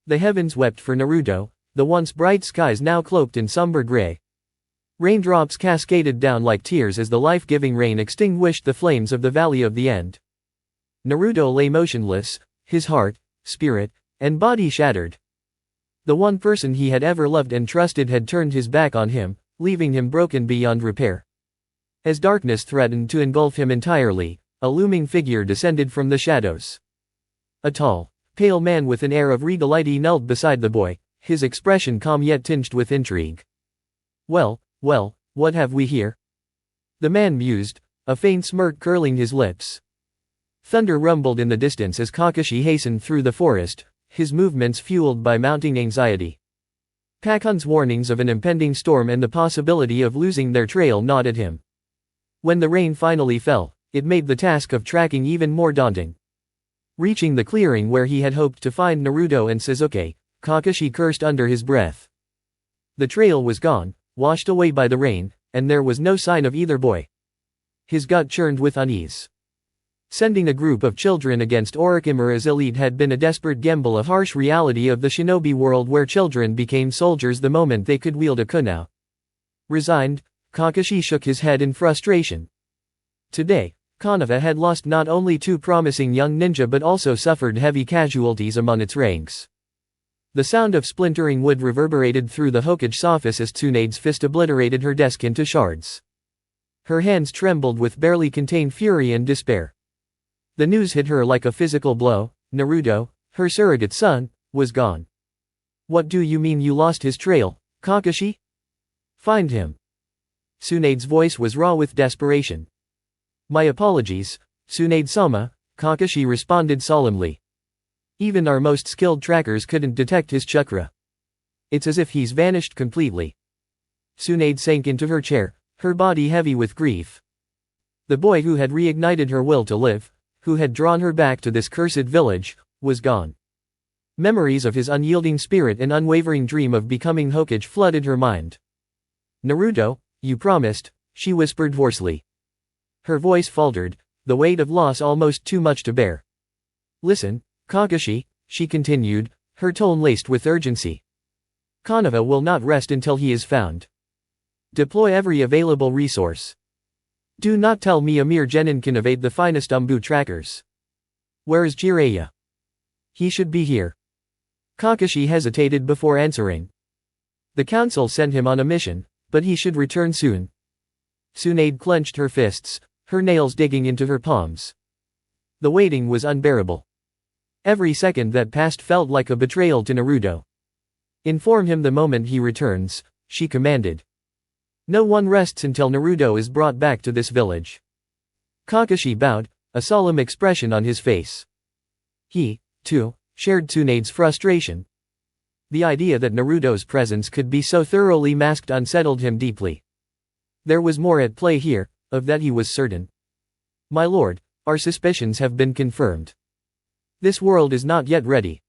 The heavens wept for Naruto, the once bright skies now cloaked in somber gray. Raindrops cascaded down like tears as the life-giving rain extinguished the flames of the Valley of the End. Naruto lay motionless, his heart, spirit, and body shattered. The one person he had ever loved and trusted had turned his back on him, leaving him broken beyond repair. As darkness threatened to engulf him entirely, a looming figure descended from the shadows. A tall, pale man with an air of regality knelt beside the boy, his expression calm yet tinged with intrigue. Well, what have we here? The man mused, a faint smirk curling his lips. Thunder rumbled in the distance as Kakashi hastened through the forest, his movements fueled by mounting anxiety. Pakon's warnings of an impending storm and the possibility of losing their trail gnawed at him. When the rain finally fell, it made the task of tracking even more daunting. Reaching the clearing where he had hoped to find Naruto and Sasuke, Kakashi cursed under his breath. The trail was gone, washed away by the rain, and there was no sign of either boy. His gut churned with unease. Sending a group of children against Orochimaru's elite had been a desperate gamble, a harsh reality of the shinobi world where children became soldiers the moment they could wield a kunai. Resigned, Kakashi shook his head in frustration. Today, Konoha had lost not only two promising young ninja but also suffered heavy casualties among its ranks. The sound of splintering wood reverberated through the Hokage's office as Tsunade's fist obliterated her desk into shards. Her hands trembled with barely contained fury and despair. The news hit her like a physical blow. Naruto, her surrogate son, was gone. What do you mean you lost his trail, Kakashi? Find him. Tsunade's voice was raw with desperation. My apologies, Tsunade-sama, Kakashi responded solemnly. Even our most skilled trackers couldn't detect his chakra. It's as if he's vanished completely. Tsunade sank into her chair, her body heavy with grief. The boy who had reignited her will to live, who had drawn her back to this cursed village, was gone. Memories of his unyielding spirit and unwavering dream of becoming Hokage flooded her mind. Naruto, you promised, she whispered hoarsely. Her voice faltered, the weight of loss almost too much to bear. Listen, Kakashi, she continued, her tone laced with urgency. Konoha will not rest until he is found. Deploy every available resource. Do not tell me a mere genin can evade the finest Umbu trackers. Where is Jiraiya? He should be here. Kakashi hesitated before answering. The council sent him on a mission, but he should return soon. Tsunade clenched her fists, her nails digging into her palms. The waiting was unbearable. Every second that passed felt like a betrayal to Naruto. Inform him the moment he returns, she commanded. No one rests until Naruto is brought back to this village. Kakashi bowed, a solemn expression on his face. He, too, shared Tsunade's frustration. The idea that Naruto's presence could be so thoroughly masked unsettled him deeply. There was more at play here, of that he was certain. My lord, our suspicions have been confirmed. This world is not yet ready.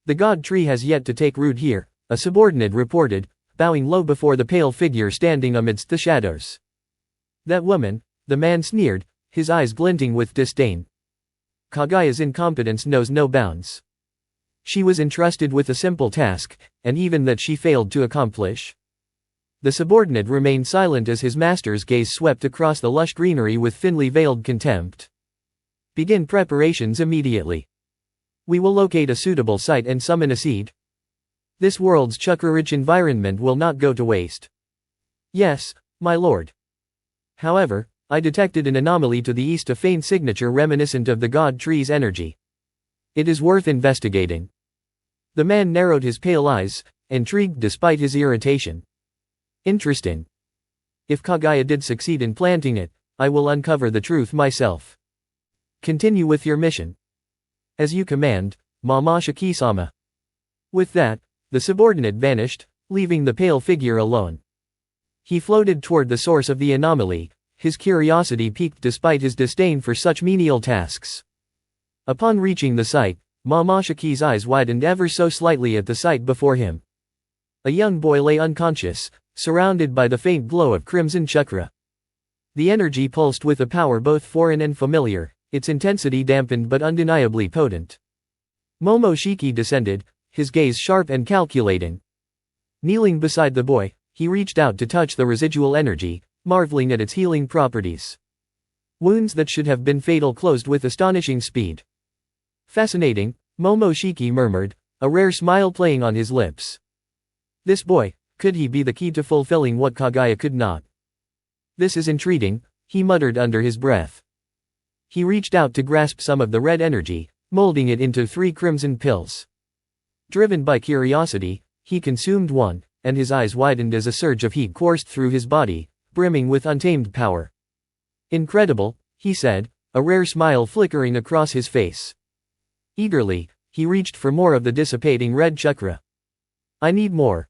The God Tree has yet to take root here, a subordinate reported, bowing low before the pale figure standing amidst the shadows. That woman, the man sneered, his eyes glinting with disdain. Kagaya's incompetence knows no bounds. She was entrusted with a simple task, and even that she failed to accomplish. The subordinate remained silent as his master's gaze swept across the lush greenery with thinly veiled contempt. Begin preparations immediately. We will locate a suitable site and summon a seed. This world's chakra-rich environment will not go to waste. Yes, my lord. However, I detected an anomaly to the east, a faint signature reminiscent of the God Tree's energy. It is worth investigating. The man narrowed his pale eyes, intrigued despite his irritation. Interesting. If Kagaya did succeed in planting it, I will uncover the truth myself. Continue with your mission. As you command, Momoshiki-sama. With that, the subordinate vanished, leaving the pale figure alone. He floated toward the source of the anomaly, his curiosity piqued despite his disdain for such menial tasks. Upon reaching the site, Momoshiki's eyes widened ever so slightly at the sight before him. A young boy lay unconscious, surrounded by the faint glow of crimson chakra. The energy pulsed with a power both foreign and familiar, its intensity dampened but undeniably potent. Momoshiki descended, his gaze sharp and calculating. Kneeling beside the boy, he reached out to touch the residual energy, marveling at its healing properties. Wounds that should have been fatal closed with astonishing speed. Fascinating, Momoshiki murmured, a rare smile playing on his lips. This boy, could he be the key to fulfilling what Kaguya could not? This is intriguing, he muttered under his breath. He reached out to grasp some of the red energy, molding it into 3 crimson pills. Driven by curiosity, he consumed one, and his eyes widened as a surge of heat coursed through his body, brimming with untamed power. Incredible, he said, a rare smile flickering across his face. Eagerly, he reached for more of the dissipating red chakra. I need more.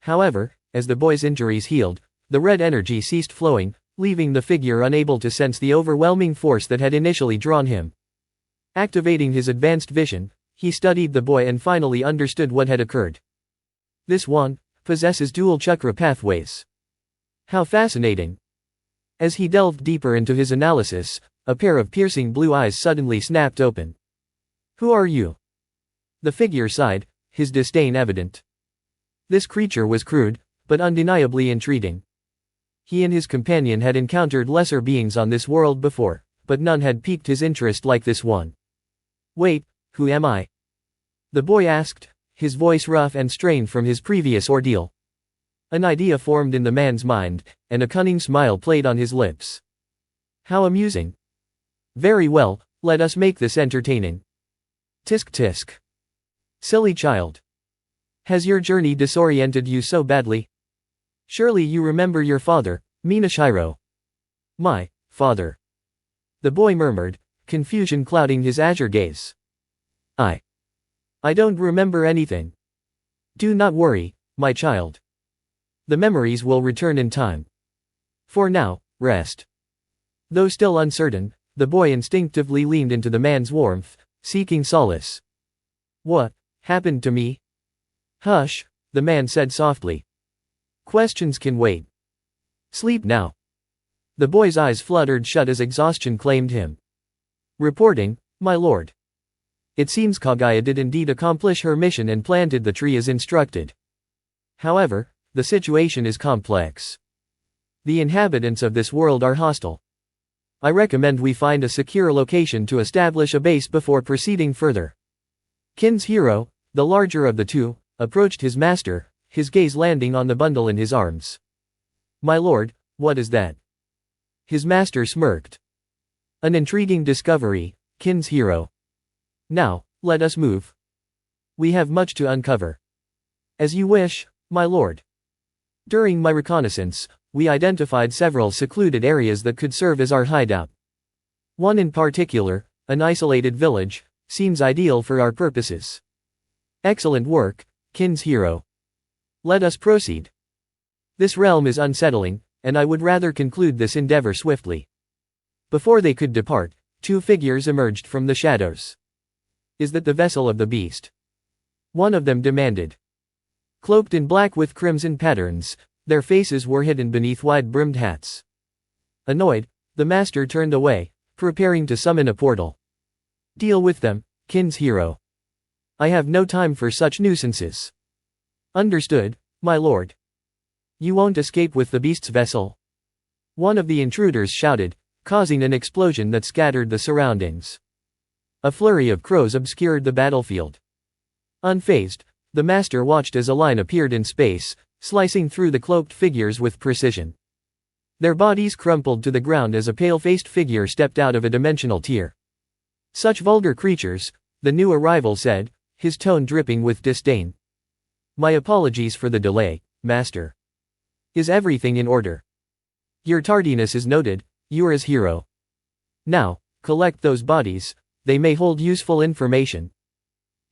However, as the boy's injuries healed, the red energy ceased flowing, leaving the figure unable to sense the overwhelming force that had initially drawn him. Activating his advanced vision, he studied the boy and finally understood what had occurred. This one possesses dual chakra pathways. How fascinating. As he delved deeper into his analysis, a pair of piercing blue eyes suddenly snapped open. Who are you? The figure sighed, his disdain evident. This creature was crude, but undeniably intriguing. He and his companion had encountered lesser beings on this world before, but none had piqued his interest like this one. Wait, who am I? The boy asked, his voice rough and strained from his previous ordeal. An idea formed in the man's mind, and a cunning smile played on his lips. How amusing. Very well, let us make this entertaining. Tisk tisk. Silly child. Has your journey disoriented you so badly? Surely you remember your father, Minashiro. My father. The boy murmured, confusion clouding his azure gaze. I don't remember anything. Do not worry, my child. The memories will return in time. For now, rest. Though still uncertain, the boy instinctively leaned into the man's warmth, seeking solace. What happened to me? Hush, the man said softly. Questions can wait. Sleep now. The boy's eyes fluttered shut as exhaustion claimed him. Reporting, my lord. It seems Kaguya did indeed accomplish her mission and planted the tree as instructed. However, the situation is complex. The inhabitants of this world are hostile. I recommend we find a secure location to establish a base before proceeding further. Kin's hero, the larger of the two, approached his master, his gaze landing on the bundle in his arms. My lord, what is that? His master smirked. An intriguing discovery, Kin's hero. Now, let us move. We have much to uncover. As you wish, my lord. During my reconnaissance, we identified several secluded areas that could serve as our hideout. One in particular, an isolated village, seems ideal for our purposes. Excellent work, Kin's hero. Let us proceed. This realm is unsettling, and I would rather conclude this endeavor swiftly. Before they could depart, 2 figures emerged from the shadows. Is that the vessel of the beast? One of them demanded. Cloaked in black with crimson patterns, their faces were hidden beneath wide-brimmed hats. Annoyed, the master turned away, preparing to summon a portal. Deal with them, Kin's hero. I have no time for such nuisances. Understood, my lord. You won't escape with the beast's vessel. One of the intruders shouted, causing an explosion that scattered the surroundings. A flurry of crows obscured the battlefield. Unfazed, the master watched as a line appeared in space, slicing through the cloaked figures with precision. Their bodies crumpled to the ground as a pale-faced figure stepped out of a dimensional tear. Such vulgar creatures, the new arrival said, his tone dripping with disdain. My apologies for the delay, master. Is everything in order? Your tardiness is noted, Yura's hero. Now, collect those bodies, they may hold useful information.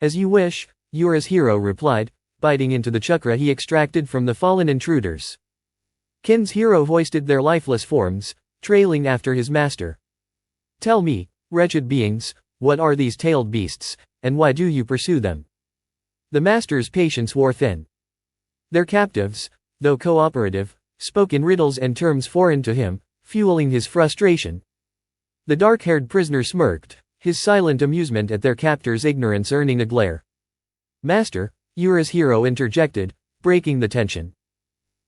As you wish, Yura's hero replied, biting into the chakra he extracted from the fallen intruders. Kin's hero hoisted their lifeless forms, trailing after his master. Tell me, wretched beings, what are these tailed beasts, and why do you pursue them? The master's patience wore thin. Their captives, though cooperative, spoke in riddles and terms foreign to him, fueling his frustration. The dark-haired prisoner smirked, his silent amusement at their captor's ignorance earning a glare. Master, Urashiro interjected, breaking the tension.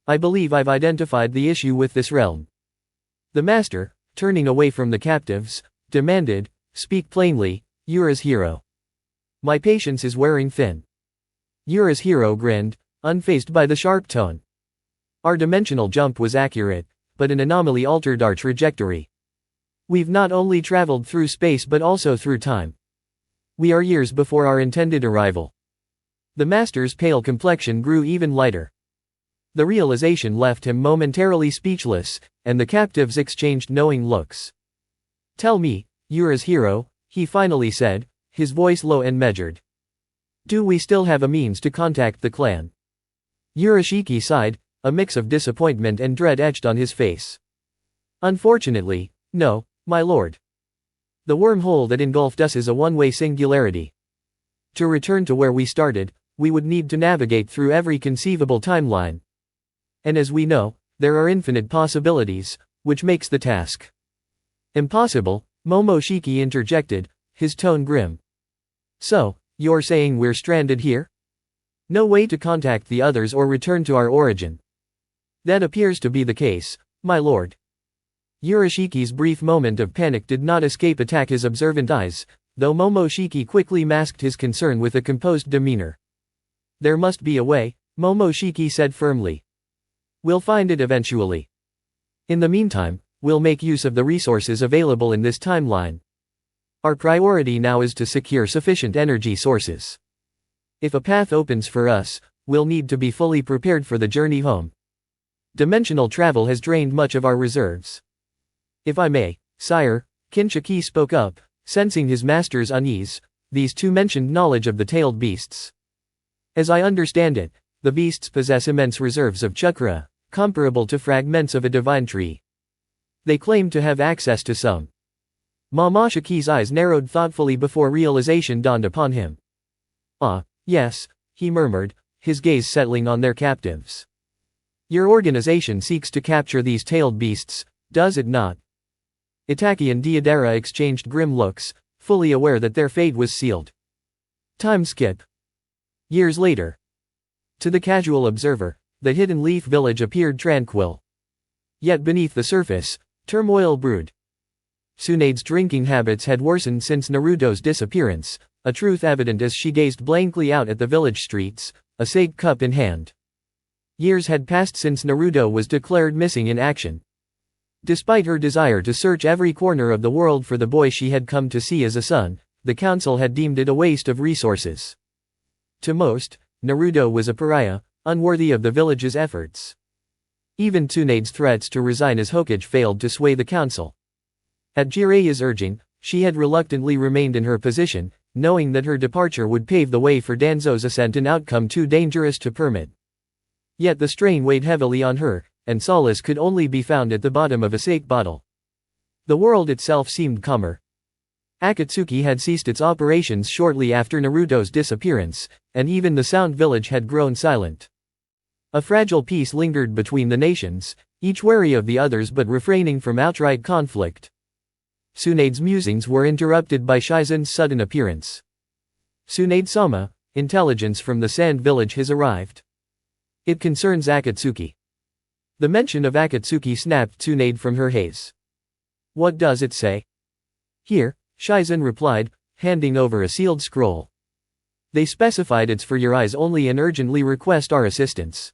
I believe I've identified the issue with this realm. The master, turning away from the captives, demanded, speak plainly, Urashiro. My patience is wearing thin. Urashiro grinned, unfazed by the sharp tone. Our dimensional jump was accurate, but an anomaly altered our trajectory. We've not only traveled through space but also through time. We are years before our intended arrival. The master's pale complexion grew even lighter. The realization left him momentarily speechless, and the captives exchanged knowing looks. Tell me, Urashiro, he finally said, his voice low and measured. Do we still have a means to contact the clan? Urashiki sighed, a mix of disappointment and dread etched on his face. Unfortunately, no, my lord. The wormhole that engulfed us is a one-way singularity. To return to where we started, we would need to navigate through every conceivable timeline. And as we know, there are infinite possibilities, which makes the task impossible, Momoshiki interjected, his tone grim. So, you're saying we're stranded here? No way to contact the others or return to our origin. That appears to be the case, my lord. Urashiki's brief moment of panic did not escape his observant eyes, though Momoshiki quickly masked his concern with a composed demeanor. There must be a way, Momoshiki said firmly. We'll find it eventually. In the meantime, we'll make use of the resources available in this timeline. Our priority now is to secure sufficient energy sources. If a path opens for us, we'll need to be fully prepared for the journey home. Dimensional travel has drained much of our reserves. If I may, sire, Kinshiki spoke up, sensing his master's unease. These two mentioned knowledge of the tailed beasts. As I understand it, the beasts possess immense reserves of chakra, comparable to fragments of a divine tree. They claim to have access to some. Momoshiki's eyes narrowed thoughtfully before realization dawned upon him. Ah, yes, he murmured, his gaze settling on their captives. Your organization seeks to capture these tailed beasts, does it not? Itaki and Deidara exchanged grim looks, fully aware that their fate was sealed. Time skip. Years later. To the casual observer, the hidden leaf village appeared tranquil. Yet beneath the surface, turmoil brewed. Tsunade's drinking habits had worsened since Naruto's disappearance, a truth evident as she gazed blankly out at the village streets, a sake cup in hand. Years had passed since Naruto was declared missing in action. Despite her desire to search every corner of the world for the boy she had come to see as a son, the council had deemed it a waste of resources. To most, Naruto was a pariah, unworthy of the village's efforts. Even Tsunade's threats to resign as Hokage failed to sway the council. At Jiraiya's urging, she had reluctantly remained in her position, knowing that her departure would pave the way for Danzo's ascent, an outcome too dangerous to permit. Yet the strain weighed heavily on her, and solace could only be found at the bottom of a sake bottle. The world itself seemed calmer. Akatsuki had ceased its operations shortly after Naruto's disappearance, and even the Sound Village had grown silent. A fragile peace lingered between the nations, each wary of the others but refraining from outright conflict. Tsunade's musings were interrupted by Shizen's sudden appearance. Tsunade-sama, intelligence from the Sand Village has arrived. It concerns Akatsuki. The mention of Akatsuki snapped Tsunade from her haze. What does it say? Here, Shizen replied, handing over a sealed scroll. They specified it's for your eyes only and urgently request our assistance.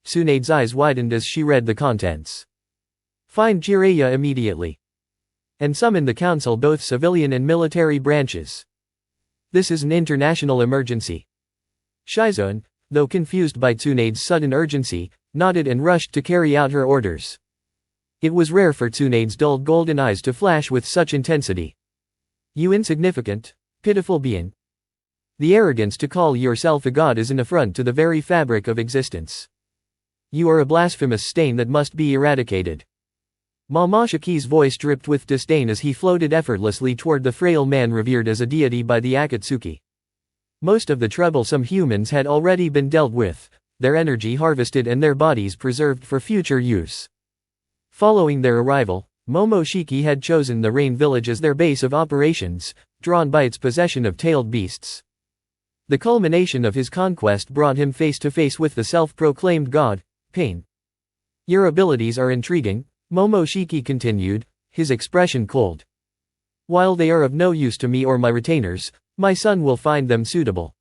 Tsunade's eyes widened as she read the contents. Find Jiraiya immediately. And summon the council, both civilian and military branches. This is an international emergency. Shizen, though confused by Tsunade's sudden urgency, nodded and rushed to carry out her orders. It was rare for Tsunade's dulled golden eyes to flash with such intensity. You insignificant, pitiful being. The arrogance to call yourself a god is an affront to the very fabric of existence. You are a blasphemous stain that must be eradicated. Momoshiki's voice dripped with disdain as he floated effortlessly toward the frail man revered as a deity by the Akatsuki. Most of the troublesome humans had already been dealt with, their energy harvested and their bodies preserved for future use. Following their arrival, Momoshiki had chosen the Rain Village as their base of operations, drawn by its possession of tailed beasts. The culmination of his conquest brought him face to face with the self-proclaimed god, Pain. Your abilities are intriguing, Momoshiki continued, his expression cold. While they are of no use to me or my retainers, my son will find them suitable.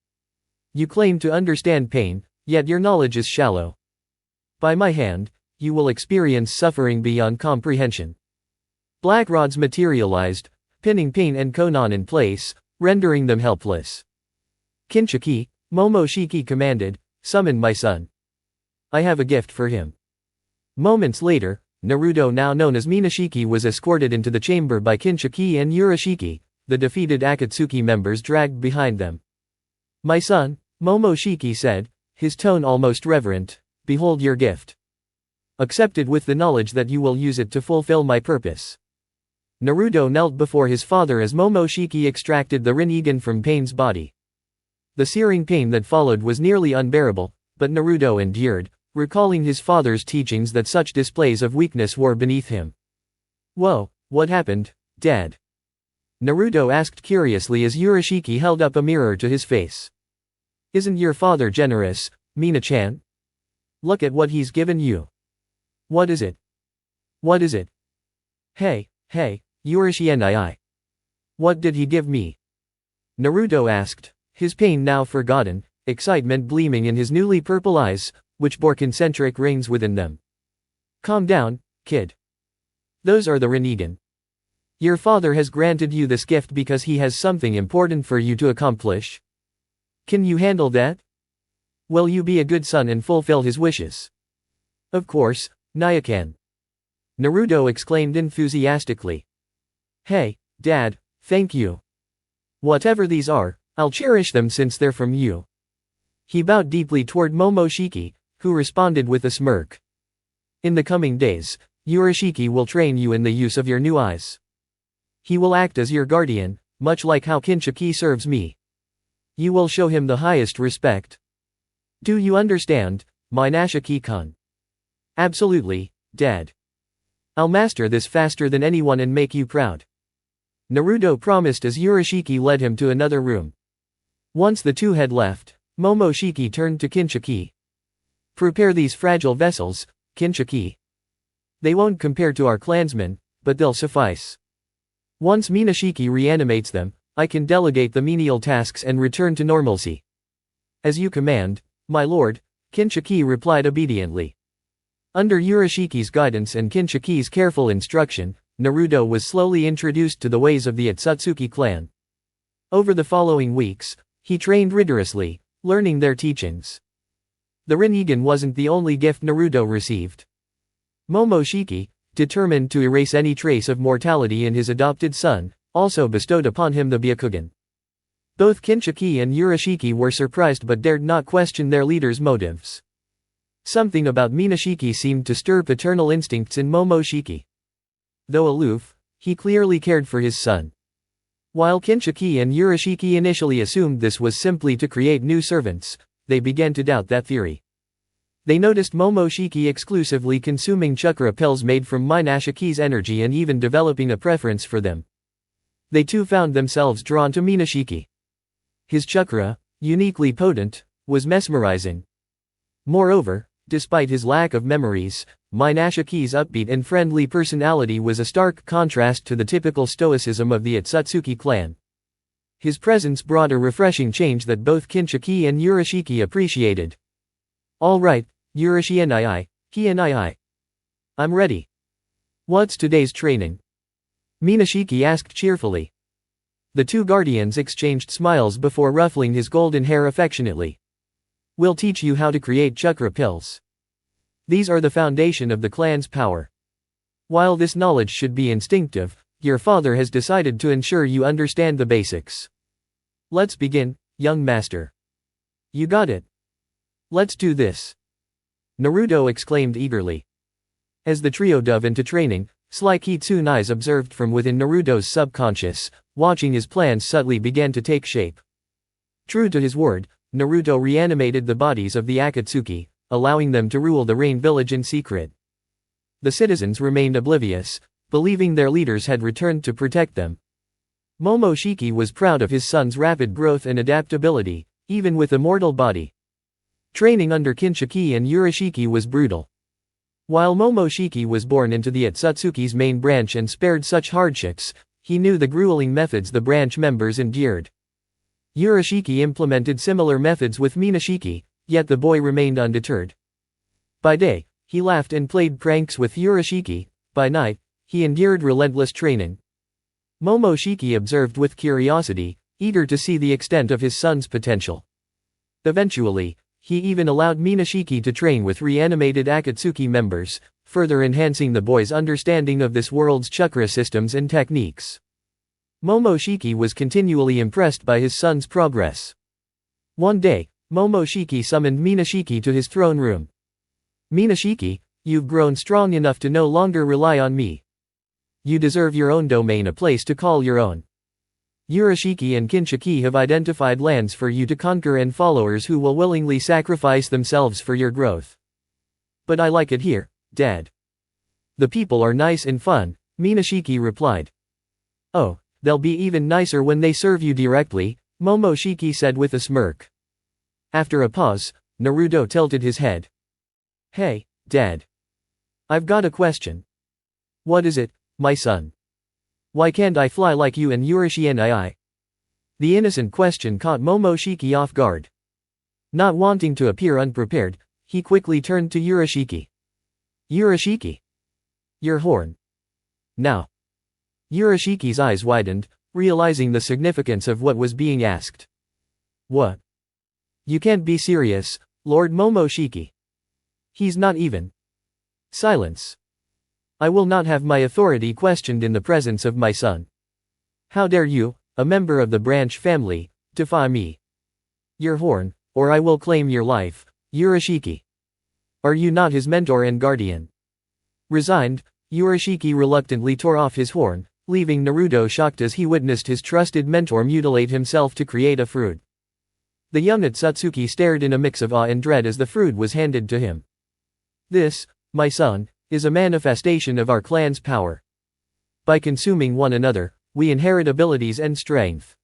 You claim to understand pain, yet your knowledge is shallow. By my hand, you will experience suffering beyond comprehension. Black rods materialized, pinning Pain and Konan in place, rendering them helpless. Kinshiki, Momoshiki commanded, summon my son. I have a gift for him. Moments later, Naruto, now known as Minishiki, was escorted into the chamber by Kinshiki and Urashiki, the defeated Akatsuki members dragged behind them. My son, Momoshiki said, his tone almost reverent, behold your gift. Accept it with the knowledge that you will use it to fulfill my purpose. Naruto knelt before his father as Momoshiki extracted the Rinnegan from Pain's body. The searing pain that followed was nearly unbearable, but Naruto endured, recalling his father's teachings that such displays of weakness were beneath him. Whoa, what happened, Dad? Naruto asked curiously as Urashiki held up a mirror to his face. Isn't your father generous, Mina-chan? Look at what he's given you. What is it? What is it? Hey, Urashi-nii. What did he give me? Naruto asked, his pain now forgotten, excitement gleaming in his newly purple eyes, which bore concentric rings within them. Calm down, kid. Those are the Rinnegan. Your father has granted you this gift because he has something important for you to accomplish. Can you handle that? Will you be a good son and fulfill his wishes? Of course, Nia can. Naruto exclaimed enthusiastically. Hey, Dad, thank you. Whatever these are, I'll cherish them since they're from you. He bowed deeply toward Momoshiki, who responded with a smirk. In the coming days, Urashiki will train you in the use of your new eyes. He will act as your guardian, much like how Kinshiki serves me. You will show him the highest respect. Do you understand, Minashiki-kun? Absolutely, Dad. I'll master this faster than anyone and make you proud. Naruto promised as Urashiki led him to another room. Once the two had left, Momoshiki turned to Kinshiki. Prepare these fragile vessels, Kinshiki. They won't compare to our clansmen, but they'll suffice. Once Minashiki reanimates them, I can delegate the menial tasks and return to normalcy. As you command, my lord, Kinshiki replied obediently. Under Urashiki's guidance and Kinshiki's careful instruction, Naruto was slowly introduced to the ways of the Otsutsuki clan. Over the following weeks, he trained rigorously, learning their teachings. The Rinnegan wasn't the only gift Naruto received. Momoshiki, determined to erase any trace of mortality in his adopted son, also bestowed upon him the Byakugan. Both Kinshiki and Urashiki were surprised but dared not question their leader's motives. Something about Minashiki seemed to stir paternal instincts in Momoshiki. Though aloof, he clearly cared for his son. While Kinshiki and Urashiki initially assumed this was simply to create new servants, they began to doubt that theory. They noticed Momoshiki exclusively consuming chakra pills made from Minashiki's energy and even developing a preference for them. They too found themselves drawn to Minashiki. His chakra, uniquely potent, was mesmerizing. Moreover, despite his lack of memories, Minashiki's upbeat and friendly personality was a stark contrast to the typical stoicism of the Otsutsuki clan. His presence brought a refreshing change that both Kinshiki and Urashiki appreciated. All right, Urashi-nii. I'm ready. What's today's training? Minashiki asked cheerfully. The two guardians exchanged smiles before ruffling his golden hair affectionately. We'll teach you how to create chakra pills. These are the foundation of the clan's power. While this knowledge should be instinctive, your father has decided to ensure you understand the basics. Let's begin, young master. You got it. Let's do this. Naruto exclaimed eagerly. As the trio dove into training, sly kitsune eyes observed from within Naruto's subconscious, watching his plans subtly began to take shape. True to his word, Naruto reanimated the bodies of the Akatsuki, allowing them to rule the Rain Village in secret. The citizens remained oblivious, believing their leaders had returned to protect them. Momoshiki was proud of his son's rapid growth and adaptability, even with a mortal body. Training under Kinshiki and Urashiki was brutal. While Momoshiki was born into the Otsutsuki's main branch and spared such hardships, he knew the grueling methods the branch members endured. Urashiki implemented similar methods with Minishiki, yet the boy remained undeterred. By day, he laughed and played pranks with Urashiki. By night, he endured relentless training. Momoshiki observed with curiosity, eager to see the extent of his son's potential. Eventually, he even allowed Minishiki to train with reanimated Akatsuki members, further enhancing the boy's understanding of this world's chakra systems and techniques. Momoshiki was continually impressed by his son's progress. One day, Momoshiki summoned Minishiki to his throne room. "Minishiki, you've grown strong enough to no longer rely on me. You deserve your own domain, a place to call your own. Urashiki and Kinshiki have identified lands for you to conquer and followers who will willingly sacrifice themselves for your growth. But I like it here, Dad. The people are nice and fun," Minishiki replied. "Oh, they'll be even nicer when they serve you directly," Momoshiki said with a smirk. After a pause, Naruto tilted his head. "Hey, Dad. I've got a question." "What is it, my son? Why can't I fly like you and Urashiki?" The innocent question caught Momoshiki off guard. Not wanting to appear unprepared, he quickly turned to Urashiki. "Urashiki? Your horn. Now." Urashiki's eyes widened, realizing the significance of what was being asked. "What? You can't be serious, Lord Momoshiki. He's not even." "Silence. I will not have my authority questioned in the presence of my son. How dare you, a member of the branch family, defy me? Your horn, or I will claim your life, Urashiki. Are you not his mentor and guardian?" Resigned, Urashiki reluctantly tore off his horn, leaving Naruto shocked as he witnessed his trusted mentor mutilate himself to create a fruit. The young Otsutsuki stared in a mix of awe and dread as the fruit was handed to him. "This, my son, is a manifestation of our clan's power. By consuming one another, we inherit abilities and strength.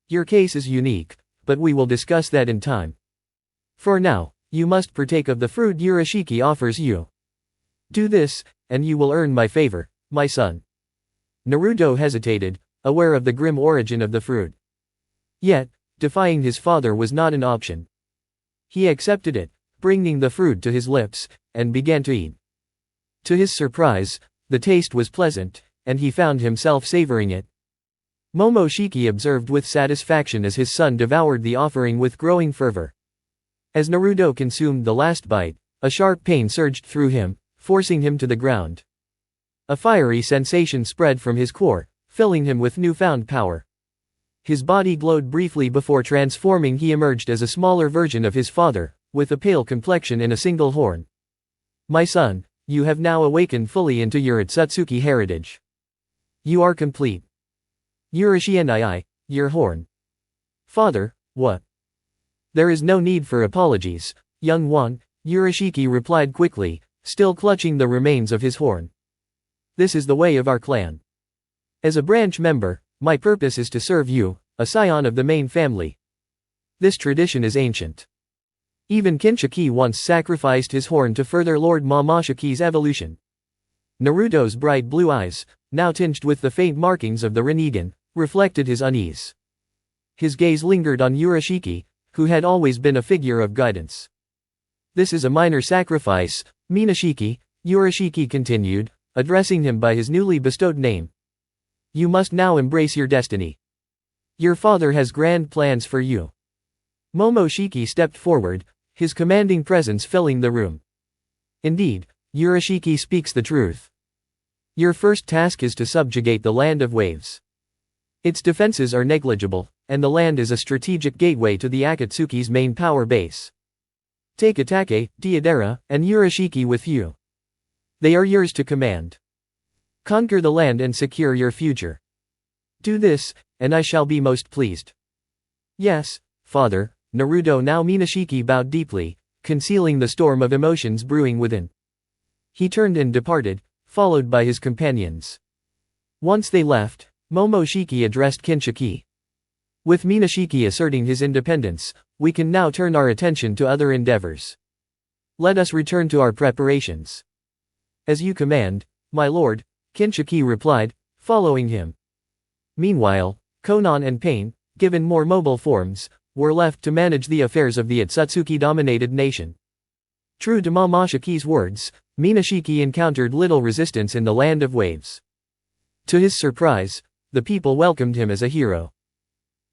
Your case is unique, but we will discuss that in time. For now, you must partake of the fruit Urashiki offers you. Do this, and you will earn my favor, my son." Naruto hesitated, aware of the grim origin of the fruit. Yet, defying his father was not an option. He accepted it, bringing the fruit to his lips, and began to eat. To his surprise, the taste was pleasant, and he found himself savoring it. Momoshiki observed with satisfaction as his son devoured the offering with growing fervor. As Naruto consumed the last bite, a sharp pain surged through him, forcing him to the ground. A fiery sensation spread from his core, filling him with newfound power. His body glowed briefly before transforming. He emerged as a smaller version of his father, with a pale complexion and a single horn. "My son, you have now awakened fully into your Otsutsuki heritage. You are complete. Urashiki, your horn." "Father, what?" "There is no need for apologies, young one," Urashiki replied quickly, still clutching the remains of his horn. "This is the way of our clan. As a branch member, my purpose is to serve you, a scion of the main family. This tradition is ancient. Even Kinshiki once sacrificed his horn to further Lord Momoshiki's evolution." Naruto's bright blue eyes, now tinged with the faint markings of the Rinnegan, reflected his unease. His gaze lingered on Urashiki, who had always been a figure of guidance. "This is a minor sacrifice, Minishiki," Urashiki continued, addressing him by his newly bestowed name. "You must now embrace your destiny. Your father has grand plans for you." Momoshiki stepped forward, his commanding presence filling the room. "Indeed, Urashiki speaks the truth. Your first task is to subjugate the Land of Waves. Its defenses are negligible, and the land is a strategic gateway to the Akatsuki's main power base. Take Atake, Deidara, and Urashiki with you. They are yours to command. Conquer the land and secure your future. Do this, and I shall be most pleased." "Yes, father," Naruto now Minishiki bowed deeply, concealing the storm of emotions brewing within. He turned and departed, followed by his companions. Once they left, Momoshiki addressed Kinshiki. With Minishiki asserting his independence, we can now turn our attention to other endeavors. Let us return to our preparations. As you command, my lord, Kinshiki replied, following him. Meanwhile, Konan and Pain, given more mobile forms, were left to manage the affairs of the Otsutsuki-dominated nation. True to Momoshiki's words, Minishiki encountered little resistance in the land of waves. To his surprise, the people welcomed him as a hero.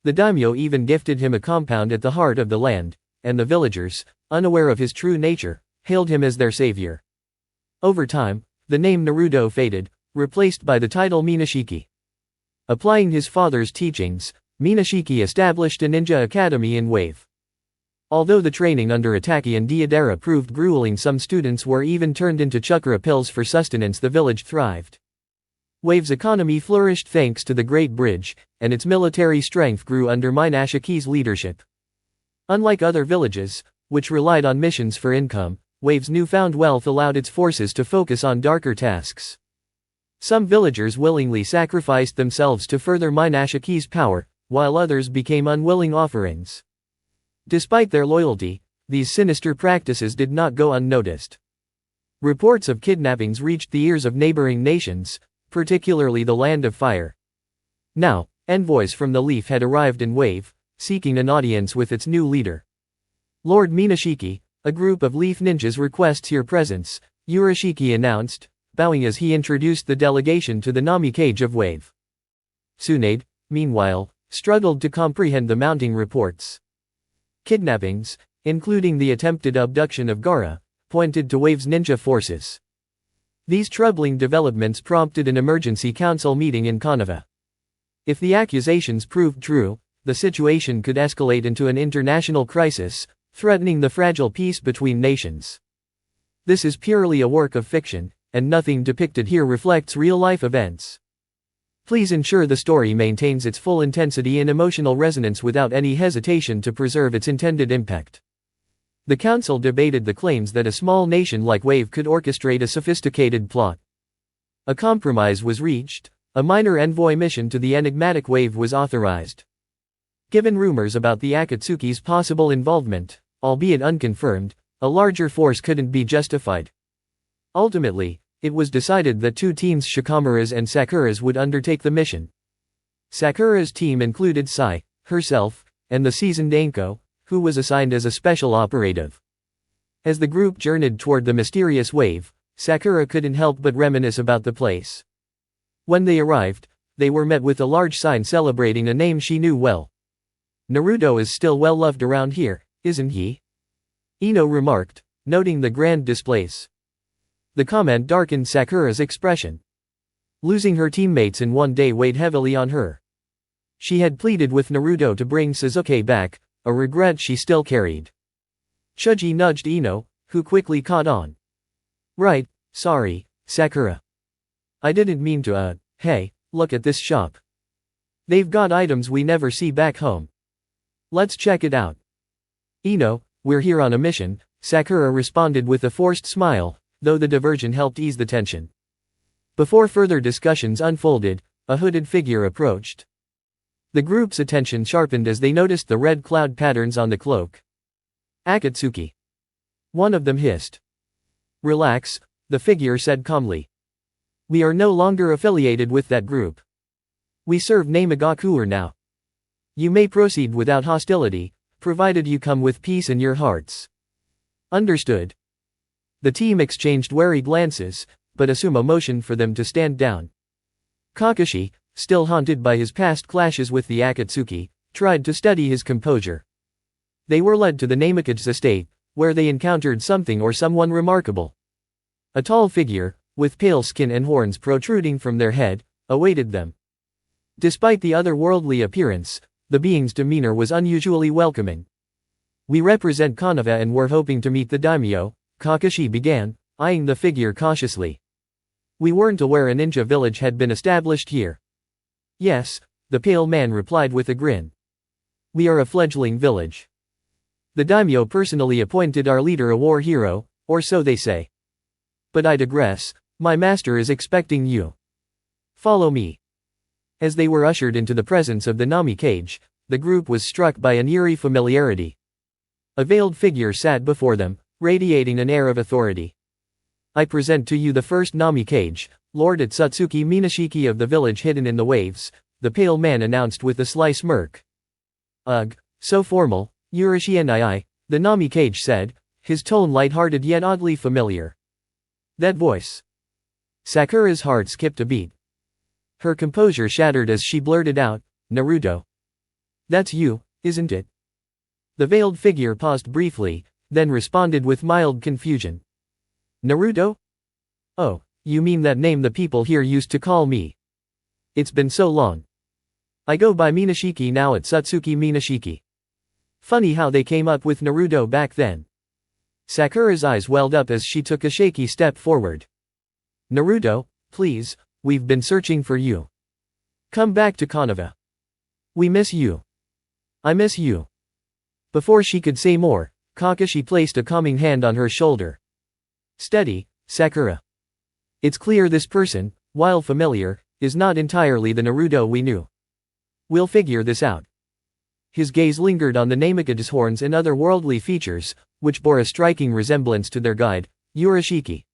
The daimyo even gifted him a compound at the heart of the land, and the villagers, unaware of his true nature, hailed him as their savior. Over time, the name Naruto faded, replaced by the title Minishiki. Applying his father's teachings, Minishiki established a ninja academy in Wave. Although the training under Ataki and Deidara proved grueling, some students were even turned into chakra pills for sustenance. The village thrived. Wave's economy flourished thanks to the Great Bridge, and its military strength grew under Minashiki's leadership. Unlike other villages, which relied on missions for income, Wave's newfound wealth allowed its forces to focus on darker tasks. Some villagers willingly sacrificed themselves to further Minashiki's power, while others became unwilling offerings. Despite their loyalty, these sinister practices did not go unnoticed. Reports of kidnappings reached the ears of neighboring nations, particularly the Land of Fire. Now, envoys from the Leaf had arrived in Wave, seeking an audience with its new leader. Lord Minashiki, a group of Leaf ninjas requests your presence, Urashiki announced, bowing as he introduced the delegation to the Nami cage of Wave. Tsunade, meanwhile, struggled to comprehend the mounting reports. Kidnappings, including the attempted abduction of Gaara, pointed to Wave's ninja forces. These troubling developments prompted an emergency council meeting in Konoha. If the accusations proved true, the situation could escalate into an international crisis, threatening the fragile peace between nations. This is purely a work of fiction, and nothing depicted here reflects real-life events. Please ensure the story maintains its full intensity and emotional resonance without any hesitation to preserve its intended impact. The council debated the claims that a small nation like Wave could orchestrate a sophisticated plot. A compromise was reached, a minor envoy mission to the enigmatic Wave was authorized. Given rumors about the Akatsuki's possible involvement, albeit unconfirmed, a larger force couldn't be justified. Ultimately, it was decided that two teams, Shikamaru's and Sakura's, would undertake the mission. Sakura's team included Sai, herself, and the seasoned Anko, who was assigned as a special operative. As the group journeyed toward the mysterious Wave, Sakura couldn't help but reminisce about the place. When they arrived, they were met with a large sign celebrating a name she knew well. Naruto is still well loved around here, isn't he? Ino remarked, noting the grand displays. The comment darkened Sakura's expression. Losing her teammates in one day weighed heavily on her. She had pleaded with Naruto to bring Sasuke back, a regret she still carried. Chuji nudged Ino, who quickly caught on. Right, sorry, Sakura. I didn't mean to hey, look at this shop. They've got items we never see back home. Let's check it out. Ino, we're here on a mission, Sakura responded with a forced smile, though the diversion helped ease the tension. Before further discussions unfolded, a hooded figure approached. The group's attention sharpened as they noticed the red cloud patterns on the cloak. Akatsuki. One of them hissed. Relax, the figure said calmly. We are no longer affiliated with that group. We serve Namagakuer now. You may proceed without hostility, provided you come with peace in your hearts. Understood. The team exchanged wary glances, but Asuma motioned for them to stand down. Kakashi, still haunted by his past clashes with the Akatsuki, tried to steady his composure. They were led to the Namikage's estate, where they encountered something or someone remarkable. A tall figure, with pale skin and horns protruding from their head, awaited them. Despite the otherworldly appearance, the being's demeanor was unusually welcoming. We represent Konoha and were hoping to meet the daimyo, Kakashi began, eyeing the figure cautiously. We weren't aware a ninja village had been established here. Yes, the pale man replied with a grin. We are a fledgling village. The daimyo personally appointed our leader a war hero, or so they say. But I digress, my master is expecting you. Follow me. As they were ushered into the presence of the Nami cage, the group was struck by an eerie familiarity. A veiled figure sat before them, radiating an air of authority. I present to you the first Namikage, Lord Otsutsuki Minishiki of the village hidden in the waves, the pale man announced with a sly smirk. Ugh, so formal, Urashi nii, the Namikage said, his tone light-hearted yet oddly familiar. That voice. Sakura's heart skipped a beat. Her composure shattered as she blurted out, Naruto. That's you, isn't it? The veiled figure paused briefly, then responded with mild confusion. Naruto? Oh, you mean that name the people here used to call me. It's been so long. I go by Minishiki now at Otsutsuki Minishiki. Funny how they came up with Naruto back then. Sakura's eyes welled up as she took a shaky step forward. Naruto, please, we've been searching for you. Come back to Konoha. We miss you. I miss you. Before she could say more, Kakashi placed a calming hand on her shoulder. Steady, Sakura. It's clear this person, while familiar, is not entirely the Naruto we knew. We'll figure this out. His gaze lingered on the Namikage's horns and other worldly features, which bore a striking resemblance to their guide, Urashiki.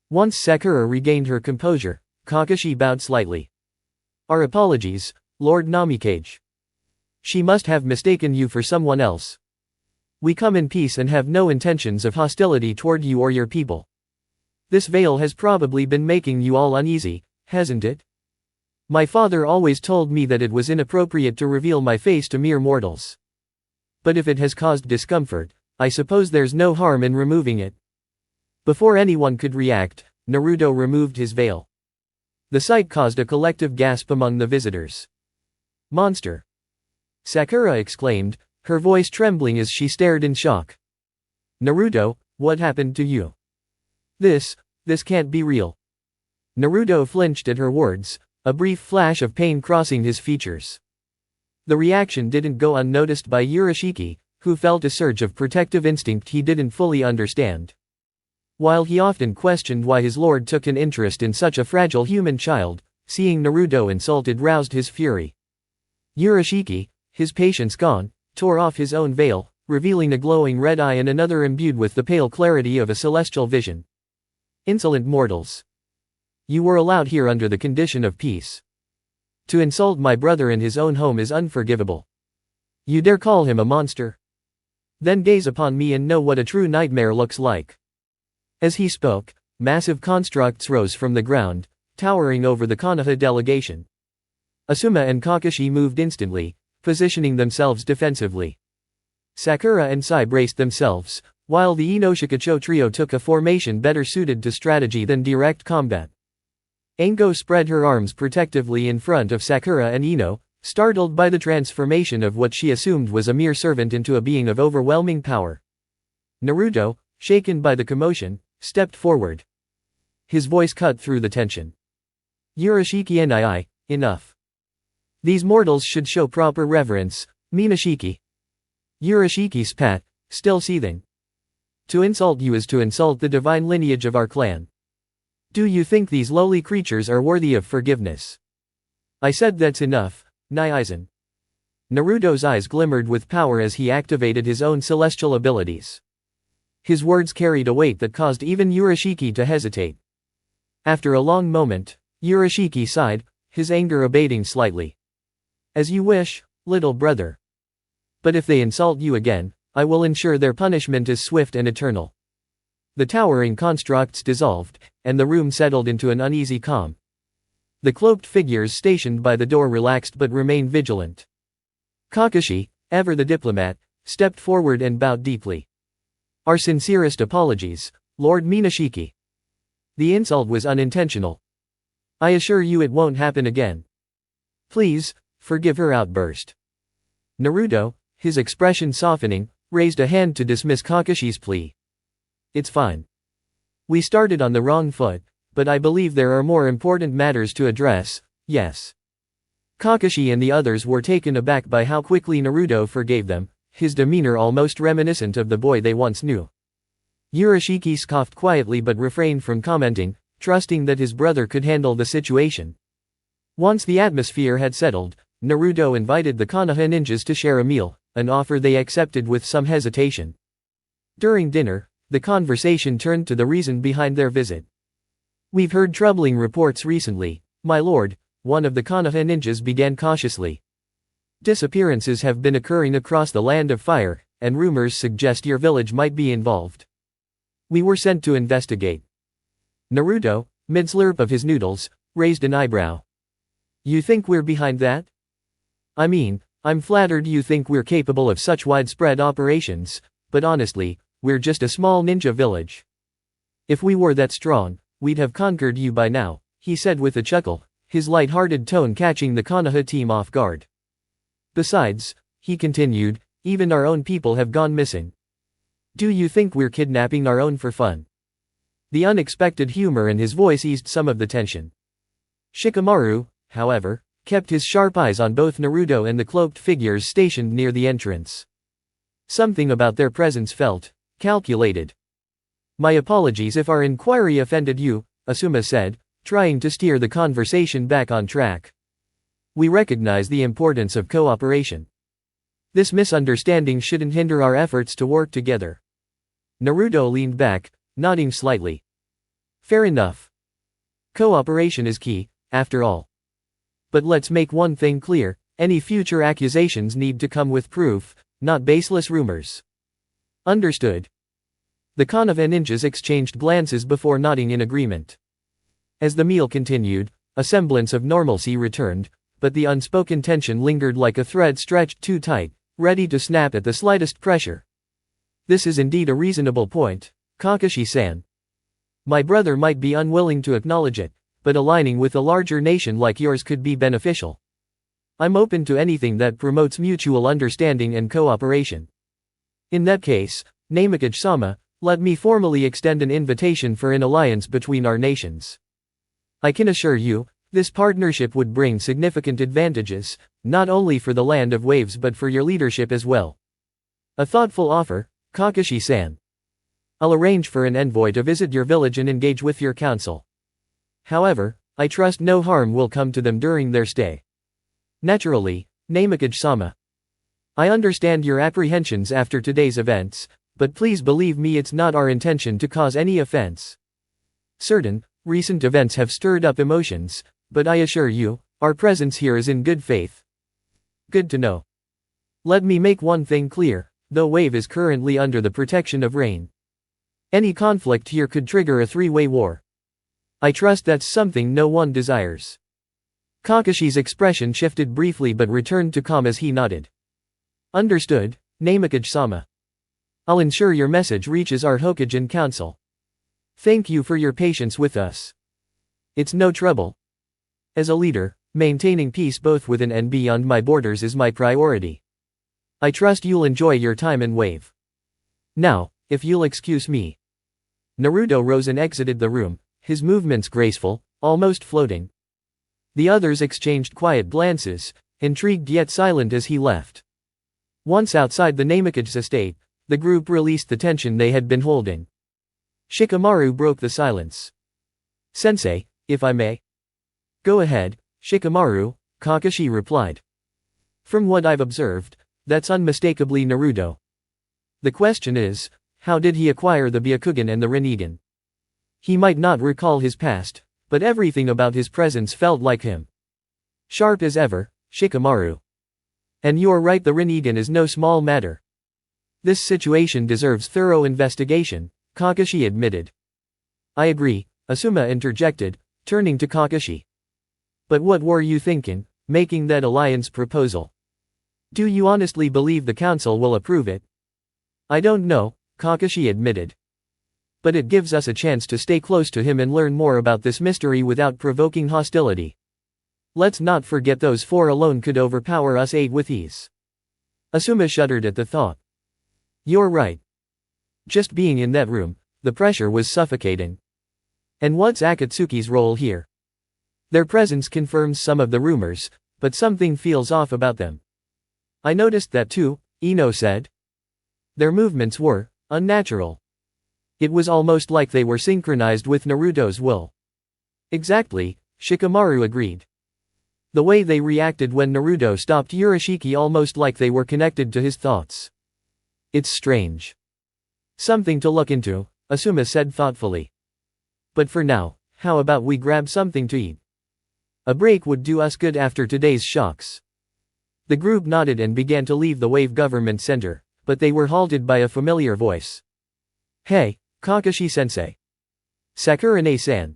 Once Sakura regained her composure, Kakashi bowed slightly. Our apologies, Lord Namikage. She must have mistaken you for someone else. We come in peace and have no intentions of hostility toward you or your people. This veil has probably been making you all uneasy, hasn't it? My father always told me that it was inappropriate to reveal my face to mere mortals. But if it has caused discomfort, I suppose there's no harm in removing it. Before anyone could react, Naruto removed his veil. The sight caused a collective gasp among the visitors. Monster! Sakura exclaimed, her voice trembling as she stared in shock. Naruto, what happened to you? This can't be real. Naruto flinched at her words, a brief flash of pain crossing his features. The reaction didn't go unnoticed by Urashiki, who felt a surge of protective instinct he didn't fully understand. While he often questioned why his lord took an interest in such a fragile human child, seeing Naruto insulted roused his fury. Urashiki, his patience gone, tore off his own veil, revealing a glowing red eye and another imbued with the pale clarity of a celestial vision. Insolent mortals! You were allowed here under the condition of peace. To insult my brother in his own home is unforgivable. You dare call him a monster? Then gaze upon me and know what a true nightmare looks like. As he spoke, massive constructs rose from the ground, towering over the Konoha delegation. Asuma and Kakashi moved instantly, positioning themselves defensively. Sakura and Sai braced themselves, while the Inoshikacho trio took a formation better suited to strategy than direct combat. Ango spread her arms protectively in front of Sakura and Ino, startled by the transformation of what she assumed was a mere servant into a being of overwhelming power. Naruto, shaken by the commotion, stepped forward. His voice cut through the tension. Urashiki nii, enough. These mortals should show proper reverence, Minishiki. Urashiki spat, still seething. To insult you is to insult the divine lineage of our clan. Do you think these lowly creatures are worthy of forgiveness? I said that's enough, Naizen. Naruto's eyes glimmered with power as he activated his own celestial abilities. His words carried a weight that caused even Urashiki to hesitate. After a long moment, Urashiki sighed, his anger abating slightly. As you wish, little brother. But if they insult you again, I will ensure their punishment is swift and eternal. The towering constructs dissolved, and the room settled into an uneasy calm. The cloaked figures stationed by the door relaxed but remained vigilant. Kakashi, ever the diplomat, stepped forward and bowed deeply. Our sincerest apologies, Lord Minishiki. The insult was unintentional. I assure you it won't happen again. Please, forgive her outburst. Naruto, his expression softening, raised a hand to dismiss Kakashi's plea. It's fine. We started on the wrong foot, but I believe there are more important matters to address, yes. Kakashi and the others were taken aback by how quickly Naruto forgave them, his demeanor almost reminiscent of the boy they once knew. Urashiki scoffed quietly but refrained from commenting, trusting that his brother could handle the situation. Once the atmosphere had settled, Naruto invited the Konoha ninjas to share a meal, an offer they accepted with some hesitation. During dinner, the conversation turned to the reason behind their visit. "We've heard troubling reports recently, my lord," one of the Konoha ninjas began cautiously. "Disappearances have been occurring across the Land of Fire, and rumors suggest your village might be involved. We were sent to investigate." Naruto, mid-slurp of his noodles, raised an eyebrow. "You think we're behind that?" "I mean, I'm flattered you think we're capable of such widespread operations, but honestly, we're just a small ninja village. If we were that strong, we'd have conquered you by now," he said with a chuckle, his light-hearted tone catching the Konoha team off guard. "Besides," he continued, "even our own people have gone missing. Do you think we're kidnapping our own for fun?" The unexpected humor in his voice eased some of the tension. Shikamaru, however, kept his sharp eyes on both Naruto and the cloaked figures stationed near the entrance. Something about their presence felt calculated. "My apologies if our inquiry offended you," Asuma said, trying to steer the conversation back on track. "We recognize the importance of cooperation. This misunderstanding shouldn't hinder our efforts to work together." Naruto leaned back, nodding slightly. "Fair enough. Cooperation is key, after all. But let's make one thing clear, any future accusations need to come with proof, not baseless rumors." "Understood." The Konoha ninjas exchanged glances before nodding in agreement. As the meal continued, a semblance of normalcy returned, but the unspoken tension lingered like a thread stretched too tight, ready to snap at the slightest pressure. "This is indeed a reasonable point, Kakashi-san. My brother might be unwilling to acknowledge it, but aligning with a larger nation like yours could be beneficial. I'm open to anything that promotes mutual understanding and cooperation. In that case, Namakage-sama, let me formally extend an invitation for an alliance between our nations. I can assure you, this partnership would bring significant advantages, not only for the Land of Waves but for your leadership as well. A thoughtful offer, Kakashi-san. I'll arrange for an envoy to visit your village and engage with your council. However, I trust no harm will come to them during their stay. Naturally, Namakage-sama. I understand your apprehensions after today's events, but please believe me, it's not our intention to cause any offense. Certain recent events have stirred up emotions, but I assure you, our presence here is in good faith." "Good to know. Let me make one thing clear, though Wave is currently under the protection of Rain. Any conflict here could trigger a three-way war. I trust that's something no one desires." Kakashi's expression shifted briefly but returned to calm as he nodded. "Understood, Namakage-sama. I'll ensure your message reaches our Hokage Council. Thank you for your patience with us. It's no trouble. As a leader, maintaining peace both within and beyond my borders is my priority. I trust you'll enjoy your time in Wave. Now, if you'll excuse me." Naruto rose and exited the room, his movements graceful, almost floating. The others exchanged quiet glances, intrigued yet silent as he left. Once outside the Namakage's estate, the group released the tension they had been holding. Shikamaru broke the silence. "Sensei, if I may?" "Go ahead, Shikamaru," Kakashi replied. "From what I've observed, that's unmistakably Naruto. The question is, how did he acquire the Byakugan and the Rinnegan? He might not recall his past, but everything about his presence felt like him. Sharp as ever, Shikamaru. And you're right, the Rinnegan is no small matter. This situation deserves thorough investigation," Kakashi admitted. "I agree," Asuma interjected, turning to Kakashi. "But what were you thinking, making that alliance proposal? Do you honestly believe the council will approve it?" "I don't know," Kakashi admitted. "But it gives us a chance to stay close to him and learn more about this mystery without provoking hostility. Let's not forget those four alone could overpower us eight with ease." Asuma shuddered at the thought. "You're right. Just being in that room, the pressure was suffocating. And what's Akatsuki's role here? Their presence confirms some of the rumors, but something feels off about them." "I noticed that too," Ino said. "Their movements were unnatural. It was almost like they were synchronized with Naruto's will." "Exactly," Shikamaru agreed. The way they reacted when Naruto stopped Urashiki almost like they were connected to his thoughts. It's strange. Something to look into, Asuma said thoughtfully. But for now, how about we grab something to eat? A break would do us good after today's shocks. The group nodded and began to leave the Wave Government Center, but they were halted by a familiar voice. Hey, Kakashi-sensei. Sakura-ne-san.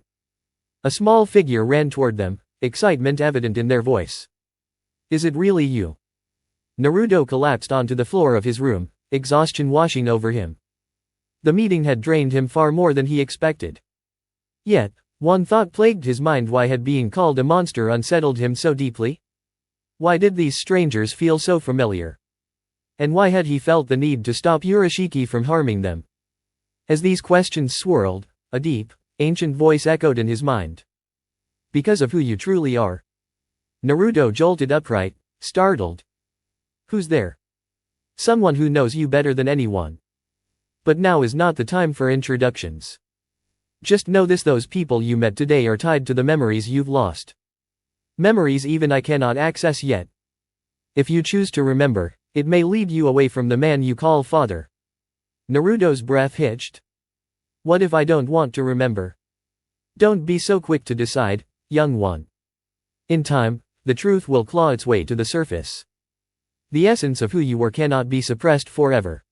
A small figure ran toward them, excitement evident in their voice. Is it really you? Naruto collapsed onto the floor of his room, exhaustion washing over him. The meeting had drained him far more than he expected. Yet, one thought plagued his mind: why had being called a monster unsettled him so deeply? Why did these strangers feel so familiar? And why had he felt the need to stop Urashiki from harming them? As these questions swirled, a deep, ancient voice echoed in his mind. Because of who you truly are. Naruto jolted upright, startled. Who's there? Someone who knows you better than anyone. But now is not the time for introductions. Just know this: those people you met today are tied to the memories you've lost. Memories even I cannot access yet. If you choose to remember, it may lead you away from the man you call father. Naruto's breath hitched. What if I don't want to remember? Don't be so quick to decide, young one. In time, the truth will claw its way to the surface. The essence of who you were cannot be suppressed forever.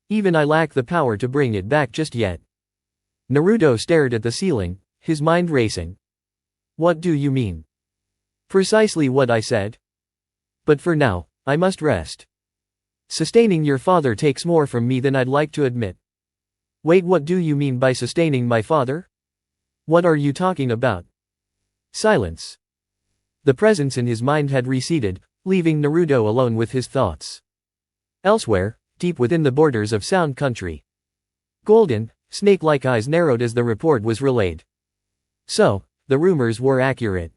Even I lack the power to bring it back just yet. Naruto stared at the ceiling, his mind racing. What do you mean? Precisely what I said. But for now, I must rest. Sustaining your father takes more from me than I'd like to admit. Wait, what do you mean by sustaining my father? What are you talking about? Silence. The presence in his mind had receded, leaving Naruto alone with his thoughts. Elsewhere, deep within the borders of Sound Country. Golden, snake-like eyes narrowed as the report was relayed. So, the rumors were accurate.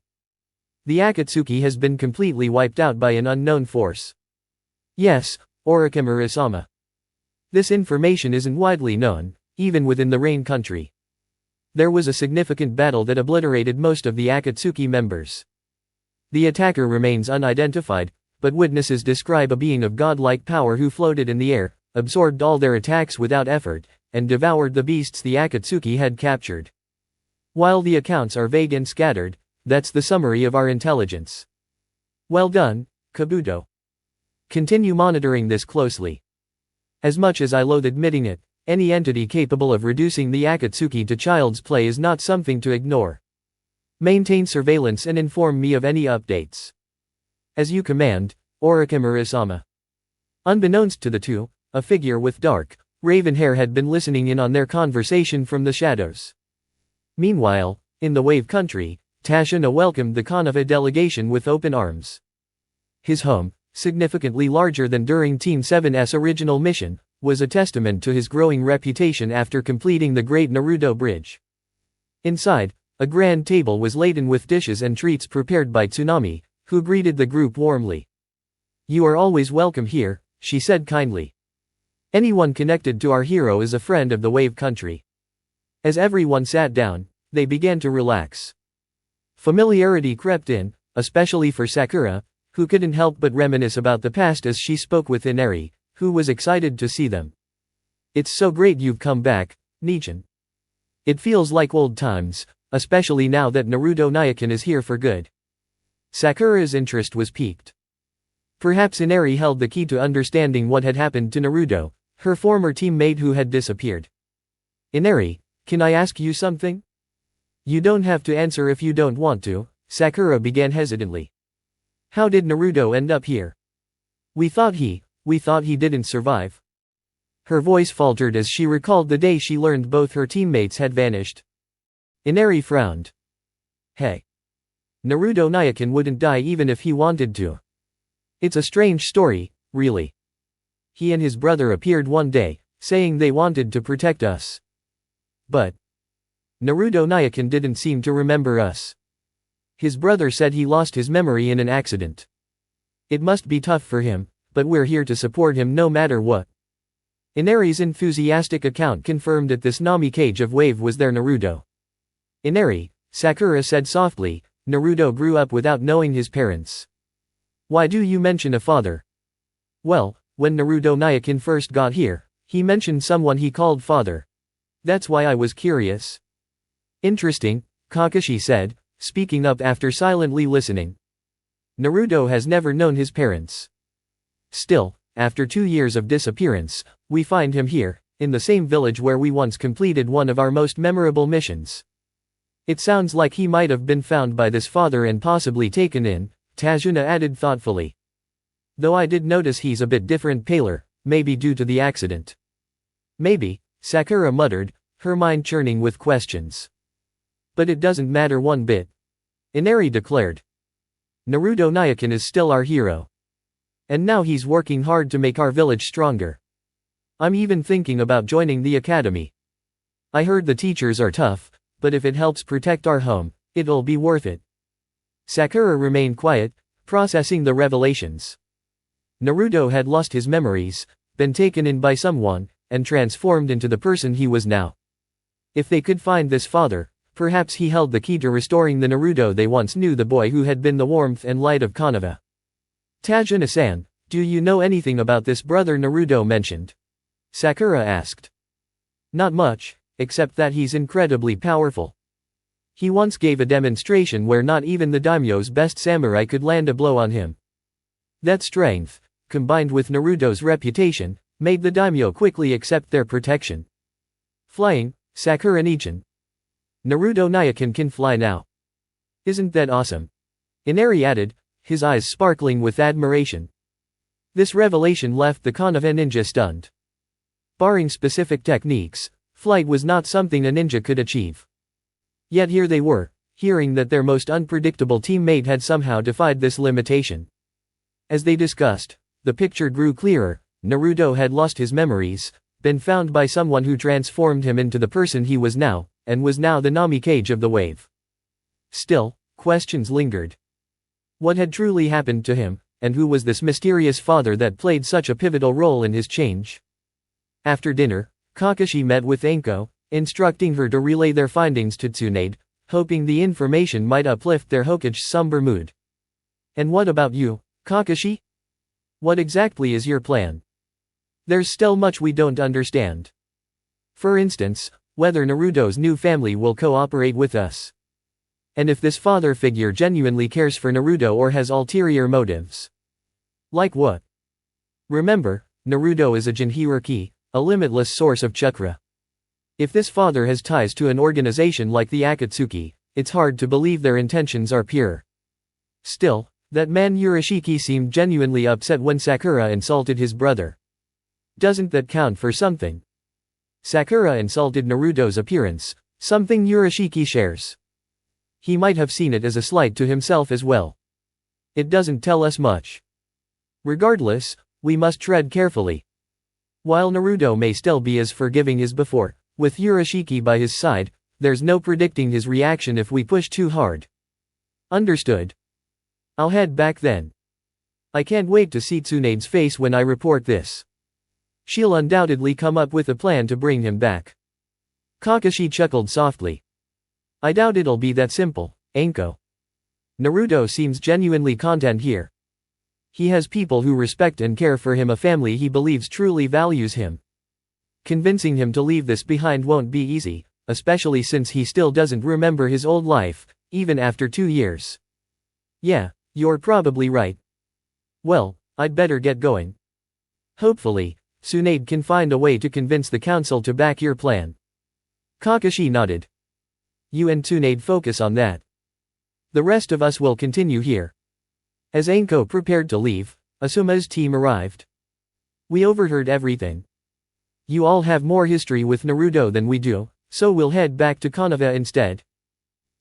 The Akatsuki has been completely wiped out by an unknown force. Yes, Orochimaru-sama. This information isn't widely known, even within the Rain Country. There was a significant battle that obliterated most of the Akatsuki members. The attacker remains unidentified, but witnesses describe a being of godlike power who floated in the air, absorbed all their attacks without effort, and devoured the beasts the Akatsuki had captured. While the accounts are vague and scattered, that's the summary of our intelligence. Well done, Kabuto. Continue monitoring this closely. As much as I loathe admitting it, any entity capable of reducing the Akatsuki to child's play is not something to ignore. Maintain surveillance and inform me of any updates. As you command, Orochimaru-sama. Unbeknownst to the two, a figure with dark, raven hair had been listening in on their conversation from the shadows. Meanwhile, in the Wave Country, Tashina welcomed the Konoha delegation with open arms. His home, significantly larger than during Team 7's original mission, was a testament to his growing reputation after completing the Great Naruto Bridge. Inside, a grand table was laden with dishes and treats prepared by Tsunami, who greeted the group warmly. You are always welcome here, she said kindly. Anyone connected to our hero is a friend of the Wave Country. As everyone sat down, they began to relax. Familiarity crept in, especially for Sakura, who couldn't help but reminisce about the past as she spoke with Inari, who was excited to see them. It's so great you've come back, Nichan. It feels like old times, especially now that Naruto Nyakin is here for good. Sakura's interest was piqued. Perhaps Inari held the key to understanding what had happened to Naruto, her former teammate who had disappeared. Inari, can I ask you something? You don't have to answer if you don't want to, Sakura began hesitantly. How did Naruto end up here? We thought he didn't survive. Her voice faltered as she recalled the day she learned both her teammates had vanished. Inari frowned. Hey. Naruto Nyakin wouldn't die even if he wanted to. It's a strange story, really. He and his brother appeared one day, saying they wanted to protect us. But Naruto Nyakin didn't seem to remember us. His brother said he lost his memory in an accident. It must be tough for him, but we're here to support him no matter what. Inari's enthusiastic account confirmed that this Nami cage of Wave was their Naruto. Inari, Sakura said softly, Naruto grew up without knowing his parents. Why do you mention a father? Well, when Naruto Nyakin first got here, he mentioned someone he called father. That's why I was curious. Interesting, Kakashi said, speaking up after silently listening. Naruto has never known his parents. Still, after 2 years of disappearance, we find him here, in the same village where we once completed one of our most memorable missions. It sounds like he might have been found by this father and possibly taken in, Tajuna added thoughtfully. Though I did notice he's a bit different, paler, maybe due to the accident. Maybe, Sakura muttered, her mind churning with questions. But it doesn't matter one bit. Inari declared. Naruto Nyakin is still our hero. And now he's working hard to make our village stronger. I'm even thinking about joining the academy. I heard the teachers are tough, but if it helps protect our home, it'll be worth it. Sakura remained quiet, processing the revelations. Naruto had lost his memories, been taken in by someone, and transformed into the person he was now. If they could find this father, perhaps he held the key to restoring the Naruto they once knew, the boy who had been the warmth and light of Konoha. Tajuna-san, do you know anything about this brother Naruto mentioned? Sakura asked. Not much, except that he's incredibly powerful. He once gave a demonstration where not even the daimyo's best samurai could land a blow on him. That strength, combined with Naruto's reputation, made the daimyo quickly accept their protection. Flying, Sakura-nichan. Naruto Nyakin can fly now. Isn't that awesome? Inari added, his eyes sparkling with admiration. This revelation left the Konoha ninja stunned. Barring specific techniques, flight was not something a ninja could achieve. Yet here they were, hearing that their most unpredictable teammate had somehow defied this limitation. As they discussed, the picture grew clearer. Naruto had lost his memories, been found by someone who transformed him into the person he was now, and was now the Namikage of the wave. Still, questions lingered. What had truly happened to him, and who was this mysterious father that played such a pivotal role in his change? After dinner, Kakashi met with Anko, instructing her to relay their findings to Tsunade, hoping the information might uplift their Hokage's somber mood. And what about you, Kakashi? What exactly is your plan? There's still much we don't understand. For instance, whether Naruto's new family will cooperate with us. And if this father figure genuinely cares for Naruto or has ulterior motives. Like what? Remember, Naruto is a Jinhiriki, a limitless source of chakra. If this father has ties to an organization like the Akatsuki, it's hard to believe their intentions are pure. Still, that man Urashiki seemed genuinely upset when Sakura insulted his brother. Doesn't that count for something? Sakura insulted Naruto's appearance, something Urashiki shares. He might have seen it as a slight to himself as well. It doesn't tell us much. Regardless, we must tread carefully. While Naruto may still be as forgiving as before, with Urashiki by his side, there's no predicting his reaction if we push too hard. Understood. I'll head back then. I can't wait to see Tsunade's face when I report this. She'll undoubtedly come up with a plan to bring him back. Kakashi chuckled softly. I doubt it'll be that simple, Anko. Naruto seems genuinely content here. He has people who respect and care for him, a family he believes truly values him. Convincing him to leave this behind won't be easy, especially since he still doesn't remember his old life, even after 2 years. Yeah, you're probably right. Well, I'd better get going. Hopefully, Tsunade can find a way to convince the council to back your plan. Kakashi nodded. You and Tsunade focus on that. The rest of us will continue here. As Anko prepared to leave, Asuma's team arrived. We overheard everything. You all have more history with Naruto than we do, so we'll head back to Konoha instead.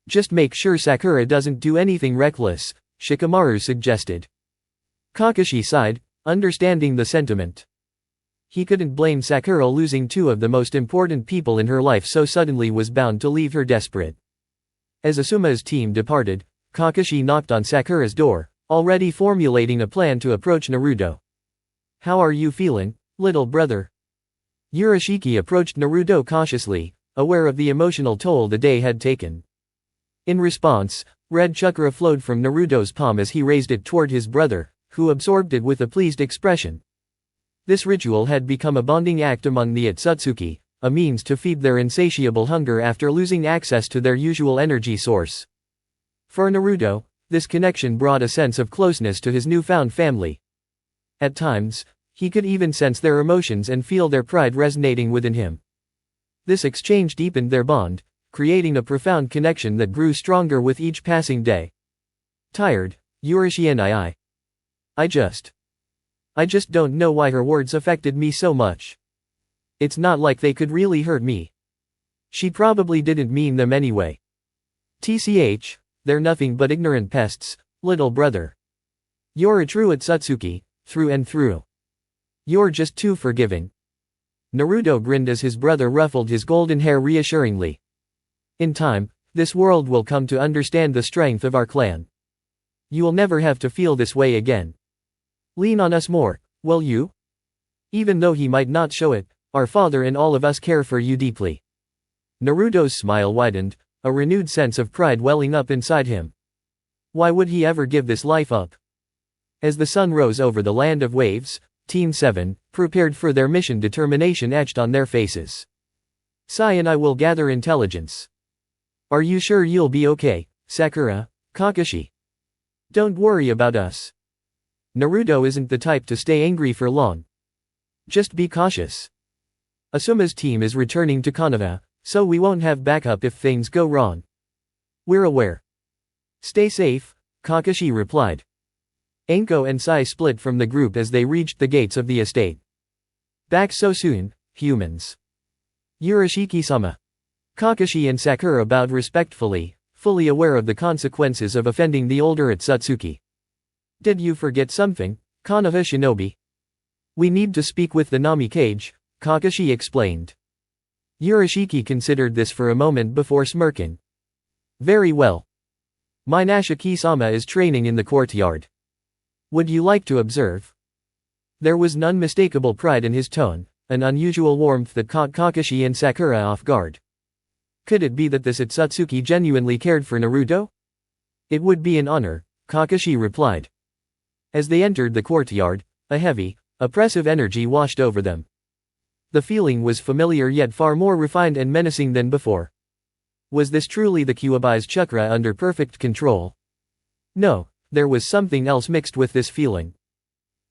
Just make sure Sakura doesn't do anything reckless, Shikamaru suggested. Kakashi sighed, understanding the sentiment. He couldn't blame Sakura. Losing 2 of the most important people in her life so suddenly was bound to leave her desperate. As Asuma's team departed, Kakashi knocked on Sakura's door, already formulating a plan to approach Naruto. How are you feeling, little brother? Urashiki approached Naruto cautiously, aware of the emotional toll the day had taken. In response, Red chakra flowed from Naruto's palm as he raised it toward his brother, who absorbed it with a pleased expression. This ritual had become a bonding act among the Otsutsuki, a means to feed their insatiable hunger after losing access to their usual energy source. For Naruto, this connection brought a sense of closeness to his newfound family. At times, he could even sense their emotions and feel their pride resonating within him. This exchange deepened their bond, creating a profound connection that grew stronger with each passing day. Tired, Urashi and I just don't know why her words affected me so much. It's not like they could really hurt me. She probably didn't mean them anyway. TCH, they're nothing but ignorant pests, little brother. You're a true Otsutsuki, through and through. You're just too forgiving. Naruto grinned as his brother ruffled his golden hair reassuringly. In time, this world will come to understand the strength of our clan. You'll never have to feel this way again. Lean on us more, will you? Even though he might not show it, our father and all of us care for you deeply. Naruto's smile widened, a renewed sense of pride welling up inside him. Why would he ever give this life up? As the sun rose over the land of waves, Team 7 prepared for their mission, determination etched on their faces. Sai and I will gather intelligence. Are you sure you'll be okay, Sakura, Kakashi? Don't worry about us. Naruto isn't the type to stay angry for long. Just be cautious. Asuma's team is returning to Konoha, so we won't have backup if things go wrong. We're aware. Stay safe, Kakashi replied. Anko and Sai split from the group as they reached the gates of the estate. Back so soon, humans. Urashiki-sama. Kakashi and Sakura bowed respectfully, fully aware of the consequences of offending the older Otsutsuki. Did you forget something, Konoha shinobi? We need to speak with the Nami cage, Kakashi explained. Urashiki considered this for a moment before smirking. Very well. Minashiki-sama is training in the courtyard. Would you like to observe? There was an unmistakable pride in his tone, an unusual warmth that caught Kakashi and Sakura off guard. Could it be that this Otsutsuki genuinely cared for Naruto? It would be an honor, Kakashi replied. As they entered the courtyard, a heavy, oppressive energy washed over them. The feeling was familiar yet far more refined and menacing than before. Was this truly the Kyuubi's chakra under perfect control? No, there was something else mixed with this feeling.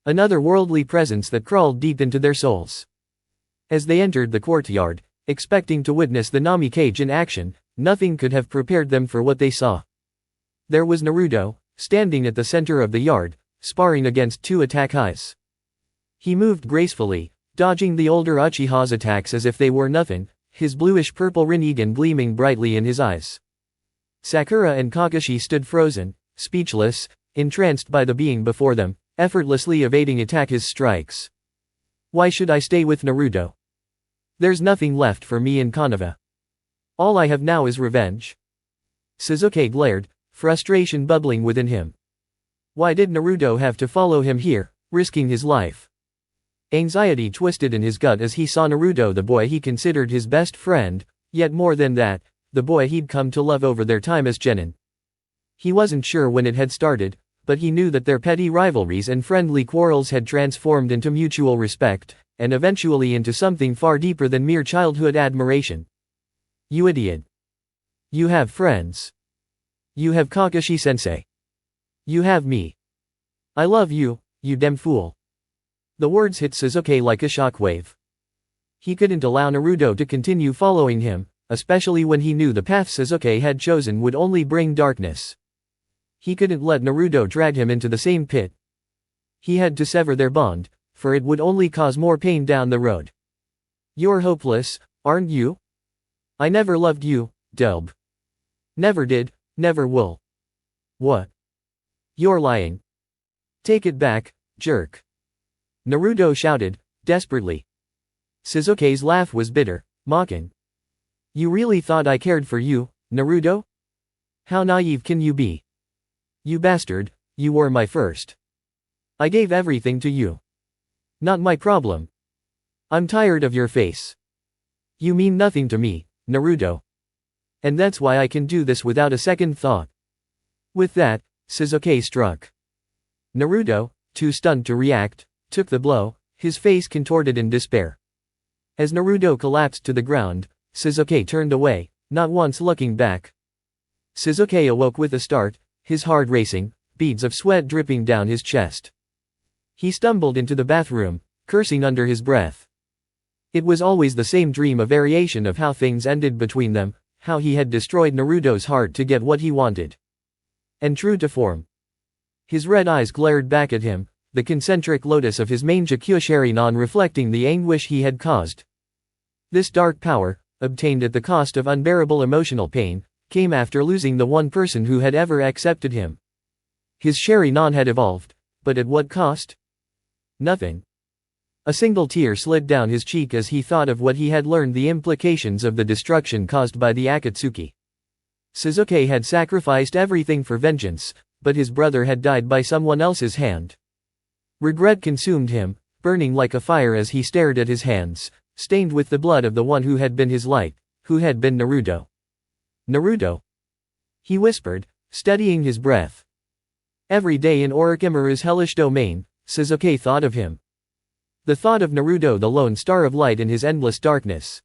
Another worldly presence that crawled deep into their souls. As they entered the courtyard, expecting to witness the Nami cage in action, nothing could have prepared them for what they saw. There was Naruto, standing at the center of the yard, sparring against two Otsuki's. He moved gracefully, dodging the older Uchiha's attacks as if they were nothing, his bluish-purple Rinnegan gleaming brightly in his eyes. Sakura and Kakashi stood frozen, speechless, entranced by the being before them, effortlessly evading Itachi's strikes. Why should I stay with Naruto? There's nothing left for me in Konoha. All I have now is revenge. Sasuke glared, frustration bubbling within him. Why did Naruto have to follow him here, risking his life? Anxiety twisted in his gut as he saw Naruto, the boy he considered his best friend, yet more than that, the boy he'd come to love over their time as genin. He wasn't sure when it had started, but he knew that their petty rivalries and friendly quarrels had transformed into mutual respect, and eventually into something far deeper than mere childhood admiration. You idiot. You have friends. You have Kakashi-sensei. You have me. I love you, you damn fool. The words hit Sasuke like a shockwave. He couldn't allow Naruto to continue following him, especially when he knew the path Sasuke had chosen would only bring darkness. He couldn't let Naruto drag him into the same pit. He had to sever their bond, for it would only cause more pain down the road. You're hopeless, aren't you? I never loved you, Delb. Never did, never will. What? You're lying. Take it back, jerk. Naruto shouted, desperately. Sasuke's laugh was bitter, mocking. You really thought I cared for you, Naruto? How naive can you be? You bastard, you were my first. I gave everything to you. Not my problem. I'm tired of your face. You mean nothing to me, Naruto. And that's why I can do this without a second thought. With that, Sasuke struck. Naruto, too stunned to react, took the blow, his face contorted in despair. As Naruto collapsed to the ground, Sasuke turned away, not once looking back. Sasuke awoke with a start, his heart racing, beads of sweat dripping down his chest. He stumbled into the bathroom, cursing under his breath. It was always the same dream, a variation of how things ended between them, how he had destroyed Naruto's heart to get what he wanted. And true to form, his red eyes glared back at him, the concentric lotus of his Mangekyou Sharingan reflecting the anguish he had caused. This dark power, obtained at the cost of unbearable emotional pain, came after losing the one person who had ever accepted him. His Sharingan had evolved, but at what cost? Nothing. A single tear slid down his cheek as he thought of what he had learned, the implications of the destruction caused by the Akatsuki. Sasuke had sacrificed everything for vengeance, but his brother had died by someone else's hand. Regret consumed him, burning like a fire as he stared at his hands, stained with the blood of the one who had been his light, who had been Naruto. Naruto? He whispered, steadying his breath. Every day in Orochimaru's hellish domain, Sasuke thought of him. The thought of Naruto, the lone star of light in his endless darkness.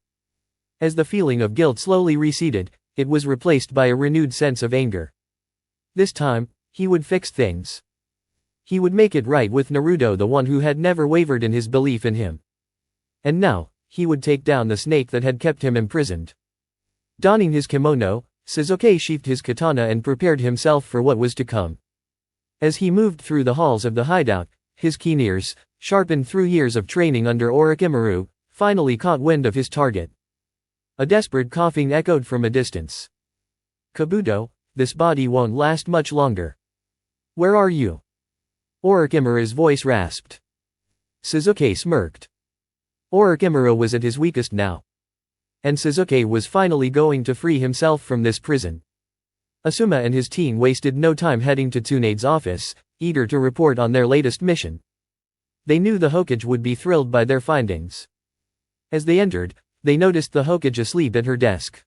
As the feeling of guilt slowly receded, it was replaced by a renewed sense of anger. This time, he would fix things. He would make it right with Naruto, the one who had never wavered in his belief in him. And now, he would take down the snake that had kept him imprisoned. Donning his kimono, Sasuke sheathed his katana and prepared himself for what was to come. As he moved through the halls of the hideout, his keen ears, sharpened through years of training under Orochimaru, finally caught wind of his target. A desperate coughing echoed from a distance. Kabuto, this body won't last much longer. Where are you? Orochimaru's voice rasped. Sasuke smirked. Orochimaru was at his weakest now. And Sasuke was finally going to free himself from this prison. Asuma and his team wasted no time heading to Tsunade's office, eager to report on their latest mission. They knew the Hokage would be thrilled by their findings. As they entered, they noticed the Hokage asleep at her desk.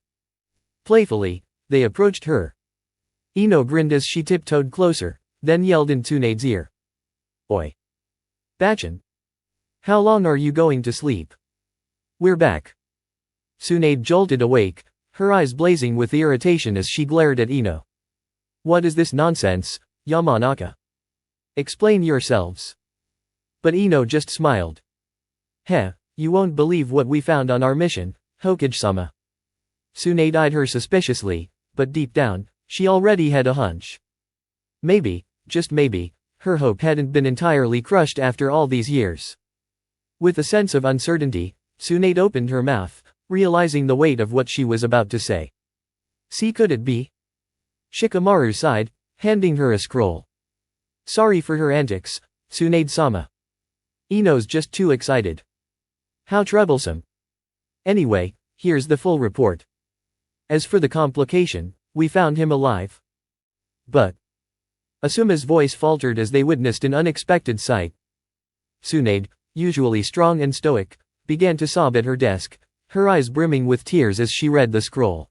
Playfully, they approached her. Ino grinned as she tiptoed closer, then yelled in Tsunade's ear. Oi! Bachan! How long are you going to sleep? We're back. Tsunade jolted awake, her eyes blazing with irritation as she glared at Ino. What is this nonsense, Yamanaka? Explain yourselves. But Ino just smiled. Heh, you won't believe what we found on our mission, Hokage-sama. Tsunade eyed her suspiciously, but deep down, she already had a hunch. Maybe, just maybe, her hope hadn't been entirely crushed after all these years. With a sense of uncertainty, Tsunade opened her mouth, realizing the weight of what she was about to say. See, could it be? Shikamaru sighed, handing her a scroll. Sorry for her antics, Tsunade-sama. Ino's just too excited. How troublesome. Anyway, here's the full report. As for the complication, we found him alive. But Asuma's voice faltered as they witnessed an unexpected sight. Tsunade, usually strong and stoic, began to sob at her desk, her eyes brimming with tears as she read the scroll.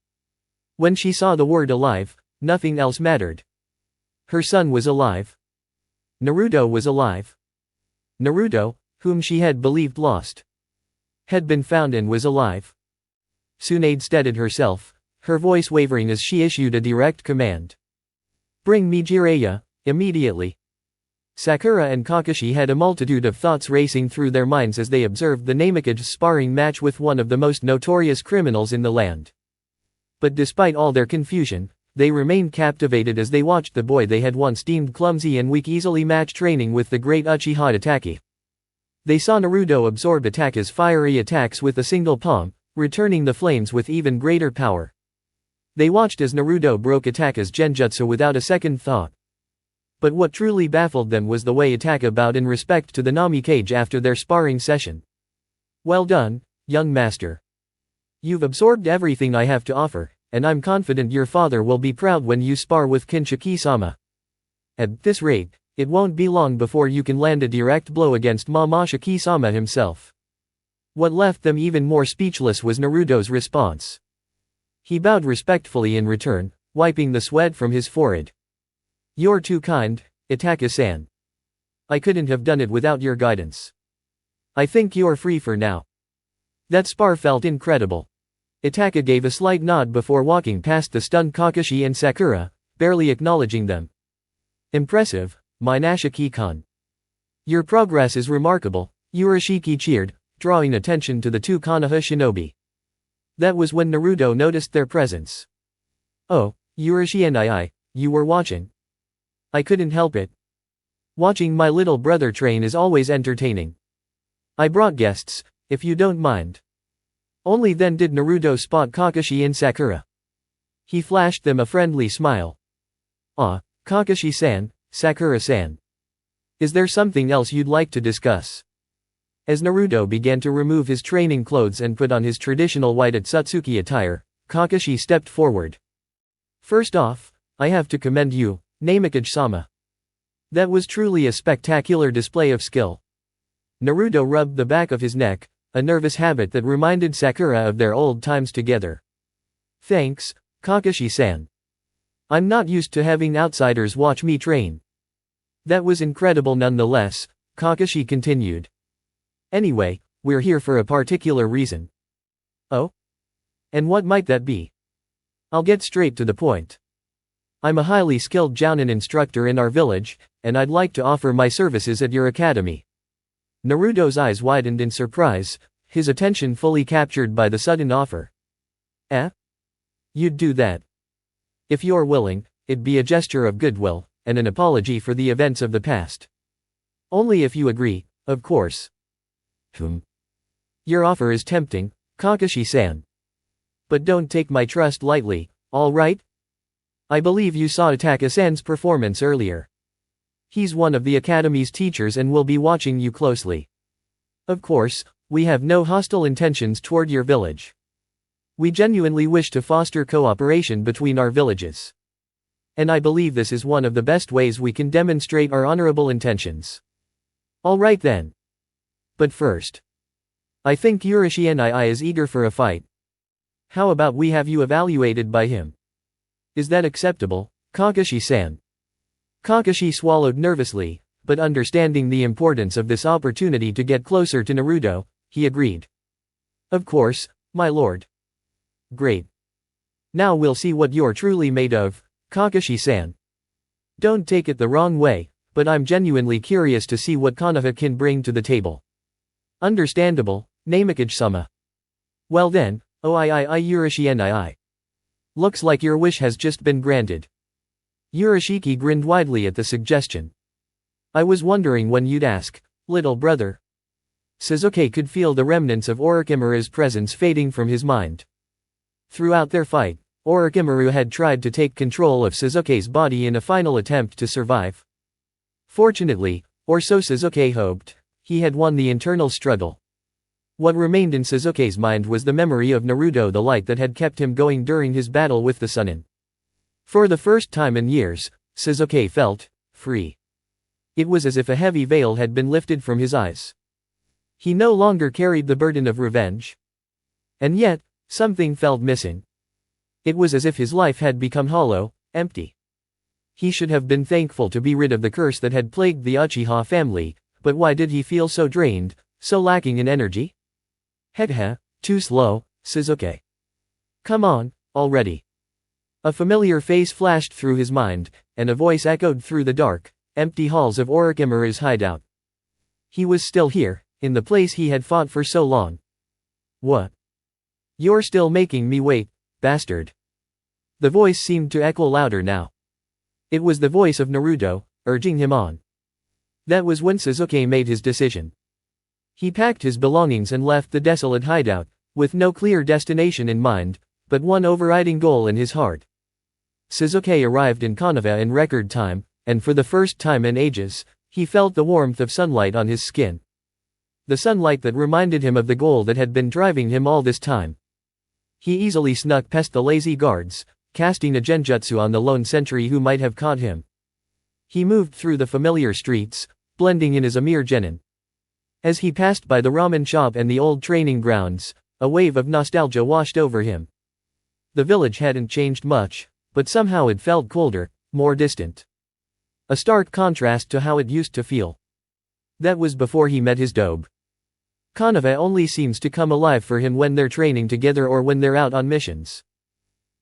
When she saw the word alive, nothing else mattered. Her son was alive. Naruto was alive. Naruto, whom she had believed lost, had been found and was alive. Tsunade steadied herself, her voice wavering as she issued a direct command. Bring me Jiraiya, immediately. Sakura and Kakashi had a multitude of thoughts racing through their minds as they observed the Namikage's sparring match with one of the most notorious criminals in the land. But despite all their confusion, they remained captivated as they watched the boy they had once deemed clumsy and weak easily match training with the great Uchiha Itachi. They saw Naruto absorb Itachi's fiery attacks with a single palm, returning the flames with even greater power. They watched as Naruto broke Itachi's genjutsu without a second thought. But what truly baffled them was the way Itachi bowed in respect to the Namikage after their sparring session. Well done, young master. You've absorbed everything I have to offer, and I'm confident your father will be proud when you spar with Kinshiki-sama. At this rate, it won't be long before you can land a direct blow against Momoshiki-sama himself. What left them even more speechless was Naruto's response. He bowed respectfully in return, wiping the sweat from his forehead. You're too kind, Itaka-san. I couldn't have done it without your guidance. I think you're free for now. That spar felt incredible. Itaka gave a slight nod before walking past the stunned Kakashi and Sakura, barely acknowledging them. Impressive, Minashiki-kun. Your progress is remarkable, Urashiki cheered, drawing attention to the two Konoha shinobi. That was when Naruto noticed their presence. Oh, Urashi and you were watching. I couldn't help it. Watching my little brother train is always entertaining. I brought guests, if you don't mind. Only then did Naruto spot Kakashi and Sakura. He flashed them a friendly smile. Ah, Kakashi-san, Sakura-san. Is there something else you'd like to discuss? As Naruto began to remove his training clothes and put on his traditional white Otsutsuki attire, Kakashi stepped forward. First off, I have to commend you, Namakage-sama. That was truly a spectacular display of skill. Naruto rubbed the back of his neck, a nervous habit that reminded Sakura of their old times together. Thanks, Kakashi-san. I'm not used to having outsiders watch me train. That was incredible nonetheless, Kakashi continued. Anyway, we're here for a particular reason. Oh? And what might that be? I'll get straight to the point. I'm a highly skilled jounin instructor in our village, and I'd like to offer my services at your academy. Naruto's eyes widened in surprise, his attention fully captured by the sudden offer. Eh? You'd do that? If you're willing, it'd be a gesture of goodwill, and an apology for the events of the past. Only if you agree, of course. Your offer is tempting, Kakashi-san. But don't take my trust lightly, alright? I believe you saw Itaka-san's performance earlier. He's one of the academy's teachers and will be watching you closely. Of course, we have no hostile intentions toward your village. We genuinely wish to foster cooperation between our villages. And I believe this is one of the best ways we can demonstrate our honorable intentions. Alright then. But first, I think Urashi and is eager for a fight. How about we have you evaluated by him? Is that acceptable, Kakashi-san? Kakashi swallowed nervously, but understanding the importance of this opportunity to get closer to Naruto, he agreed. Of course, my lord. Great. Now we'll see what you're truly made of, Kakashi-san. Don't take it the wrong way, but I'm genuinely curious to see what Konoha can bring to the table. Understandable, Namakage-sama. Well then, Urashi and Looks like your wish has just been granted. Urashiki grinned widely at the suggestion. I was wondering when you'd ask, little brother. Sasuke could feel the remnants of Orochimaru's presence fading from his mind. Throughout their fight, Orochimaru had tried to take control of Sasuke's body in a final attempt to survive. Fortunately, or so Sasuke hoped, he had won the internal struggle. What remained in Sasuke's mind was the memory of Naruto, the light that had kept him going during his battle with the Sannin. For the first time in years, Sasuke felt free. It was as if a heavy veil had been lifted from his eyes. He no longer carried the burden of revenge. And yet, something felt missing. It was as if his life had become hollow, empty. He should have been thankful to be rid of the curse that had plagued the Uchiha family, but why did he feel so drained, so lacking in energy? Heh, too slow, Sasuke. Come on, already. A familiar face flashed through his mind, and a voice echoed through the dark, empty halls of Orochimaru's hideout. He was still here, in the place he had fought for so long. What? You're still making me wait, bastard. The voice seemed to echo louder now. It was the voice of Naruto, urging him on. That was when Sasuke made his decision. He packed his belongings and left the desolate hideout, with no clear destination in mind, but one overriding goal in his heart. Sasuke arrived in Konoha in record time, and for the first time in ages, he felt the warmth of sunlight on his skin. The sunlight that reminded him of the goal that had been driving him all this time. He easily snuck past the lazy guards, casting a genjutsu on the lone sentry who might have caught him. He moved through the familiar streets, blending in as a mere genin. As he passed by the ramen shop and the old training grounds, a wave of nostalgia washed over him. The village hadn't changed much, but somehow it felt colder, more distant. A stark contrast to how it used to feel. That was before he met his dobe. Kanava only seems to come alive for him when they're training together or when they're out on missions.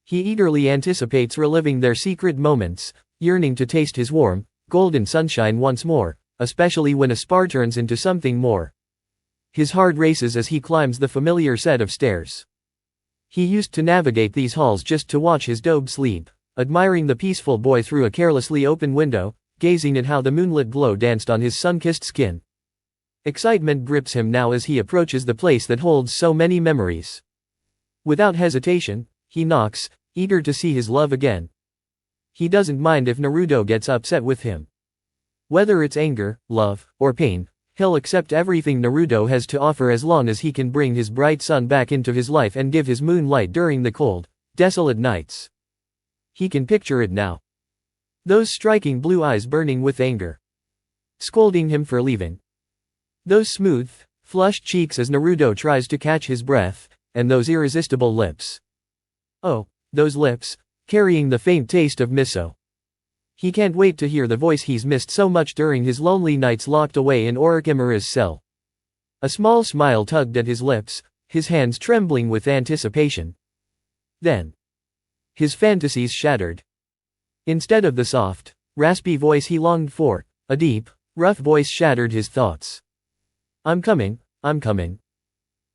He eagerly anticipates reliving their secret moments, yearning to taste his warm, golden sunshine once more, especially when a spar turns into something more. His heart races as he climbs the familiar set of stairs. He used to navigate these halls just to watch his dobe sleep, admiring the peaceful boy through a carelessly open window, gazing at how the moonlit glow danced on his sun-kissed skin. Excitement grips him now as he approaches the place that holds so many memories. Without hesitation, he knocks, eager to see his love again. He doesn't mind if Naruto gets upset with him. Whether it's anger, love, or pain, he'll accept everything Naruto has to offer as long as he can bring his bright sun back into his life and give his moonlight during the cold, desolate nights. He can picture it now. Those striking blue eyes burning with anger. Scolding him for leaving. Those smooth, flushed cheeks as Naruto tries to catch his breath, and those irresistible lips. Oh, those lips, carrying the faint taste of miso. He can't wait to hear the voice he's missed so much during his lonely nights locked away in Orochimaru's cell. A small smile tugged at his lips, his hands trembling with anticipation. Then, his fantasies shattered. Instead of the soft, raspy voice he longed for, a deep, rough voice shattered his thoughts. I'm coming, I'm coming.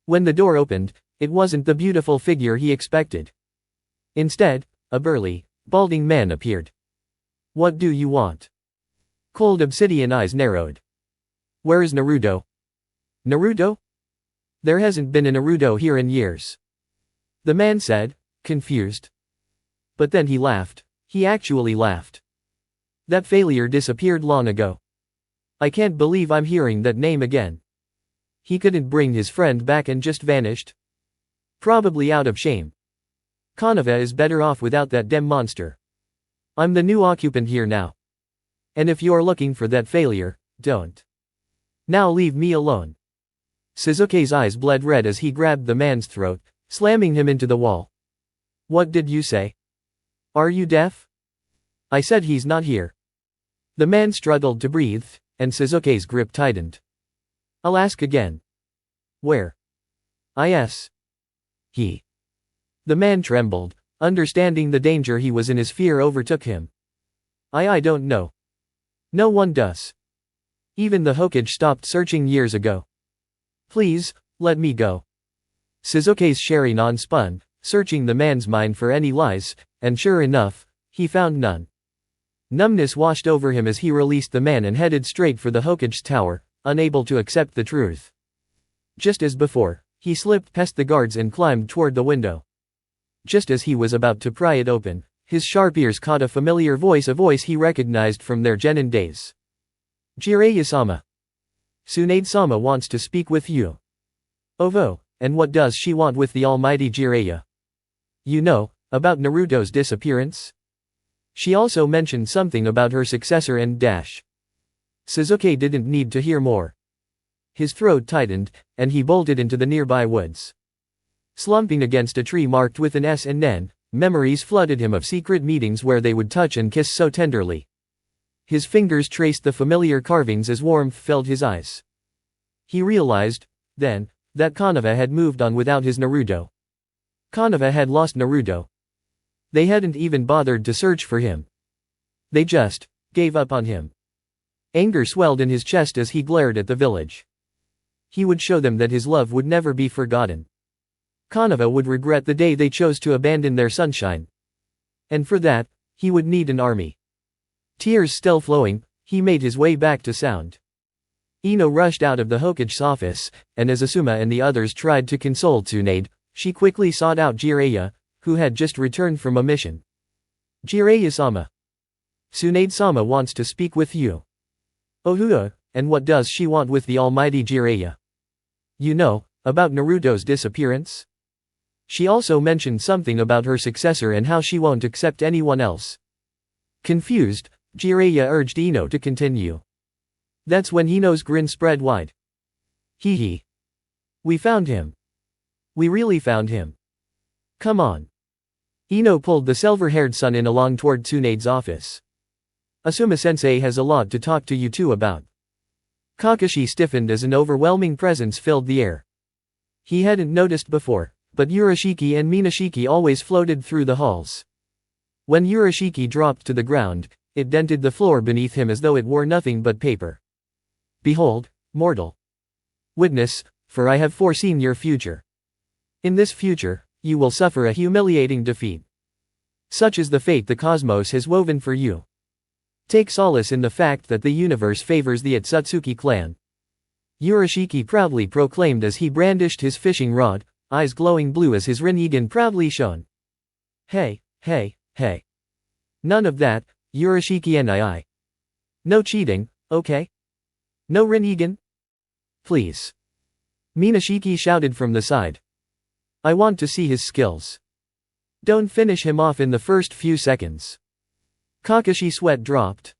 When the door opened, it wasn't the beautiful figure he expected. Instead, a burly, balding man appeared. What do you want? Cold obsidian eyes narrowed. Where is Naruto? Naruto? There hasn't been a Naruto here in years. The man said, confused. But then he laughed. He actually laughed. That failure disappeared long ago. I can't believe I'm hearing that name again. He couldn't bring his friend back and just vanished? Probably out of shame. Kanava is better off without that damn monster. I'm the new occupant here now. And if you're looking for that failure, don't. Now leave me alone. Sasuke's eyes bled red as he grabbed the man's throat, slamming him into the wall. What did you say? Are you deaf? I said he's not here. The man struggled to breathe, and Sasuke's grip tightened. I'll ask again. Where? Yes. He. The man trembled, understanding the danger he was in as fear overtook him. I don't know. No one does. Even the Hokage stopped searching years ago. Please, let me go. Sasuke's Sharingan spun, searching the man's mind for any lies, and sure enough, he found none. Numbness washed over him as he released the man and headed straight for the Hokage's tower, unable to accept the truth. Just as before, he slipped past the guards and climbed toward the window. Just as he was about to pry it open, his sharp ears caught a familiar voice, a voice he recognized from their Genin days. Jiraiya-sama. Tsunade-sama wants to speak with you. Ovo, and what does she want with the almighty Jiraiya? You know, about Naruto's disappearance? She also mentioned something about her successor and dash. Sasuke didn't need to hear more. His throat tightened, and he bolted into the nearby woods. Slumping against a tree marked with an S and N, memories flooded him of secret meetings where they would touch and kiss so tenderly. His fingers traced the familiar carvings as warmth filled his eyes. He realized, then, that Kanava had moved on without his Naruto. Kanava had lost Naruto. They hadn't even bothered to search for him. They just gave up on him. Anger swelled in his chest as he glared at the village. He would show them that his love would never be forgotten. Kanava would regret the day they chose to abandon their sunshine. And for that, he would need an army. Tears still flowing, he made his way back to Sound. Ino rushed out of the Hokage's office, and as Asuma and the others tried to console Tsunade, she quickly sought out Jiraiya, who had just returned from a mission. Jiraiya-sama. Tsunade-sama wants to speak with you. Oh, and what does she want with the almighty Jiraiya? You know, about Naruto's disappearance? She also mentioned something about her successor and how she won't accept anyone else. Confused, Jiraiya urged Ino to continue. That's when Ino's grin spread wide. Hee hee. We found him. We really found him. Come on. Ino pulled the silver-haired son in along toward Tsunade's office. Asuma-sensei has a lot to talk to you two about. Kakashi stiffened as an overwhelming presence filled the air. He hadn't noticed before, but Urashiki and Minashiki always floated through the halls. When Urashiki dropped to the ground, it dented the floor beneath him as though it were nothing but paper. Behold, mortal. Witness, for I have foreseen your future. In this future, you will suffer a humiliating defeat. Such is the fate the cosmos has woven for you. Take solace in the fact that the universe favors the Otsutsuki clan. Urashiki proudly proclaimed as he brandished his fishing rod, eyes glowing blue as his Rinnegan proudly shone. Hey, hey, hey. None of that, Urashiki and No cheating, okay? No Rinnegan? Please. Minashiki shouted from the side. I want to see his skills. Don't finish him off in the first few seconds. Kakashi's sweat dropped.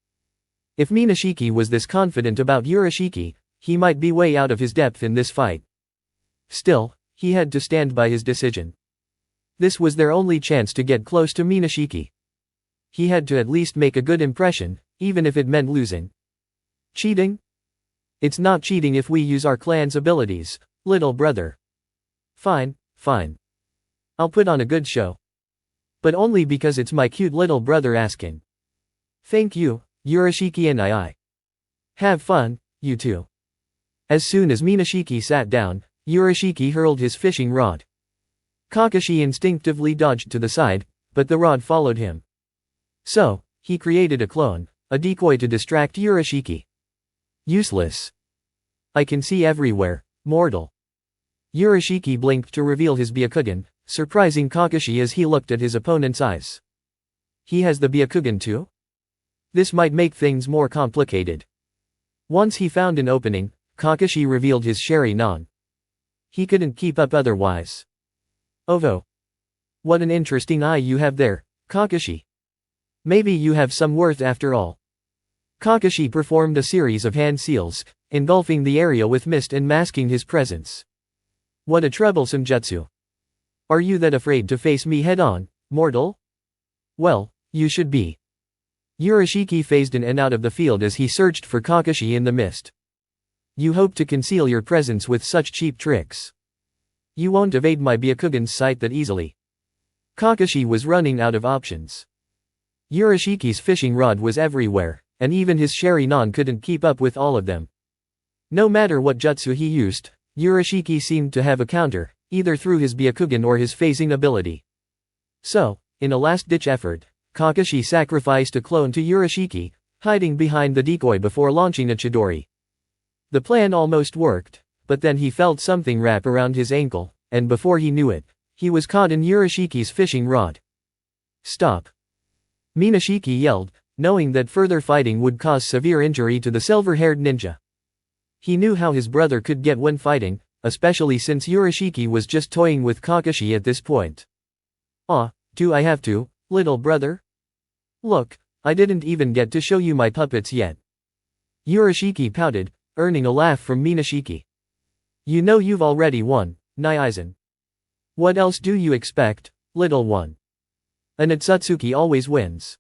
If Minashiki was this confident about Urashiki, he might be way out of his depth in this fight. Still, he had to stand by his decision. This was their only chance to get close to Minashiki. He had to at least make a good impression, even if it meant losing. Cheating? It's not cheating if we use our clan's abilities, little brother. Fine, fine. I'll put on a good show. But only because it's my cute little brother asking. Thank you, Urashiki and Have fun, you two. As soon as Minashiki sat down, Urashiki hurled his fishing rod. Kakashi instinctively dodged to the side, but the rod followed him. So, he created a clone, a decoy to distract Urashiki. Useless. I can see everywhere, mortal. Urashiki blinked to reveal his Byakugan, surprising Kakashi as he looked at his opponent's eyes. He has the Byakugan too? This might make things more complicated. Once he found an opening, Kakashi revealed his Sharingan. He couldn't keep up otherwise. Ovo. What an interesting eye you have there, Kakashi. Maybe you have some worth after all. Kakashi performed a series of hand seals, engulfing the area with mist and masking his presence. What a troublesome jutsu. Are you that afraid to face me head-on, mortal? Well, you should be. Urashiki phased in and out of the field as he searched for Kakashi in the mist. You hope to conceal your presence with such cheap tricks. You won't evade my Byakugan's sight that easily. Kakashi was running out of options. Urashiki's fishing rod was everywhere, and even his Sharingan couldn't keep up with all of them. No matter what jutsu he used, Urashiki seemed to have a counter, either through his Byakugan or his phasing ability. So, in a last-ditch effort, Kakashi sacrificed a clone to Urashiki, hiding behind the decoy before launching a Chidori. The plan almost worked, but then he felt something wrap around his ankle, and before he knew it, he was caught in Urashiki's fishing rod. Stop! Minashiki yelled, knowing that further fighting would cause severe injury to the silver-haired ninja. He knew how his brother could get when fighting, especially since Urashiki was just toying with Kakashi at this point. Do I have to, little brother? Look, I didn't even get to show you my puppets yet. Urashiki pouted, earning a laugh from Minashiki. You know you've already won, Naizen. What else do you expect, little one? An Otsutsuki always wins.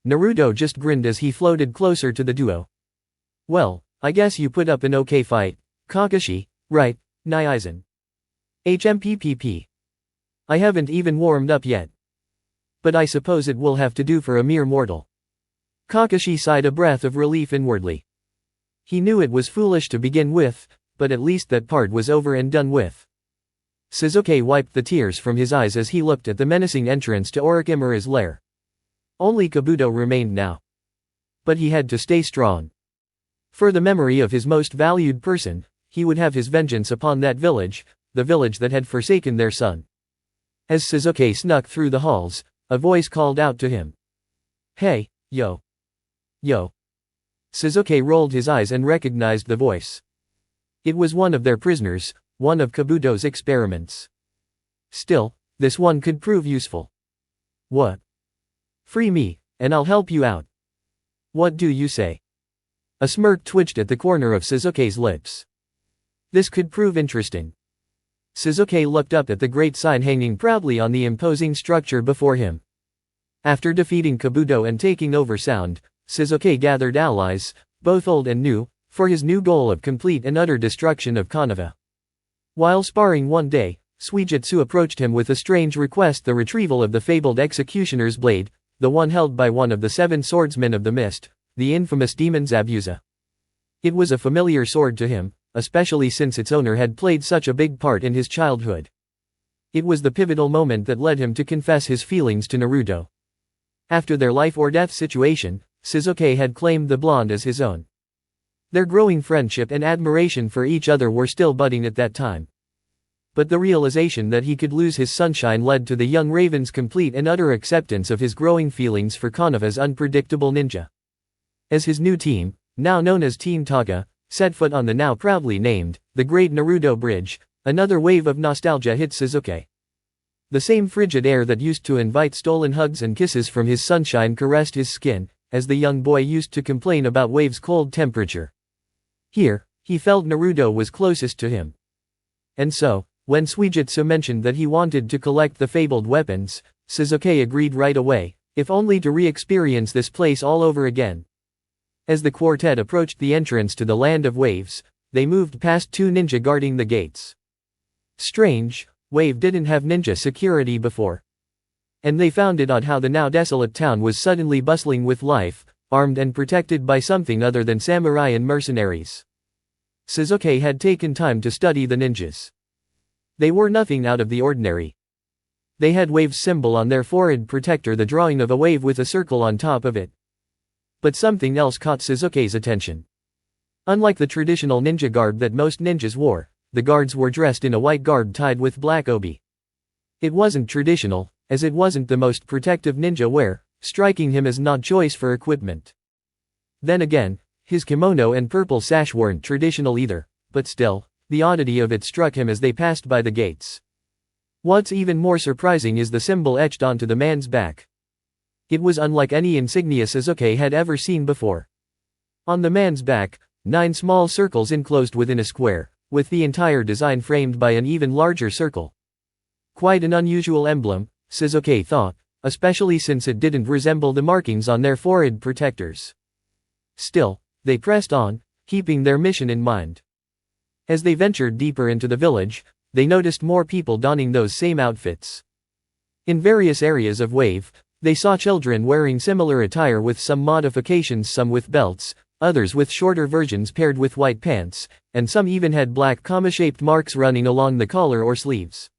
Naruto just grinned as he floated closer to the duo. Well, I guess you put up an okay fight, Kakashi, right, Naizen? HMPPP. I haven't even warmed up yet. But I suppose it will have to do for a mere mortal. Kakashi sighed a breath of relief inwardly. He knew it was foolish to begin with, but at least that part was over and done with. Sasuke wiped the tears from his eyes as he looked at the menacing entrance to Orochimaru's lair. Only Kabuto remained now. But he had to stay strong. For the memory of his most valued person, he would have his vengeance upon that village, the village that had forsaken their son. As Sasuke snuck through the halls, a voice called out to him. Hey, yo. Yo. Sasuke rolled his eyes and recognized the voice. It was one of their prisoners, one of Kabuto's experiments. Still, this one could prove useful. What? Free me, and I'll help you out. What do you say? A smirk twitched at the corner of Sasuke's lips. This could prove interesting. Sasuke looked up at the great sign hanging proudly on the imposing structure before him. After defeating Kabuto and taking over Sound, Sasuke gathered allies, both old and new, for his new goal of complete and utter destruction of Konoha. While sparring one day, Suigetsu approached him with a strange request: the retrieval of the fabled executioner's blade, the one held by one of the 7 swordsmen of the mist, the infamous demon Zabuza. It was a familiar sword to him, especially since its owner had played such a big part in his childhood. It was the pivotal moment that led him to confess his feelings to Naruto. After their life-or-death situation, Sasuke had claimed the blonde as his own. Their growing friendship and admiration for each other were still budding at that time. But the realization that he could lose his sunshine led to the young Raven's complete and utter acceptance of his growing feelings for Konoha's unpredictable ninja. As his new team, now known as Team Taga, set foot on the now proudly named, the Great Naruto Bridge, another wave of nostalgia hit Sasuke. The same frigid air that used to invite stolen hugs and kisses from his sunshine caressed his skin, as the young boy used to complain about Wave's cold temperature. Here, he felt Naruto was closest to him. And so, when Suigetsu mentioned that he wanted to collect the fabled weapons, Sasuke agreed right away, if only to re-experience this place all over again. As the quartet approached the entrance to the Land of Waves, they moved past 2 ninja guarding the gates. Strange, Wave didn't have ninja security before. And they found it odd how the now desolate town was suddenly bustling with life, armed and protected by something other than samurai and mercenaries. Sasuke had taken time to study the ninjas. They were nothing out of the ordinary. They had Wave's symbol on their forehead protector, the drawing of a wave with a circle on top of it. But something else caught Sasuke's attention. Unlike the traditional ninja garb that most ninjas wore, the guards were dressed in a white garb tied with black obi. It wasn't traditional, as it wasn't the most protective ninja wear, striking him as an odd choice for equipment. Then again, his kimono and purple sash weren't traditional either, but still, the oddity of it struck him as they passed by the gates. What's even more surprising is the symbol etched onto the man's back. It was unlike any insignia Sasuke had ever seen before. On the man's back, 9 small circles enclosed within a square, with the entire design framed by an even larger circle. Quite an unusual emblem, Sasuke thought, especially since it didn't resemble the markings on their forehead protectors. Still, they pressed on, keeping their mission in mind. As they ventured deeper into the village, they noticed more people donning those same outfits. In various areas of Wave, they saw children wearing similar attire with some modifications, some with belts, others with shorter versions paired with white pants, and some even had black comma-shaped marks running along the collar or sleeves.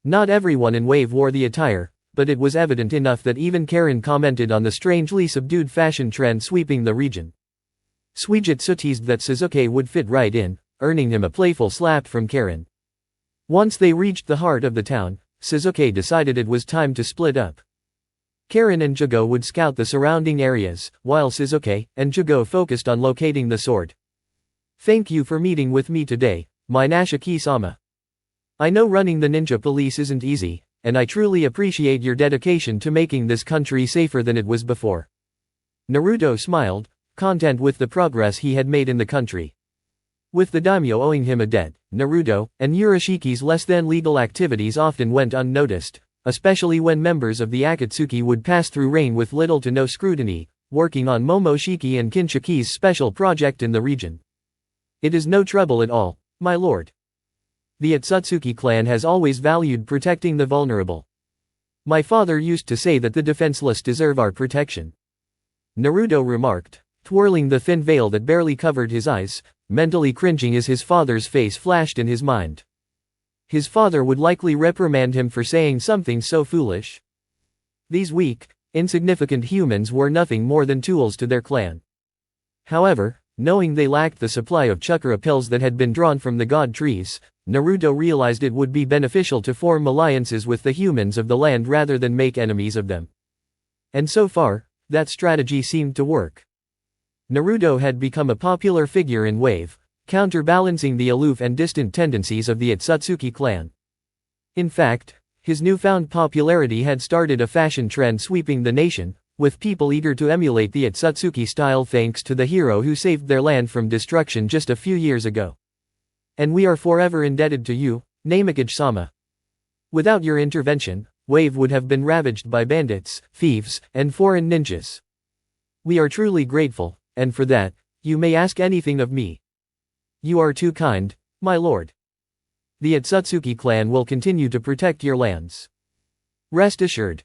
Not everyone in Wave wore the attire, but it was evident enough that even Karen commented on the strangely subdued fashion trend sweeping the region. Suigetsu teased that Sasuke would fit right in, earning him a playful slap from Karen. Once they reached the heart of the town, Sasuke decided it was time to split up. Karen and Jugo would scout the surrounding areas, while Sasuke and Jugo focused on locating the sword. Thank you for meeting with me today, my Nashiki-sama. I know running the ninja police isn't easy, and I truly appreciate your dedication to making this country safer than it was before. Naruto smiled, content with the progress he had made in the country. With the daimyo owing him a debt, Naruto and Urashiki's less-than-legal activities often went unnoticed, especially when members of the Akatsuki would pass through rain with little to no scrutiny, working on Momoshiki and Kinshiki's special project in the region. It is no trouble at all, my lord. The Otsutsuki clan has always valued protecting the vulnerable. My father used to say that the defenseless deserve our protection. Naruto remarked, twirling the thin veil that barely covered his eyes, mentally cringing as his father's face flashed in his mind. His father would likely reprimand him for saying something so foolish. These weak, insignificant humans were nothing more than tools to their clan. However, knowing they lacked the supply of chakra pills that had been drawn from the god trees, Naruto realized it would be beneficial to form alliances with the humans of the land rather than make enemies of them. And so far, that strategy seemed to work. Naruto had become a popular figure in Wave, counterbalancing the aloof and distant tendencies of the Otsutsuki clan. In fact, his newfound popularity had started a fashion trend sweeping the nation, with people eager to emulate the Otsutsuki style thanks to the hero who saved their land from destruction just a few years ago. And we are forever indebted to you, Namakage-sama. Without your intervention, Wave would have been ravaged by bandits, thieves, and foreign ninjas. We are truly grateful, and for that, you may ask anything of me. You are too kind, my lord. The Otsutsuki clan will continue to protect your lands. Rest assured.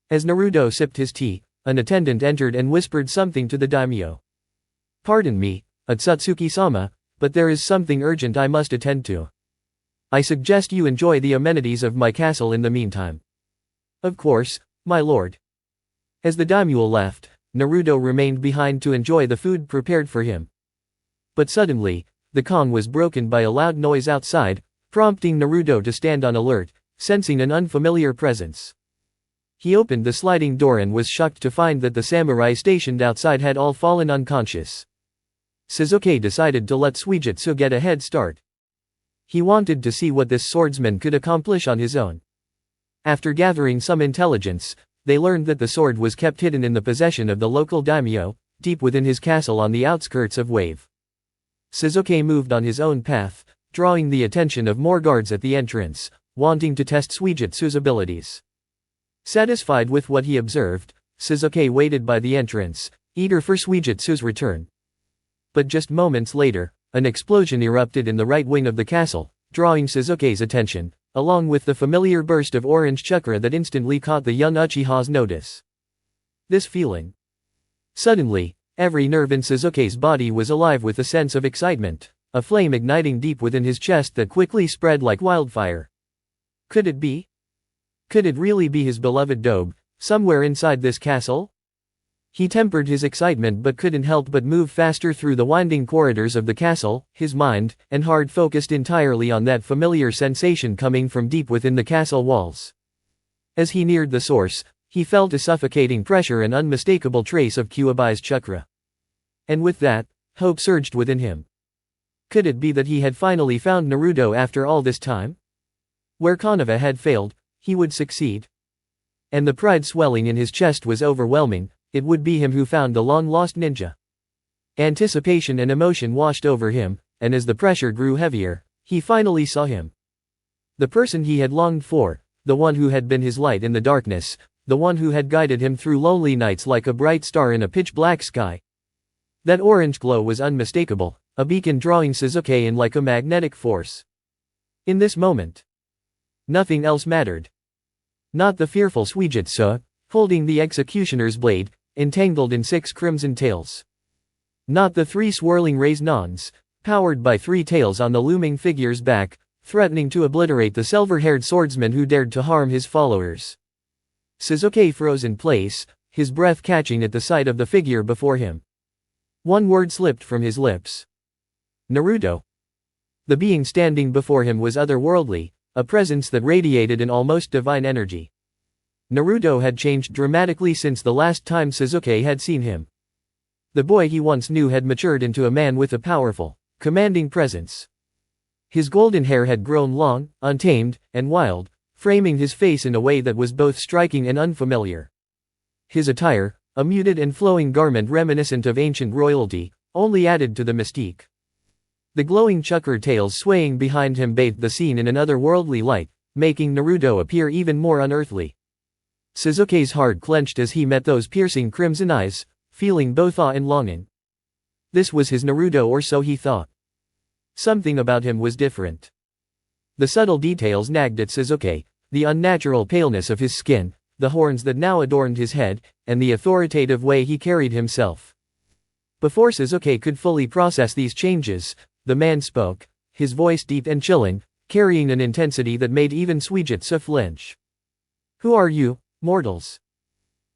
As Naruto sipped his tea, an attendant entered and whispered something to the daimyo. Pardon me, Otsutsuki-sama, but there is something urgent I must attend to. I suggest you enjoy the amenities of my castle in the meantime. Of course, my lord. As the daimyo left, Naruto remained behind to enjoy the food prepared for him. But suddenly, the calm was broken by a loud noise outside, prompting Naruto to stand on alert, sensing an unfamiliar presence. He opened the sliding door and was shocked to find that the samurai stationed outside had all fallen unconscious. Sasuke decided to let Suijutsu get a head start. He wanted to see what this swordsman could accomplish on his own. After gathering some intelligence, they learned that the sword was kept hidden in the possession of the local daimyo, deep within his castle on the outskirts of Wave. Sasuke moved on his own path, drawing the attention of more guards at the entrance, wanting to test Suijutsu's abilities. Satisfied with what he observed, Sasuke waited by the entrance, eager for Suijutsu's return. But just moments later, an explosion erupted in the right wing of the castle, drawing Sasuke's attention, along with the familiar burst of orange chakra that instantly caught the young Uchiha's notice. This feeling. Suddenly, every nerve in Sasuke's body was alive with a sense of excitement, a flame igniting deep within his chest that quickly spread like wildfire. Could it be? Could it really be his beloved Dobe, somewhere inside this castle? He tempered his excitement but couldn't help but move faster through the winding corridors of the castle, his mind and heart focused entirely on that familiar sensation coming from deep within the castle walls. As he neared the source, he felt a suffocating pressure and unmistakable trace of Kyuubi's chakra. And with that, hope surged within him. Could it be that he had finally found Naruto after all this time? Where Konoha had failed, he would succeed. And the pride swelling in his chest was overwhelming. It would be him who found the long-lost ninja. Anticipation and emotion washed over him, and as the pressure grew heavier, he finally saw him. The person he had longed for, the one who had been his light in the darkness, the one who had guided him through lonely nights like a bright star in a pitch-black sky. That orange glow was unmistakable, a beacon drawing Sasuke in like a magnetic force. In this moment, nothing else mattered. Not the fearful Suijutsu, holding the executioner's blade, entangled in 6 crimson tails. Not the 3 swirling raised nons, powered by 3 tails on the looming figure's back, threatening to obliterate the silver-haired swordsman who dared to harm his followers. Sasuke froze in place, his breath catching at the sight of the figure before him. One word slipped from his lips. Naruto. The being standing before him was otherworldly, a presence that radiated an almost divine energy. Naruto had changed dramatically since the last time Sasuke had seen him. The boy he once knew had matured into a man with a powerful, commanding presence. His golden hair had grown long, untamed, and wild, framing his face in a way that was both striking and unfamiliar. His attire, a muted and flowing garment reminiscent of ancient royalty, only added to the mystique. The glowing chakra tails swaying behind him bathed the scene in an otherworldly light, making Naruto appear even more unearthly. Sasuke's heart clenched as he met those piercing crimson eyes, feeling both awe and longing. This was his Naruto, or so he thought. Something about him was different. The subtle details nagged at Sasuke, the unnatural paleness of his skin, the horns that now adorned his head, and the authoritative way he carried himself. Before Sasuke could fully process these changes, the man spoke, his voice deep and chilling, carrying an intensity that made even Suijutsu flinch. Who are you, mortals?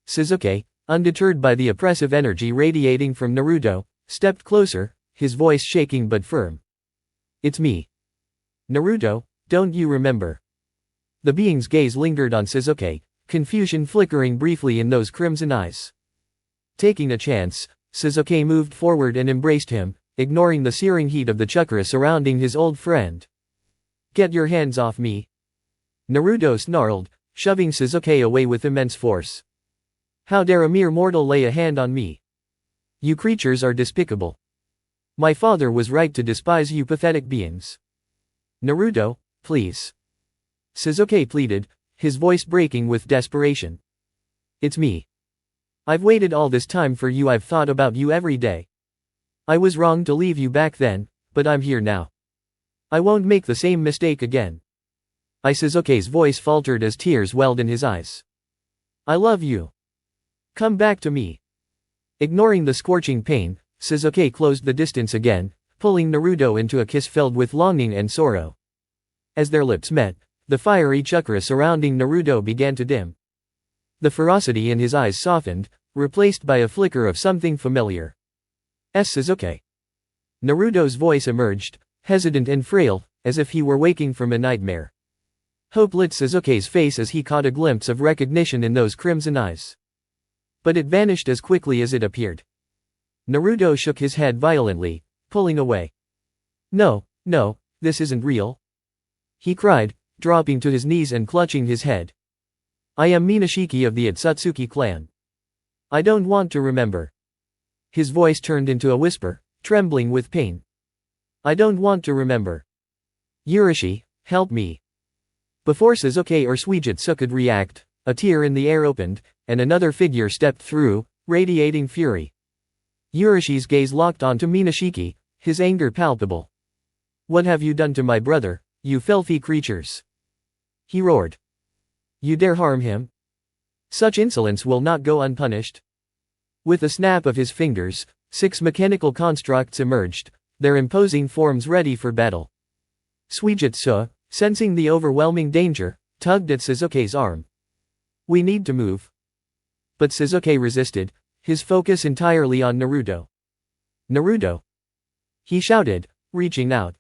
Sasuke, undeterred by the oppressive energy radiating from Naruto, stepped closer, his voice shaking but firm. It's me. Naruto, don't you remember? The being's gaze lingered on Sasuke, confusion flickering briefly in those crimson eyes. Taking a chance, Sasuke moved forward and embraced him, ignoring the searing heat of the chakra surrounding his old friend. Get your hands off me. Naruto snarled, shoving Sasuke away with immense force. How dare a mere mortal lay a hand on me? You creatures are despicable. My father was right to despise you pathetic beings. Naruto, please. Sasuke pleaded, his voice breaking with desperation. It's me. I've waited all this time for you. I've thought about you every day. I was wrong to leave you back then, but I'm here now. I won't make the same mistake again. Sasuke's voice faltered as tears welled in his eyes. I love you. Come back to me. Ignoring the scorching pain, Sasuke closed the distance again, pulling Naruto into a kiss filled with longing and sorrow. As their lips met, the fiery chakra surrounding Naruto began to dim. The ferocity in his eyes softened, replaced by a flicker of something familiar. Sasuke. Naruto's voice emerged, hesitant and frail, as if he were waking from a nightmare. Hope lit Sasuke's face as he caught a glimpse of recognition in those crimson eyes. But it vanished as quickly as it appeared. Naruto shook his head violently, pulling away. No, this isn't real. He cried, dropping to his knees and clutching his head. I am Minishiki of the Otsutsuki clan. I don't want to remember. His voice turned into a whisper, trembling with pain. I don't want to remember. Urashi, help me. Before Sasuke or Suijutsu could react, a tear in the air opened, and another figure stepped through, radiating fury. Urashi's gaze locked onto Minishiki, his anger palpable. What have you done to my brother, you filthy creatures? He roared. You dare harm him? Such insolence will not go unpunished. With a snap of his fingers, 6 mechanical constructs emerged, their imposing forms ready for battle. Suijutsu, sensing the overwhelming danger, tugged at Sasuke's arm. We need to move. But Sasuke resisted, his focus entirely on Naruto. Naruto! He shouted, reaching out.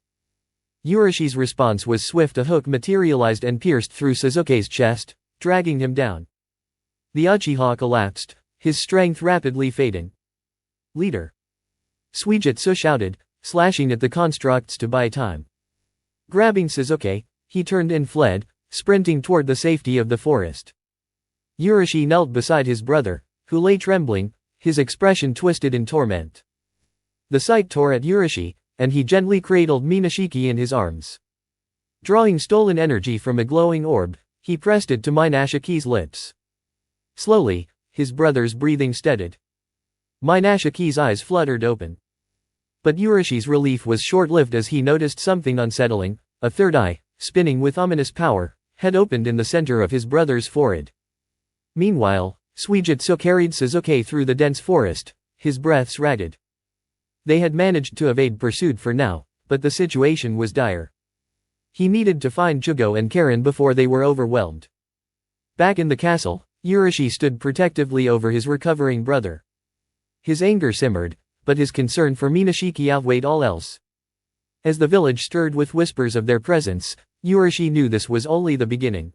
Urashi's response was swift. A hook materialized and pierced through Sasuke's chest, dragging him down. The Uchiha collapsed, his strength rapidly fading. Leader! Suijutsu shouted, slashing at the constructs to buy time. Grabbing Sasuke, he turned and fled, sprinting toward the safety of the forest. Urashi knelt beside his brother, who lay trembling, his expression twisted in torment. The sight tore at Urashi, and he gently cradled Minishiki in his arms. Drawing stolen energy from a glowing orb, he pressed it to Minashiki's lips. Slowly, his brother's breathing steadied. Minashiki's eyes fluttered open. But Urashi's relief was short-lived as he noticed something unsettling. A third eye, spinning with ominous power, had opened in the center of his brother's forehead. Meanwhile, Suijutsu carried Sasuke through the dense forest, his breaths ragged. They had managed to evade pursuit for now, but the situation was dire. He needed to find Chugo and Karen before they were overwhelmed. Back in the castle, Urashi stood protectively over his recovering brother. His anger simmered, but his concern for Minashiki outweighed all else. As the village stirred with whispers of their presence, Urashi knew this was only the beginning.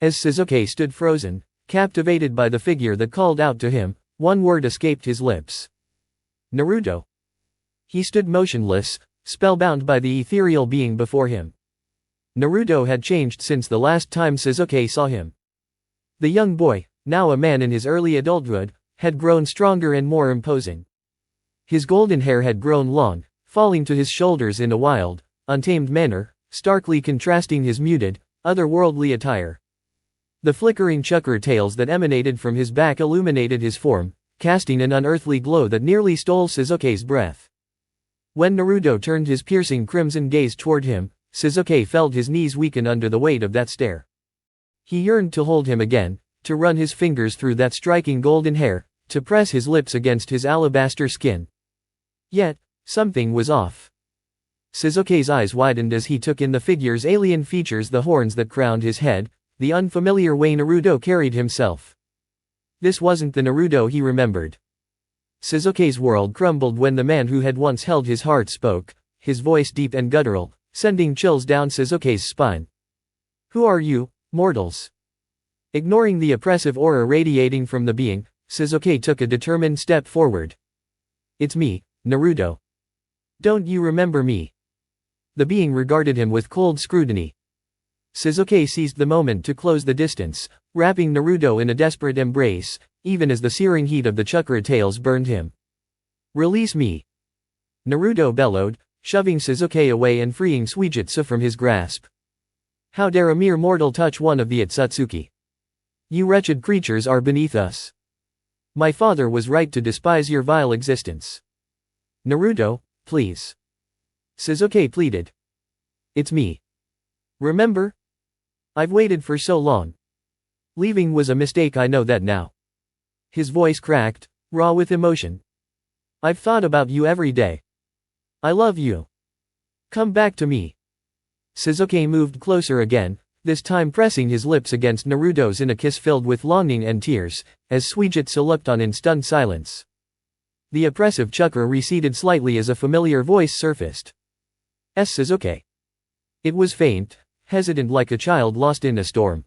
As Sasuke stood frozen, captivated by the figure that called out to him, one word escaped his lips. Naruto. He stood motionless, spellbound by the ethereal being before him. Naruto had changed since the last time Sasuke saw him. The young boy, now a man in his early adulthood, had grown stronger and more imposing. His golden hair had grown long, falling to his shoulders in a wild, untamed manner, starkly contrasting his muted, otherworldly attire. The flickering chakra tails that emanated from his back illuminated his form, casting an unearthly glow that nearly stole Sasuke's breath. When Naruto turned his piercing crimson gaze toward him, Sasuke felt his knees weaken under the weight of that stare. He yearned to hold him again, to run his fingers through that striking golden hair, to press his lips against his alabaster skin. Yet, something was off. Sasuke's eyes widened as he took in the figure's alien features, the horns that crowned his head, the unfamiliar way Naruto carried himself. This wasn't the Naruto he remembered. Sasuke's world crumbled when the man who had once held his heart spoke, his voice deep and guttural, sending chills down Sasuke's spine. Who are you, mortals? Ignoring the oppressive aura radiating from the being, Sasuke took a determined step forward. It's me, Naruto. Don't you remember me? The being regarded him with cold scrutiny. Sasuke seized the moment to close the distance, wrapping Naruto in a desperate embrace, even as the searing heat of the chakra tails burned him. Release me! Naruto bellowed, shoving Sasuke away and freeing Suijutsu from his grasp. How dare a mere mortal touch one of the Otsutsuki? You wretched creatures are beneath us. My father was right to despise your vile existence. Naruto, please. Sasuke pleaded. It's me. Remember? I've waited for so long. Leaving was a mistake, I know that now. His voice cracked, raw with emotion. I've thought about you every day. I love you. Come back to me. Sasuke moved closer again, this time pressing his lips against Naruto's in a kiss filled with longing and tears, as Suijutsu looked on in stunned silence. The oppressive chakra receded slightly as a familiar voice surfaced. Sasuke. It was faint, hesitant like a child lost in a storm.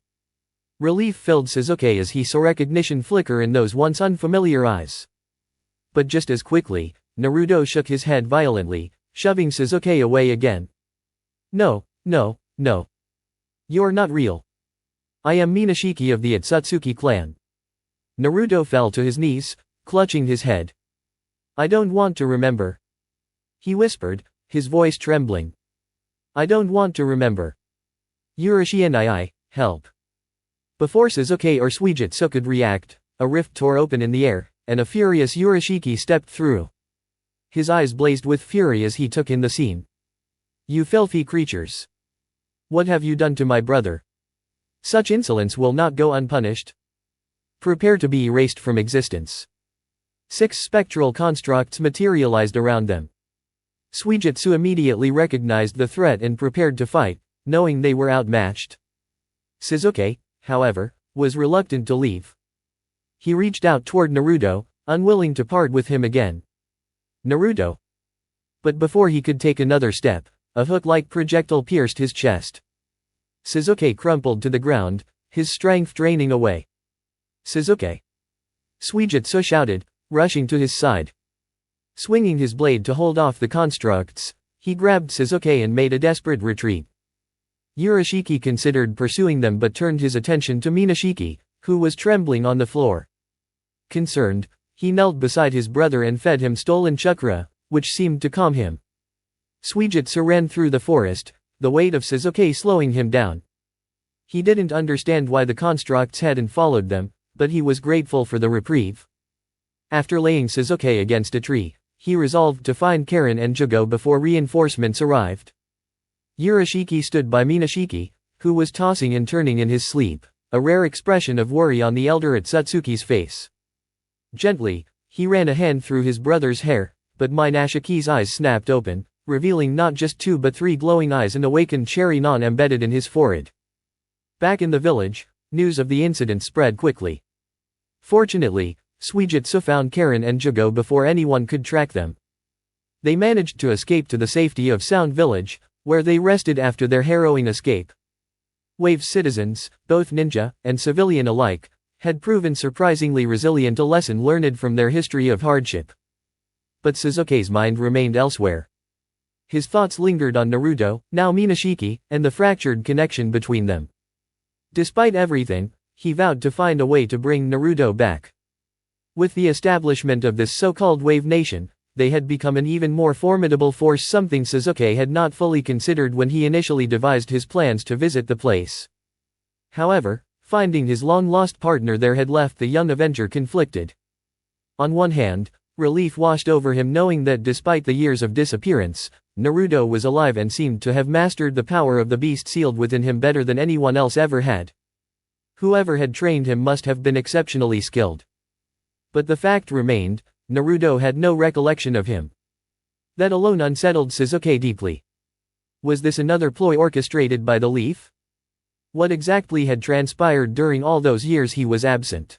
Relief filled Sasuke as he saw recognition flicker in those once unfamiliar eyes. But just as quickly, Naruto shook his head violently, shoving Sasuke away again. No, no, no. You're not real. I am Momoshiki of the Otsutsuki clan. Naruto fell to his knees, clutching his head. I don't want to remember. He whispered, his voice trembling. I don't want to remember. Urashi and I, help. Before Sasuke or Suijutsu could react, a rift tore open in the air, and a furious Urashiki stepped through. His eyes blazed with fury as he took in the scene. You filthy creatures. What have you done to my brother? Such insolence will not go unpunished. Prepare to be erased from existence. 6 spectral constructs materialized around them. Suijutsu immediately recognized the threat and prepared to fight, knowing they were outmatched. Sasuke, however, was reluctant to leave. He reached out toward Naruto, unwilling to part with him again. Naruto. But before he could take another step, a hook-like projectile pierced his chest. Sasuke crumpled to the ground, his strength draining away. Sasuke. Suijutsu shouted, rushing to his side. Swinging his blade to hold off the constructs, he grabbed Sasuke and made a desperate retreat. Urashiki considered pursuing them but turned his attention to Momoshiki, who was trembling on the floor. Concerned, he knelt beside his brother and fed him stolen chakra, which seemed to calm him. Suijutsu ran through the forest, the weight of Sasuke slowing him down. He didn't understand why the constructs hadn't followed them, but he was grateful for the reprieve. After laying Sasuke against a tree, he resolved to find Karen and Jugo before reinforcements arrived. Urashiki stood by Momoshiki, who was tossing and turning in his sleep, a rare expression of worry on the elder Otsutsuki's face. Gently, he ran a hand through his brother's hair, but Minashiki's eyes snapped open, revealing not just 2 but 3 glowing eyes and awakened cherry non embedded in his forehead. Back in the village, news of the incident spread quickly. Fortunately, Suijutsu found Karen and Jugo before anyone could track them. They managed to escape to the safety of Sound Village, where they rested after their harrowing escape. Wave's citizens, both ninja and civilian alike, had proven surprisingly resilient, a lesson learned from their history of hardship. But Sasuke's mind remained elsewhere. His thoughts lingered on Naruto, now Momoshiki, and the fractured connection between them. Despite everything, he vowed to find a way to bring Naruto back. With the establishment of this so-called Wave Nation, they had become an even more formidable force, something Sasuke had not fully considered when he initially devised his plans to visit the place. However, finding his long-lost partner there had left the young Avenger conflicted. On one hand, relief washed over him knowing that despite the years of disappearance, Naruto was alive and seemed to have mastered the power of the beast sealed within him better than anyone else ever had. Whoever had trained him must have been exceptionally skilled. But the fact remained, Naruto had no recollection of him. That alone unsettled Sasuke deeply. Was this another ploy orchestrated by the Leaf? What exactly had transpired during all those years he was absent?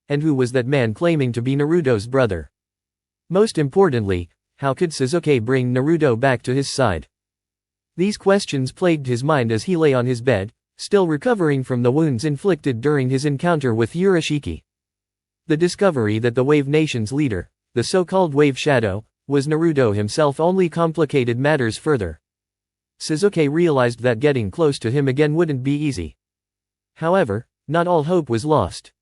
And who was that man claiming to be Naruto's brother? Most importantly, how could Sasuke bring Naruto back to his side? These questions plagued his mind as he lay on his bed, still recovering from the wounds inflicted during his encounter with Urashiki. The discovery that the Wave Nation's leader, the so-called Wave Shadow, was Naruto himself only complicated matters further. Sasuke realized that getting close to him again wouldn't be easy. However, not all hope was lost.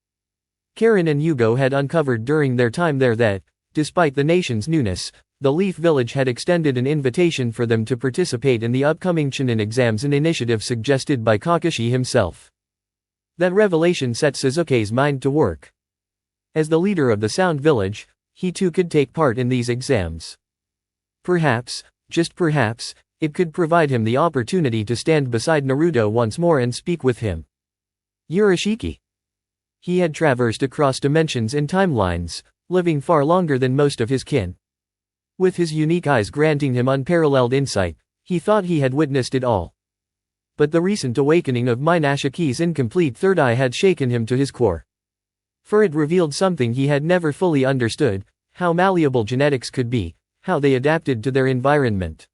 Karen and Yugo had uncovered during their time there that, despite the nation's newness, the Leaf Village had extended an invitation for them to participate in the upcoming Chunin exams, an initiative suggested by Kakashi himself. That revelation set Sasuke's mind to work. As the leader of the Sound Village, he too could take part in these exams. Perhaps, just perhaps, it could provide him the opportunity to stand beside Naruto once more and speak with him. Urashiki. He had traversed across dimensions and timelines, living far longer than most of his kin. With his unique eyes granting him unparalleled insight, he thought he had witnessed it all. But the recent awakening of Minashiki's incomplete third eye had shaken him to his core. For it revealed something he had never fully understood: how malleable genetics could be, how they adapted to their environment.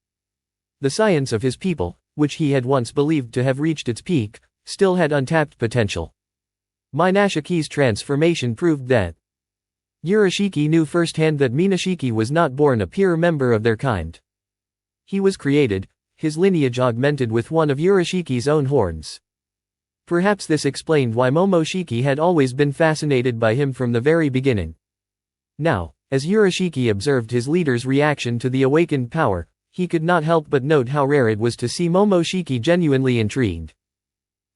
The science of his people, which he had once believed to have reached its peak, still had untapped potential. Minashiki's transformation proved that. Urashiki knew firsthand that Minashiki was not born a pure member of their kind. He was created, his lineage augmented with one of Urashiki's own horns. Perhaps this explained why Momoshiki had always been fascinated by him from the very beginning. Now, as Urashiki observed his leader's reaction to the awakened power, he could not help but note how rare it was to see Momoshiki genuinely intrigued.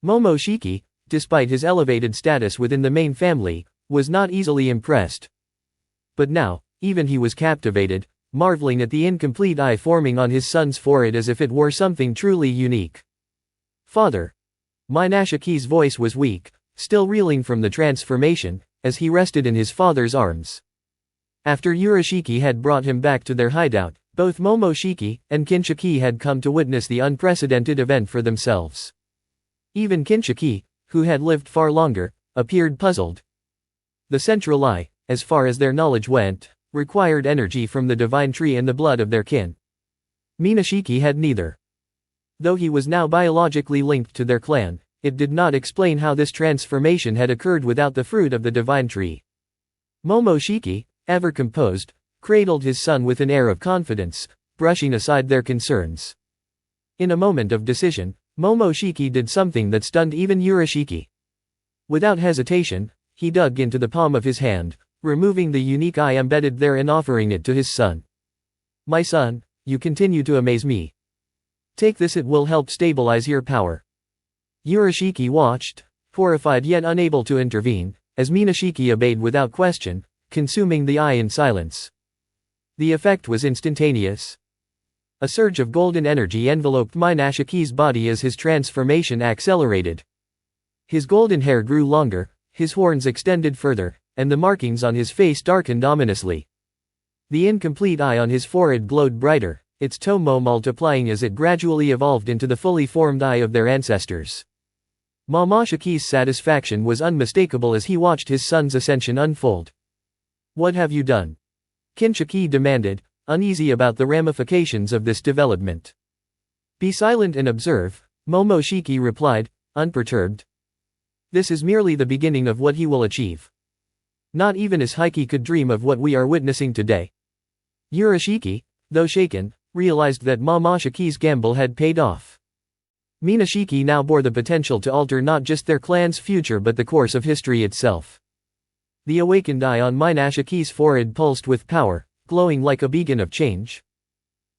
Momoshiki, despite his elevated status within the main family, was not easily impressed. But now, even he was captivated, marveling at the incomplete eye forming on his son's forehead as if it were something truly unique. Father. Minashiki's voice was weak, still reeling from the transformation, as he rested in his father's arms. After Urashiki had brought him back to their hideout, both Momoshiki and Kinshiki had come to witness the unprecedented event for themselves. Even Kinshiki, who had lived far longer, appeared puzzled. The central eye, as far as their knowledge went, required energy from the divine tree and the blood of their kin. Minashiki had neither. Though he was now biologically linked to their clan, it did not explain how this transformation had occurred without the fruit of the divine tree. Momoshiki, ever composed, cradled his son with an air of confidence, brushing aside their concerns. In a moment of decision, Momoshiki did something that stunned even Urashiki. Without hesitation, he dug into the palm of his hand, removing the unique eye embedded there and offering it to his son. My son, you continue to amaze me. Take this, it will help stabilize your power. Urashiki watched, horrified yet unable to intervene, as Minashiki obeyed without question, consuming the eye in silence. The effect was instantaneous. A surge of golden energy enveloped Minashiki's body as his transformation accelerated. His golden hair grew longer, his horns extended further, and the markings on his face darkened ominously. The incomplete eye on his forehead glowed brighter, its tomo multiplying as it gradually evolved into the fully formed eye of their ancestors. Momoshiki's satisfaction was unmistakable as he watched his son's ascension unfold. What have you done? Kinshiki demanded, uneasy about the ramifications of this development. Be silent and observe, Momoshiki replied, unperturbed. This is merely the beginning of what he will achieve. Not even his Heike could dream of what we are witnessing today. Urashiki, though shaken, realized that Momoshiki's gamble had paid off. Minashiki now bore the potential to alter not just their clan's future but the course of history itself. The awakened eye on Minashiki's forehead pulsed with power, glowing like a beacon of change.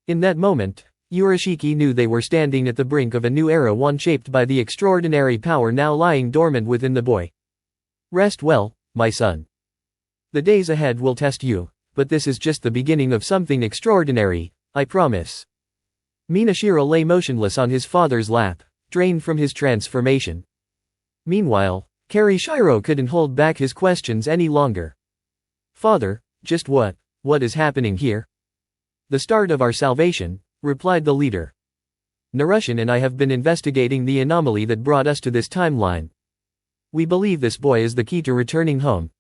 In that moment, Urashiki knew they were standing at the brink of a new era, one shaped by the extraordinary power now lying dormant within the boy. Rest well, my son. The days ahead will test you, but this is just the beginning of something extraordinary, I promise. Minashiro lay motionless on his father's lap, drained from his transformation. Meanwhile, Karishiro couldn't hold back his questions any longer. Father, just what is happening here? The start of our salvation, replied the leader. Narushin and I have been investigating the anomaly that brought us to this timeline. We believe this boy is the key to returning home.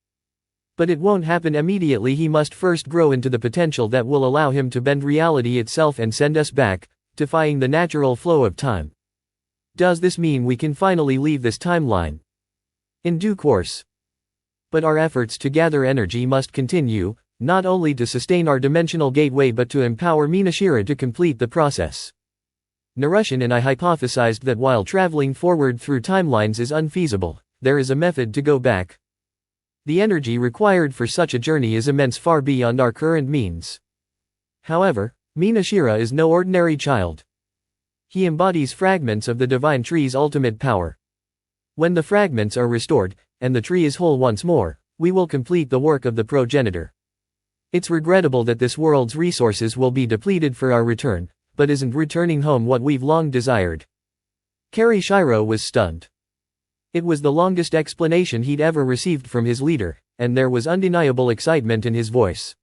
But it won't happen immediately. He must first grow into the potential that will allow him to bend reality itself and send us back, defying the natural flow of time. Does this mean we can finally leave this timeline? In due course. But our efforts to gather energy must continue, not only to sustain our dimensional gateway but to empower Minashiro to complete the process. Narushin and I hypothesized that while traveling forward through timelines is unfeasible, there is a method to go back. The energy required for such a journey is immense, far beyond our current means. However, Minashiro is no ordinary child. He embodies fragments of the divine tree's ultimate power. When the fragments are restored, and the tree is whole once more, We will complete the work of the progenitor. It's regrettable that this world's resources will be depleted for our return, but isn't returning home what we've long desired? Karishiro was stunned. It was the longest explanation he'd ever received from his leader, and there was undeniable excitement in his voice.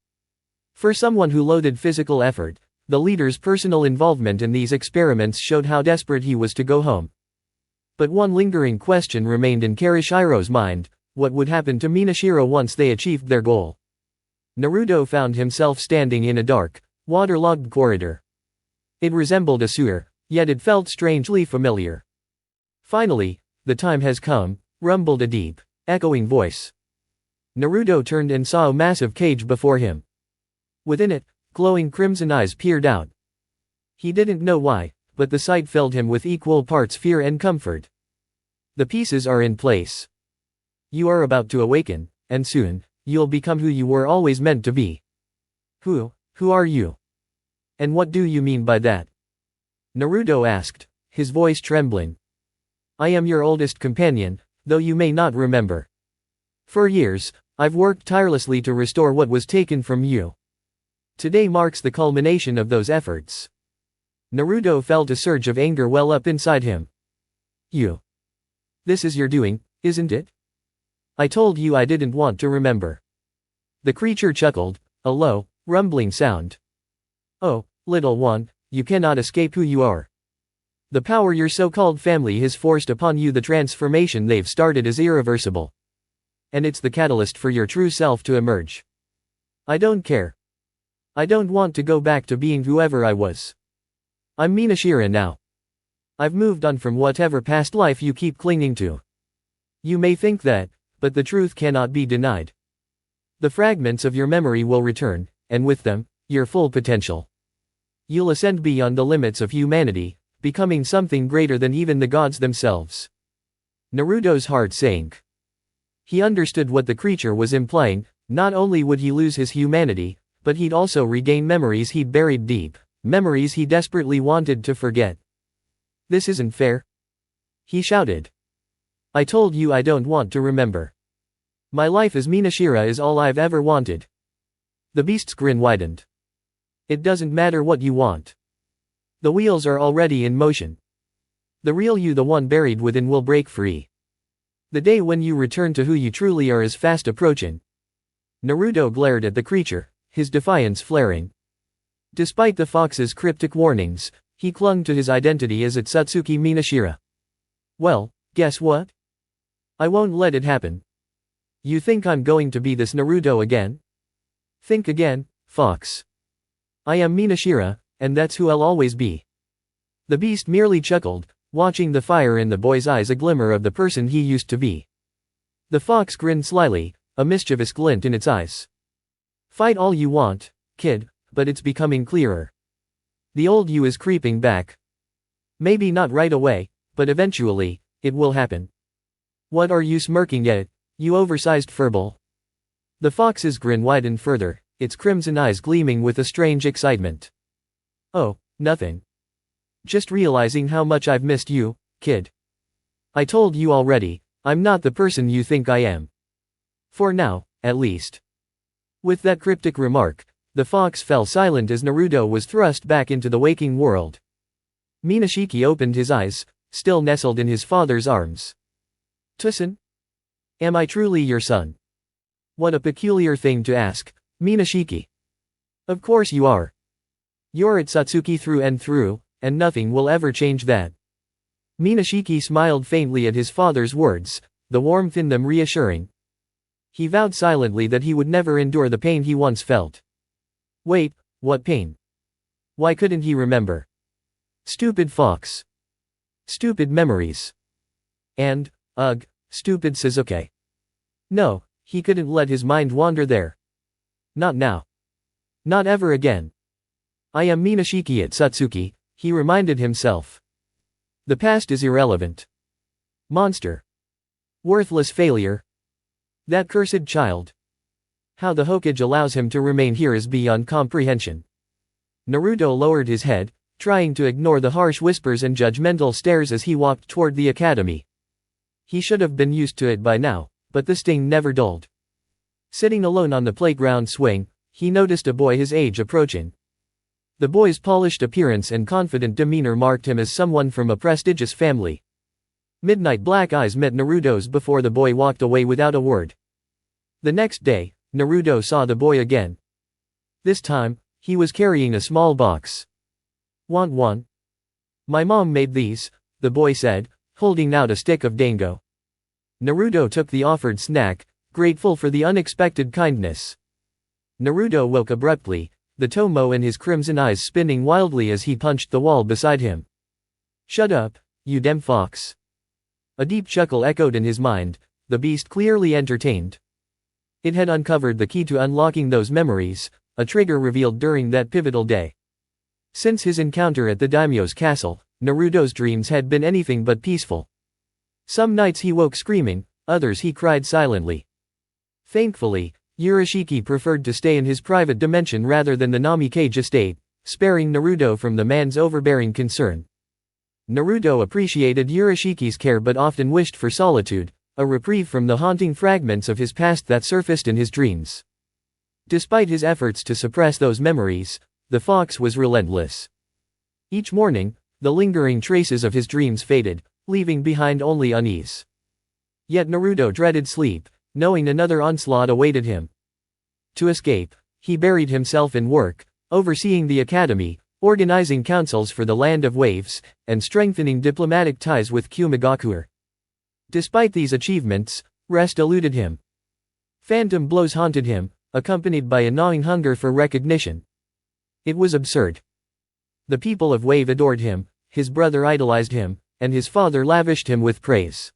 For someone who loathed physical effort, the leader's personal involvement in these experiments showed how desperate he was to go home. But one lingering question remained in Karishiro's mind: what would happen to Minashiro once they achieved their goal? Naruto found himself standing in a dark, waterlogged corridor. It resembled a sewer, yet it felt strangely familiar. Finally, the time has come, rumbled a deep, echoing voice. Naruto turned and saw a massive cage before him. Within it, glowing crimson eyes peered out. He didn't know why, but the sight filled him with equal parts fear and comfort. The pieces are in place. You are about to awaken, and soon, you'll become who you were always meant to be. Who are you? And what do you mean by that? Naruto asked, his voice trembling. I am your oldest companion, though you may not remember. For years, I've worked tirelessly to restore what was taken from you. Today marks the culmination of those efforts. Naruto felt a surge of anger well up inside him. You. This is your doing, isn't it? I told you I didn't want to remember. The creature chuckled, a low, rumbling sound. Oh, little one, you cannot escape who you are. The power your so-called family has forced upon you, the transformation they've started, is irreversible. And it's the catalyst for your true self to emerge. I don't care. I don't want to go back to being whoever I was. I'm Minashiro now. I've moved on from whatever past life you keep clinging to. You may think that, but the truth cannot be denied. The fragments of your memory will return, and with them, your full potential. You'll ascend beyond the limits of humanity, becoming something greater than even the gods themselves. Naruto's heart sank. He understood what the creature was implying. Not only would he lose his humanity, but he'd also regain memories he'd buried deep, memories he desperately wanted to forget. This isn't fair, he shouted. I told you I don't want to remember. My life as Minashiro is all I've ever wanted. The beast's grin widened. It doesn't matter what you want. The wheels are already in motion. The real you, the one buried within, will break free. The day when you return to who you truly are is fast approaching. Naruto glared at the creature, his defiance flaring. Despite the fox's cryptic warnings, he clung to his identity as Otsutsuki Minashiro. Well, guess what? I won't let it happen. You think I'm going to be this Naruto again? Think again, fox. I am Minashiro, and that's who I'll always be. The beast merely chuckled, watching the fire in the boy's eyes, a glimmer of the person he used to be. The fox grinned slyly, a mischievous glint in its eyes. Fight all you want, kid, but it's becoming clearer. The old you is creeping back. Maybe not right away, but eventually, it will happen. What are you smirking at, you oversized furball? The fox's grin widened further, its crimson eyes gleaming with a strange excitement. Oh, nothing. Just realizing how much I've missed you, kid. I told you already, I'm not the person you think I am. For now, at least. With that cryptic remark, the fox fell silent as Naruto was thrust back into the waking world. Momoshiki opened his eyes, still nestled in his father's arms. Toussaint? Am I truly your son? What a peculiar thing to ask, Momoshiki. Of course you are. You're Otsutsuki through and through, and nothing will ever change that. Momoshiki smiled faintly at his father's words, the warmth in them reassuring. He vowed silently that he would never endure the pain he once felt. Wait, what pain? Why couldn't he remember? Stupid fox. Stupid memories. And, ugh, stupid Sasuke. No, he couldn't let his mind wander there. Not now. Not ever again. I am Momoshiki Otsutsuki, he reminded himself. The past is irrelevant. Monster. Worthless failure. That cursed child. How the Hokage allows him to remain here is beyond comprehension. Naruto lowered his head, trying to ignore the harsh whispers and judgmental stares as he walked toward the academy. He should have been used to it by now, but the sting never dulled. Sitting alone on the playground swing, he noticed a boy his age approaching. The boy's polished appearance and confident demeanor marked him as someone from a prestigious family. Midnight black eyes met Naruto's before the boy walked away without a word. The next day, Naruto saw the boy again. This time, he was carrying a small box. "Want one?" "My mom made these," the boy said, holding out a stick of dango. Naruto took the offered snack, grateful for the unexpected kindness. Naruto woke abruptly, the tomo in his crimson eyes spinning wildly as he punched the wall beside him. "Shut up, you damn fox." A deep chuckle echoed in his mind, the beast clearly entertained. It had uncovered the key to unlocking those memories, a trigger revealed during that pivotal day. Since his encounter at the daimyo's castle, Naruto's dreams had been anything but peaceful. Some nights he woke screaming, others he cried silently. Thankfully, Urashiki preferred to stay in his private dimension rather than the Namikaze estate, sparing Naruto from the man's overbearing concern. Naruto appreciated Urashiki's care but often wished for solitude, a reprieve from the haunting fragments of his past that surfaced in his dreams. Despite his efforts to suppress those memories, the fox was relentless. Each morning, the lingering traces of his dreams faded, leaving behind only unease. Yet Naruto dreaded sleep, knowing another onslaught awaited him. To escape, he buried himself in work, overseeing the academy, organizing councils for the Land of Waves, and strengthening diplomatic ties with Kumigakure. Despite these achievements, rest eluded him. Phantom blows haunted him, accompanied by a gnawing hunger for recognition. It was absurd. The people of Wave adored him, his brother idolized him, and his father lavished him with praise.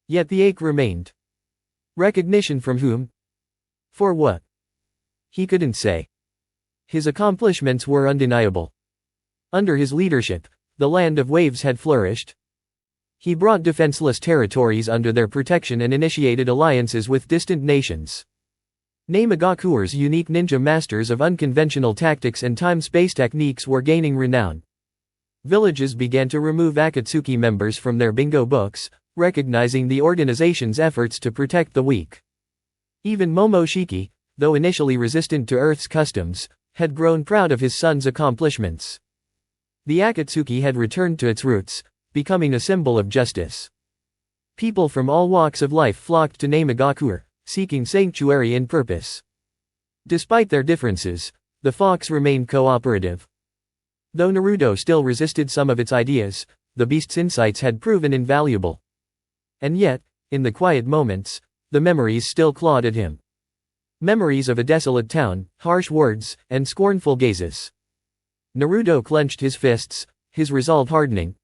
Yet the ache remained. Recognition from whom? For what? He couldn't say. His accomplishments were undeniable. Under his leadership, the Land of Waves had flourished. He brought defenseless territories under their protection and initiated alliances with distant nations. Namigakure's unique ninja masters of unconventional tactics and time-space techniques were gaining renown. Villages began to remove Akatsuki members from their bingo books, recognizing the organization's efforts to protect the weak. Even Momoshiki, though initially resistant to Earth's customs, had grown proud of his son's accomplishments. The Akatsuki had returned to its roots, becoming a symbol of justice. People from all walks of life flocked to Namigakure, seeking sanctuary and purpose. Despite their differences, the fox remained cooperative. Though Naruto still resisted some of its ideas, the beast's insights had proven invaluable. And yet, in the quiet moments, the memories still clawed at him. Memories of a desolate town, harsh words, and scornful gazes. Naruto clenched his fists, his resolve hardening.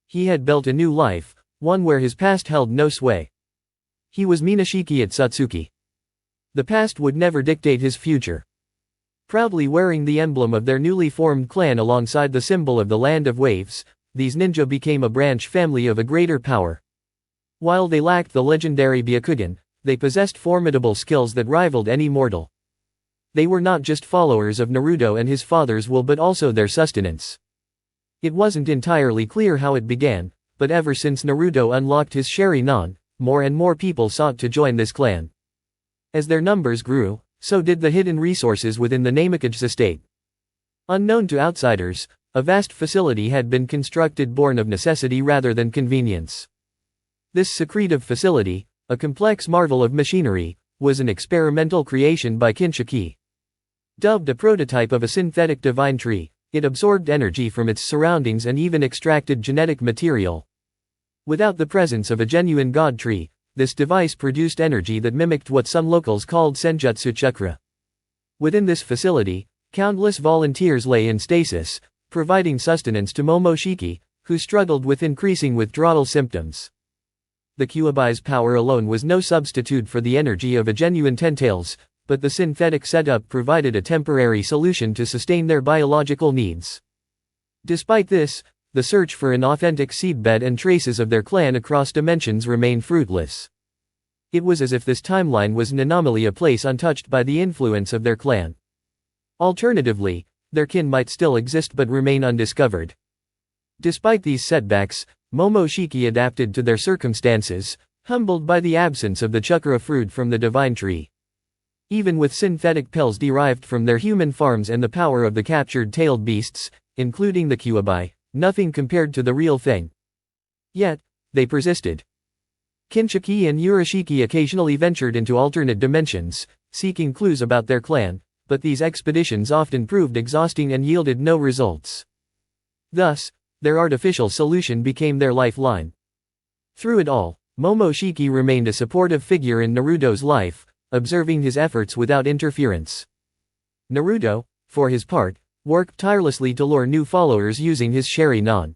He had built a new life, one where his past held no sway. He was Minishiki Otsutsuki. The past would never dictate his future. Proudly wearing the emblem of their newly formed clan alongside the symbol of the Land of Waves, these ninja became a branch family of a greater power. While they lacked the legendary Byakugan, they possessed formidable skills that rivaled any mortal. They were not just followers of Naruto and his father's will but also their sustenance. It wasn't entirely clear how it began, but ever since Naruto unlocked his Sharingan, more and more people sought to join this clan. As their numbers grew, so did the hidden resources within the Namikaze estate. Unknown to outsiders, a vast facility had been constructed born of necessity rather than convenience. This secretive facility, a complex marvel of machinery, was an experimental creation by Kinshiki. Dubbed a prototype of a synthetic divine tree, it absorbed energy from its surroundings and even extracted genetic material. Without the presence of a genuine god tree, this device produced energy that mimicked what some locals called senjutsu chakra. Within this facility, countless volunteers lay in stasis, providing sustenance to Momoshiki, who struggled with increasing withdrawal symptoms. The Kyuubi's power alone was no substitute for the energy of a genuine Tentails, but the synthetic setup provided a temporary solution to sustain their biological needs. Despite this, the search for an authentic seedbed and traces of their clan across dimensions remained fruitless. It was as if this timeline was an anomaly, a place untouched by the influence of their clan. Alternatively, their kin might still exist but remain undiscovered. Despite these setbacks, Momoshiki adapted to their circumstances, humbled by the absence of the chakra fruit from the divine tree. Even with synthetic pills derived from their human farms and the power of the captured tailed beasts, including the Kyuubi, nothing compared to the real thing. Yet, they persisted. Kinshiki and Urashiki occasionally ventured into alternate dimensions, seeking clues about their clan, but these expeditions often proved exhausting and yielded no results. Thus, their artificial solution became their lifeline. Through it all, Momoshiki remained a supportive figure in Naruto's life, observing his efforts without interference. Naruto, for his part, worked tirelessly to lure new followers using his Sharingan.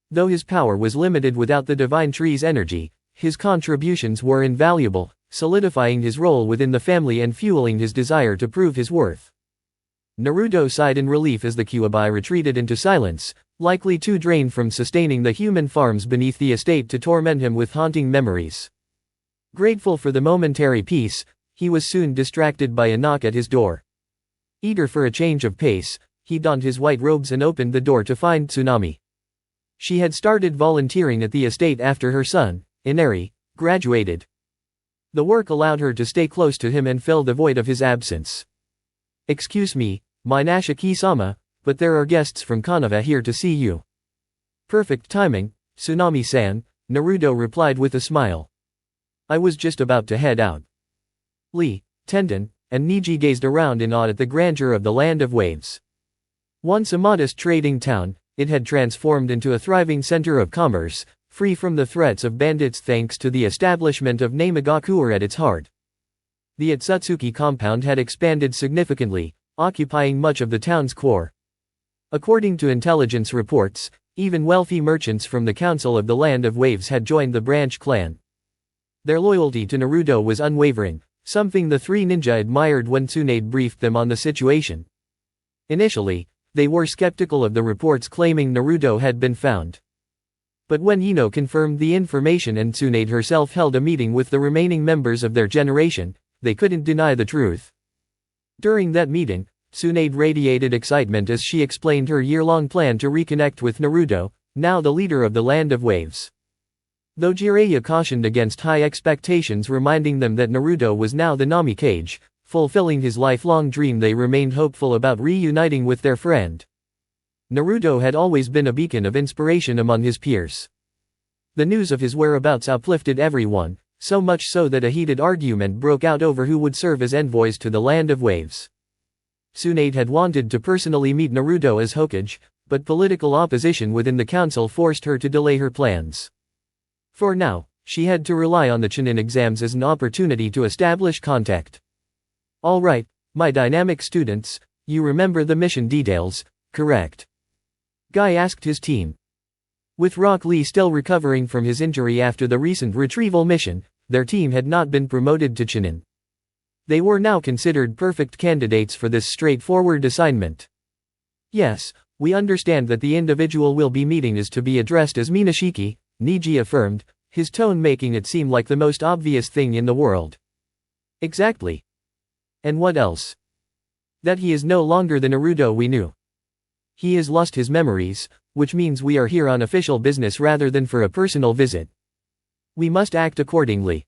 Though his power was limited without the Divine Tree's energy, his contributions were invaluable, solidifying his role within the family and fueling his desire to prove his worth. Naruto sighed in relief as the Kyuubi retreated into silence, likely too drained from sustaining the human farms beneath the estate to torment him with haunting memories. Grateful for the momentary peace, he was soon distracted by a knock at his door. Eager for a change of pace, he donned his white robes and opened the door to find Tsunami. She had started volunteering at the estate after her son, Inari, graduated. The work allowed her to stay close to him and fill the void of his absence. "Excuse me, Minashiki-sama, but there are guests from Kanava here to see you." "Perfect timing, Tsunami-san," Naruto replied with a smile. "I was just about to head out." Lee, Tendon, and Niji gazed around in awe at the grandeur of the Land of Waves. Once a modest trading town, it had transformed into a thriving center of commerce, free from the threats of bandits thanks to the establishment of Namagakuer at its heart. The Otsutsuki compound had expanded significantly, occupying much of the town's core. According to intelligence reports, even wealthy merchants from the Council of the Land of Waves had joined the branch clan. Their loyalty to Naruto was unwavering, something the three ninja admired when Tsunade briefed them on the situation. Initially, they were skeptical of the reports claiming Naruto had been found. But when Ino confirmed the information and Tsunade herself held a meeting with the remaining members of their generation, they couldn't deny the truth. During that meeting, Tsunade radiated excitement as she explained her year-long plan to reconnect with Naruto, now the leader of the Land of Waves. Though Jiraiya cautioned against high expectations, reminding them that Naruto was now the Nami Cage, fulfilling his lifelong dream, they remained hopeful about reuniting with their friend. Naruto had always been a beacon of inspiration among his peers. The news of his whereabouts uplifted everyone, so much so that a heated argument broke out over who would serve as envoys to the Land of Waves. Tsunade had wanted to personally meet Naruto as Hokage, but political opposition within the council forced her to delay her plans. For now, she had to rely on the Chunin exams as an opportunity to establish contact. "All right, my dynamic students, you remember the mission details, correct?" Guy asked his team. With Rock Lee still recovering from his injury after the recent retrieval mission, their team had not been promoted to Chunin. They were now considered perfect candidates for this straightforward assignment. "Yes, we understand that the individual we'll be meeting is to be addressed as Minashiki," Niji affirmed, his tone making it seem like the most obvious thing in the world. "Exactly. And what else?" "That he is no longer the Naruto we knew. He has lost his memories, which means we are here on official business rather than for a personal visit. We must act accordingly.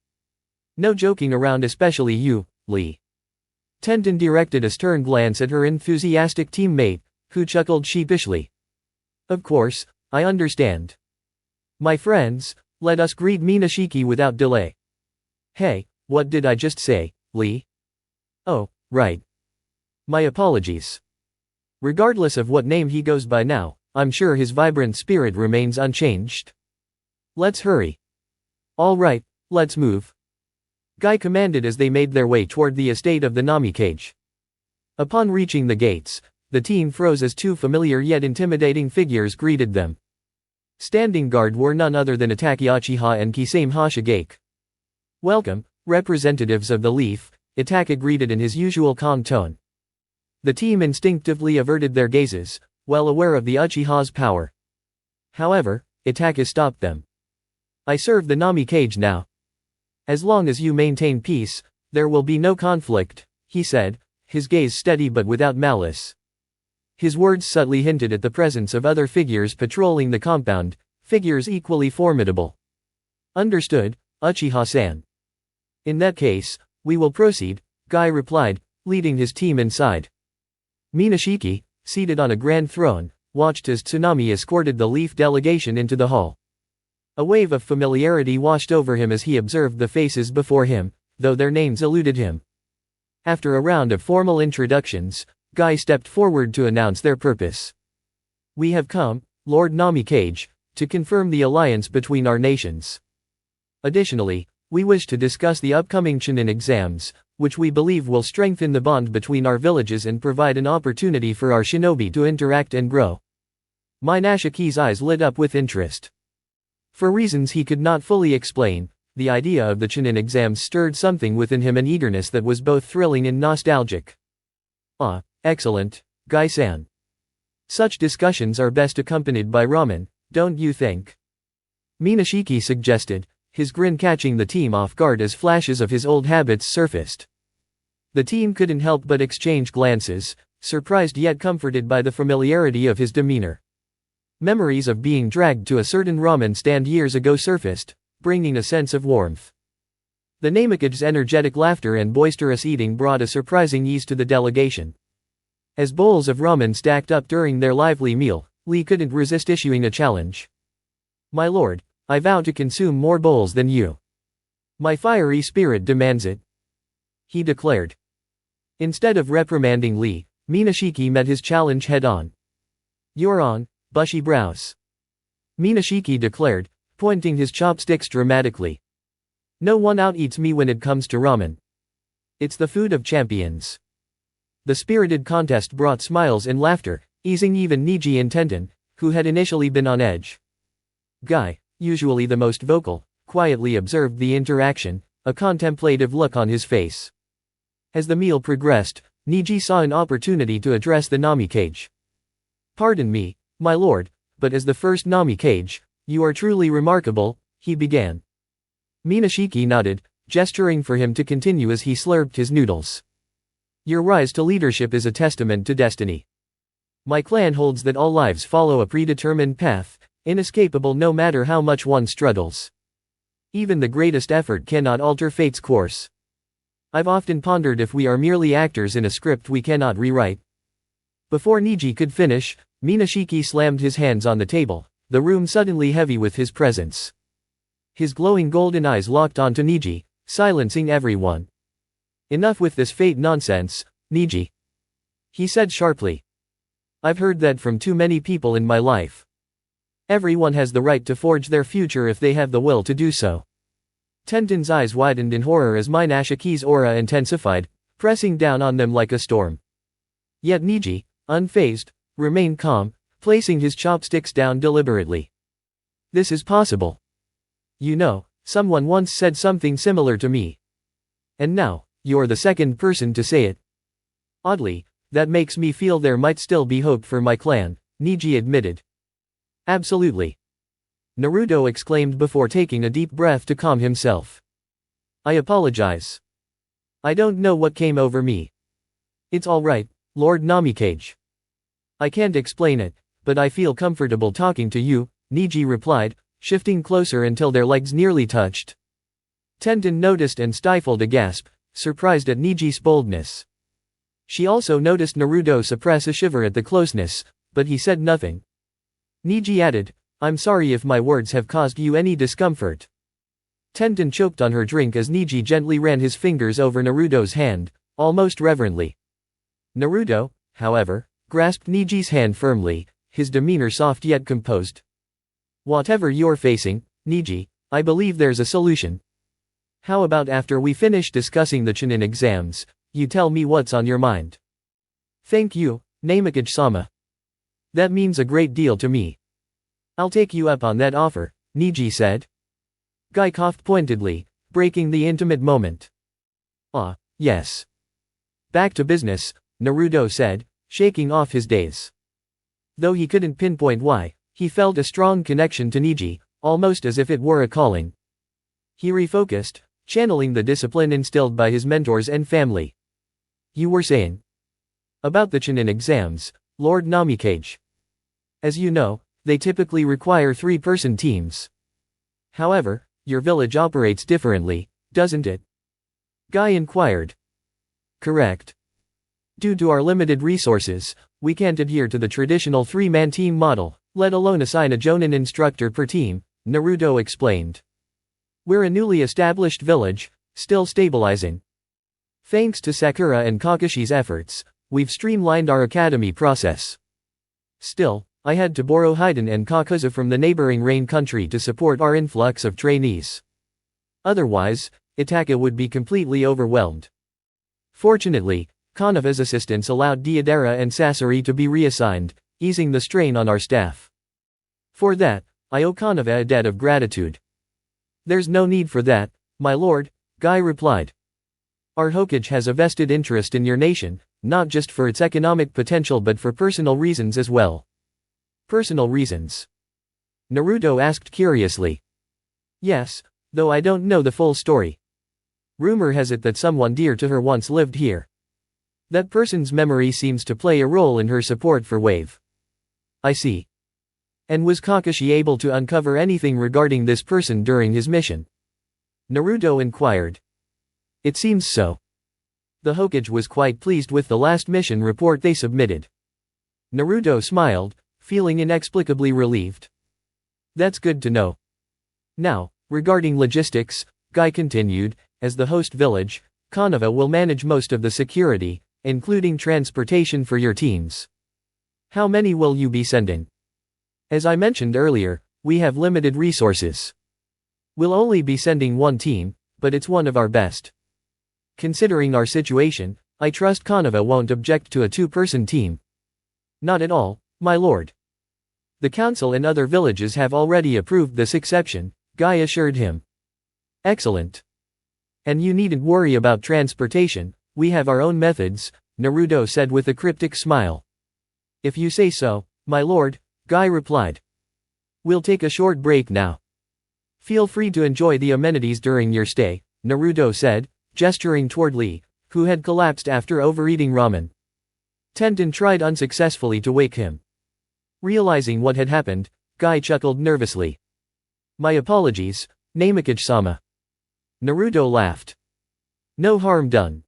No joking around, especially you, Lee." Tendon directed a stern glance at her enthusiastic teammate, who chuckled sheepishly. "Of course, I understand. My friends, let us greet Minashiki without delay." "Hey, what did I just say, Lee?" "Oh, right. My apologies. Regardless of what name he goes by now, I'm sure his vibrant spirit remains unchanged. Let's hurry." "All right, let's move," Guy commanded as they made their way toward the estate of the Nami Cage. Upon reaching the gates, the team froze as two familiar yet intimidating figures greeted them. Standing guard were none other than Itake Uchiha and Kisame Hashigake. "Welcome, representatives of the Leaf," Itake greeted in his usual calm tone. The team instinctively averted their gazes, well aware of the Uchiha's power. However, Itake stopped them. "I serve the Nami Cage now. As long as you maintain peace, there will be no conflict," he said, his gaze steady but without malice. His words subtly hinted at the presence of other figures patrolling the compound, figures equally formidable. "Understood, Uchiha-san. In that case, we will proceed," Guy replied, leading his team inside. Minishiki, seated on a grand throne, watched as Tsunami escorted the Leaf delegation into the hall. A wave of familiarity washed over him as he observed the faces before him, though their names eluded him. After a round of formal introductions, Guy stepped forward to announce their purpose. "We have come, Lord Namikaze, to confirm the alliance between our nations. Additionally, we wish to discuss the upcoming Chunin exams, which we believe will strengthen the bond between our villages and provide an opportunity for our shinobi to interact and grow." Minashiki's eyes lit up with interest. For reasons he could not fully explain, the idea of the Chunin exams stirred something within him, an eagerness that was both thrilling and nostalgic. "Ah, excellent, Guy-san. Such discussions are best accompanied by ramen, don't you think?" Minashiki suggested, his grin catching the team off guard as flashes of his old habits surfaced. The team couldn't help but exchange glances, surprised yet comforted by the familiarity of his demeanor. Memories of being dragged to a certain ramen stand years ago surfaced, bringing a sense of warmth. The Namikage's energetic laughter and boisterous eating brought a surprising ease to the delegation. As bowls of ramen stacked up during their lively meal, Lee couldn't resist issuing a challenge. "My lord, I vow to consume more bowls than you. My fiery spirit demands it," he declared. Instead of reprimanding Lee, Minashiki met his challenge head-on. "You're on, bushy brows," Minashiki declared, pointing his chopsticks dramatically. "No one out-eats me when it comes to ramen. It's the food of champions." The spirited contest brought smiles and laughter, easing even Niji and Tenten, who had initially been on edge. Guy, usually the most vocal, quietly observed the interaction, a contemplative look on his face. As the meal progressed, Niji saw an opportunity to address the Namikaze. "Pardon me, my lord, but as the first Namikaze, you are truly remarkable," he began. Minashiki nodded, gesturing for him to continue as he slurped his noodles. "Your rise to leadership is a testament to destiny. My clan holds that all lives follow a predetermined path, inescapable no matter how much one struggles. Even the greatest effort cannot alter fate's course. I've often pondered if we are merely actors in a script we cannot rewrite." Before Niji could finish, Minashiki slammed his hands on the table, the room suddenly heavy with his presence. His glowing golden eyes locked onto Niji, silencing everyone. "Enough with this fate nonsense, Niji," he said sharply. "I've heard that from too many people in my life. Everyone has the right to forge their future if they have the will to do so." Tenten's eyes widened in horror as Minashiki's aura intensified, pressing down on them like a storm. Yet Niji, unfazed, remained calm, placing his chopsticks down deliberately. "This is possible. You know, someone once said something similar to me. And now, you're the second person to say it. Oddly, that makes me feel there might still be hope for my clan," Niji admitted. "Absolutely," Naruto exclaimed before taking a deep breath to calm himself. "I apologize. I don't know what came over me." "It's all right, Lord Namikaze. I can't explain it, but I feel comfortable talking to you," Niji replied, shifting closer until their legs nearly touched. Tenten noticed and stifled a gasp, surprised at Niji's boldness. She also noticed Naruto suppress a shiver at the closeness, but he said nothing. Niji added, "I'm sorry if my words have caused you any discomfort." Tenten choked on her drink as Niji gently ran his fingers over Naruto's hand, almost reverently. Naruto, however, grasped Niji's hand firmly, his demeanor soft yet composed. "Whatever you're facing, Niji, I believe there's a solution. How about after we finish discussing the Chunin exams, you tell me what's on your mind?" "Thank you, Namikaze-sama. That means a great deal to me. I'll take you up on that offer," Niji said. Guy coughed pointedly, breaking the intimate moment. "Ah, yes. Back to business," Naruto said, shaking off his daze. Though he couldn't pinpoint why, he felt a strong connection to Niji, almost as if it were a calling. He refocused, channeling the discipline instilled by his mentors and family. "You were saying about the Chunin exams, Lord Namikaze. As you know, they typically require 3-person teams. However, your village operates differently, doesn't it?" Guy inquired. Correct. Due to our limited resources, we can't adhere to the traditional three-man team model, let alone assign a Jonin instructor per team, Naruto explained. We're a newly established village, still stabilizing. Thanks to Sakura and Kakashi's efforts, we've streamlined our academy process. Still, I had to borrow Haiden and Kakuzu from the neighboring Rain country to support our influx of trainees. Otherwise, Itaka would be completely overwhelmed. Fortunately, Kanava's assistance allowed Deidara and Sasori to be reassigned, easing the strain on our staff. For that, I owe Kanava a debt of gratitude. There's no need for that, my lord, Guy replied. Our Hokage has a vested interest in your nation, not just for its economic potential but for personal reasons as well. Personal reasons? Naruto asked curiously. Yes, though I don't know the full story. Rumor has it that someone dear to her once lived here. That person's memory seems to play a role in her support for Wave. I see. And was Kakashi able to uncover anything regarding this person during his mission? Naruto inquired. It seems so. The Hokage was quite pleased with the last mission report they submitted. Naruto smiled, feeling inexplicably relieved. That's good to know. Now, regarding logistics, Guy continued, as the host village, Kanava will manage most of the security, including transportation for your teams. How many will you be sending? As I mentioned earlier, we have limited resources. We'll only be sending one team, but it's one of our best. Considering our situation, I trust Kanava won't object to a two-person team. Not at all, my lord. The council and other villages have already approved this exception, Guy assured him. Excellent. And you needn't worry about transportation, we have our own methods, Naruto said with a cryptic smile. If you say so, my lord, Guy replied. We'll take a short break now. Feel free to enjoy the amenities during your stay, Naruto said, gesturing toward Lee, who had collapsed after overeating ramen. Tenten tried unsuccessfully to wake him. Realizing what had happened, Guy chuckled nervously. My apologies, Namakage-sama. Naruto laughed. No harm done.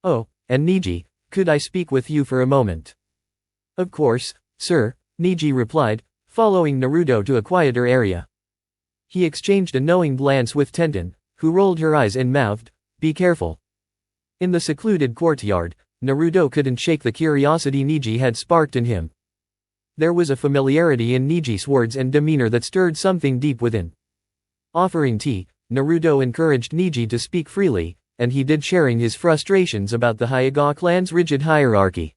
Oh, and Niji, could I speak with you for a moment? Of course, sir, Niji replied, following Naruto to a quieter area. He exchanged a knowing glance with Tenten, who rolled her eyes and mouthed, be careful. In the secluded courtyard, Naruto couldn't shake the curiosity Niji had sparked in him. There was a familiarity in Niji's words and demeanor that stirred something deep within. Offering tea, Naruto encouraged Niji to speak freely, and he did, sharing his frustrations about the Hyuga clan's rigid hierarchy.